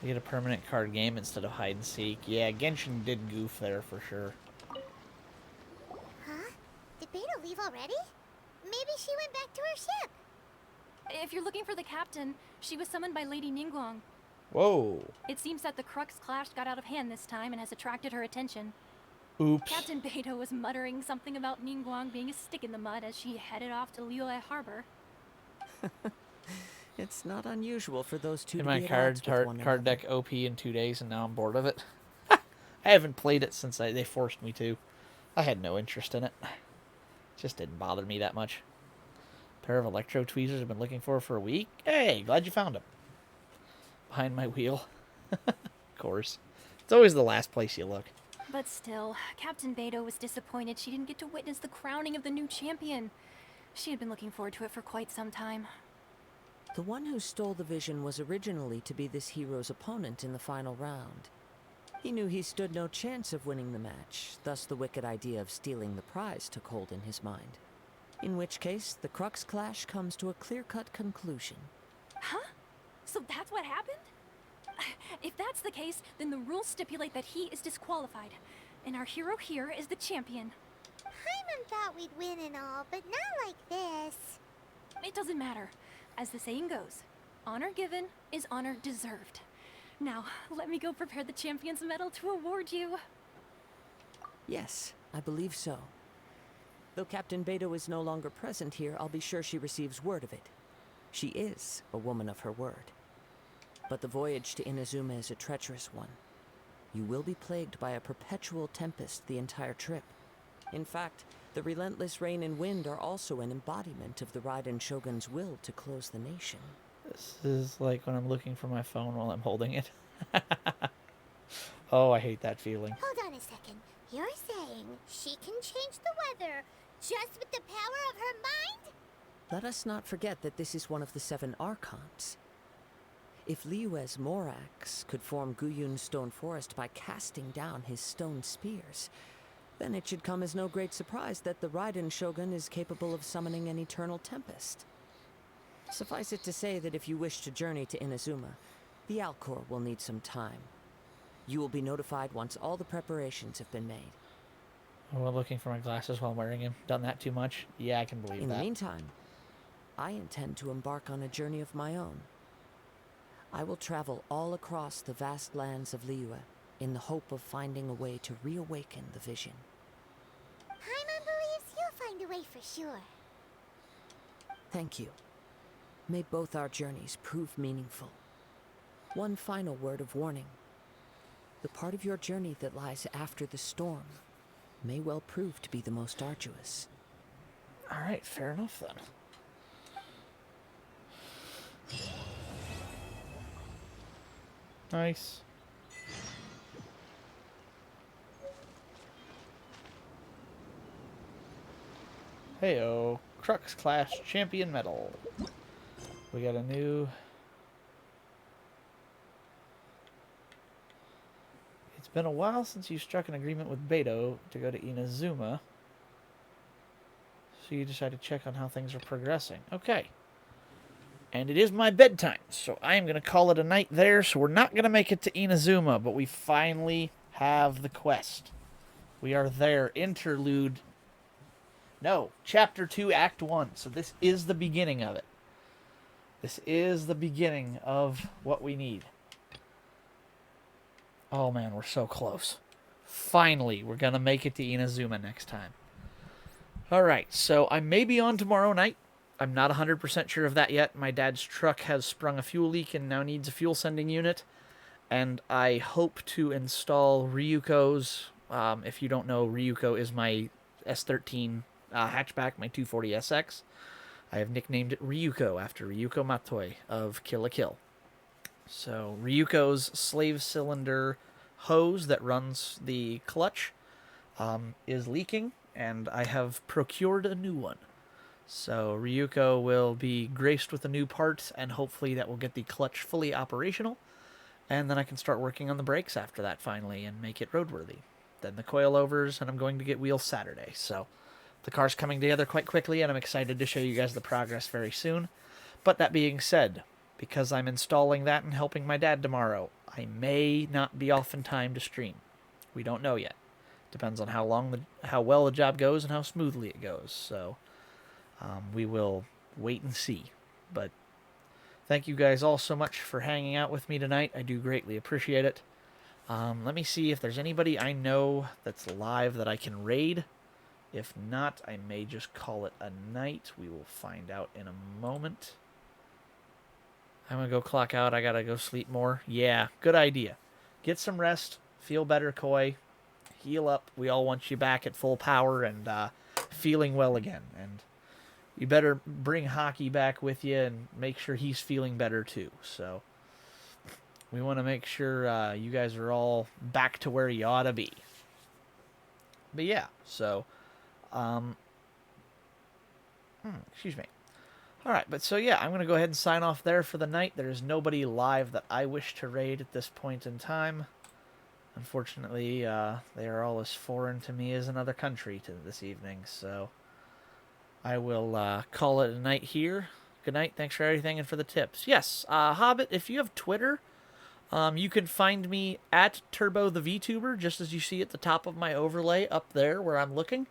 You get a permanent card game instead of hide and seek. Yeah, Genshin did goof there for sure. Huh? Did Beta leave already? Maybe she went back to her ship. If you're looking for the captain, she was summoned by Lady Ningguang. Whoa. It seems that the Crux clash got out of hand this time and has attracted her attention. Oops. Captain Beidou was muttering something about Ningguang being a stick in the mud as she headed off to Liyue Harbor. It's not unusual for those two In to my be at odds with one card another. deck OP in 2 days, and now I'm bored of it. I haven't played it since they forced me to. I had no interest in it. Just didn't bother me that much. Pair of electro tweezers I've been looking for a week. Hey, glad you found them. Behind my wheel. Of course. It's always the last place you look. But still, Captain Beidou was disappointed she didn't get to witness the crowning of the new champion. She had been looking forward to it for quite some time. The one who stole the vision was originally to be this hero's opponent in the final round. He knew he stood no chance of winning the match, thus the wicked idea of stealing the prize took hold in his mind. In which case, the Crux clash comes to a clear-cut conclusion. Huh? So that's what happened? If that's the case, then the rules stipulate that he is disqualified, and our hero here is the champion. Paimon thought we'd win and all, but not like this. It doesn't matter. As the saying goes, honor given is honor deserved. Now, let me go prepare the champion's medal to award you. Yes, I believe so. Though Captain Beidou is no longer present here, I'll be sure she receives word of it. She is a woman of her word. But the voyage to Inazuma is a treacherous one. You will be plagued by a perpetual tempest the entire trip. In fact, the relentless rain and wind are also an embodiment of the Raiden Shogun's will to close the nation. This is like when I'm looking for my phone while I'm holding it. Oh, I hate that feeling. Hold on a second. You're saying she can change the weather just with the power of her mind? Let us not forget that this is one of the 7 Archons. If Liyue's Morax could form Guyun's stone forest by casting down his stone spears, then it should come as no great surprise that the Raiden Shogun is capable of summoning an eternal tempest. Suffice it to say that if you wish to journey to Inazuma, the Alcor will need some time. You will be notified once all the preparations have been made. Oh, I'm looking for my glasses while I'm wearing them. Done that too much? Yeah, I can believe that. In the meantime, I intend to embark on a journey of my own. I will travel all across the vast lands of Liyue in the hope of finding a way to reawaken the vision. Paimon believes you'll find a way for sure. Thank you. May both our journeys prove meaningful. One final word of warning. The part of your journey that lies after the storm may well prove to be the most arduous. Alright, fair enough then. Nice. Heyo, Crux Class Champion Medal. We got a new... It's been a while since you struck an agreement with Beto to go to Inazuma. So you decide to check on how things are progressing. Okay. And it is my bedtime, so I am going to call it a night there. So we're not going to make it to Inazuma, but we finally have the quest. We are there. Interlude. No, Chapter 2, Act 1. So this is the beginning of it. This is the beginning of what we need. Oh man, we're so close. Finally, we're going to make it to Inazuma next time. Alright, so I may be on tomorrow night. I'm not 100% sure of that yet. My dad's truck has sprung a fuel leak and now needs a fuel sending unit. And I hope to install Ryuko's. If you don't know, Ryuko is my S13 hatchback, my 240SX. I have nicknamed it Ryuko after Ryuko Matoi of Kill la Kill. So Ryuko's slave cylinder hose that runs the clutch is leaking, and I have procured a new one. So Ryuko will be graced with a new part, and hopefully that will get the clutch fully operational. And then I can start working on the brakes after that finally and make it roadworthy. Then the coilovers, and I'm going to get wheels Saturday. So the car's coming together quite quickly, and I'm excited to show you guys the progress very soon. But that being said, because I'm installing that and helping my dad tomorrow, I may not be off in time to stream. We don't know yet. Depends on how well the job goes and how smoothly it goes. So we will wait and see. But thank you guys all so much for hanging out with me tonight. I do greatly appreciate it. Let me see if there's anybody I know that's live that I can raid. If not, I may just call it a night. We will find out in a moment. I'm going to go clock out. I got to go sleep more. Yeah, good idea. Get some rest. Feel better, Koi. Heal up. We all want you back at full power and feeling well again. And you better bring Hockey back with you and make sure he's feeling better too. So we want to make sure you guys are all back to where you ought to be. But yeah, so... excuse me. Alright, but so yeah, I'm going to go ahead and sign off there for the night. There's nobody live that I wish to raid at this point in time. Unfortunately, they are all as foreign to me as another country to this evening, so I will call it a night here. Good night, thanks for everything and for the tips. Yes, Hobbit, if you have Twitter, you can find me at Turbo the VTuber, just as you see at the top of my overlay up there where I'm looking.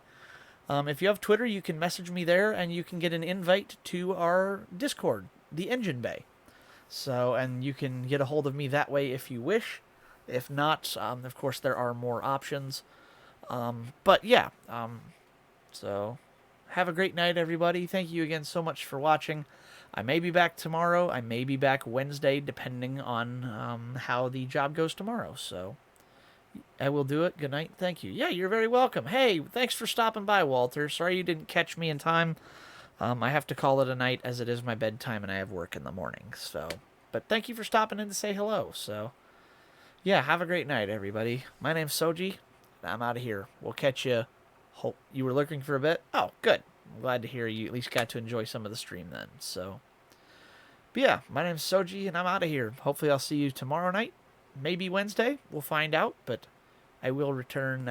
If you have Twitter, you can message me there, and you can get an invite to our Discord, the Engine Bay. So, and you can get a hold of me that way if you wish. If not, of course, there are more options. But yeah, so have a great night, everybody. Thank you again so much for watching. I may be back tomorrow. I may be back Wednesday, depending on how the job goes tomorrow. So I will do it. Good night. Thank you. Yeah, you're very welcome. Hey, thanks for stopping by, Walter. Sorry you didn't catch me in time. I have to call it a night as it is my bedtime and I have work in the morning. So, but thank you for stopping in to say hello. So, yeah, have a great night, everybody. My name's Soji. I'm out of here. We'll catch you. Hope you were looking for a bit. Oh, good. I'm glad to hear you at least got to enjoy some of the stream then. So, but yeah, my name's Soji and I'm out of here. Hopefully I'll see you tomorrow night. Maybe Wednesday. We'll find out. But I will return,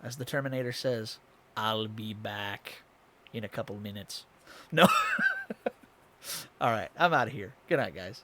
as the Terminator says, I'll be back in a couple minutes. No. All right, I'm out of here. Good night, guys.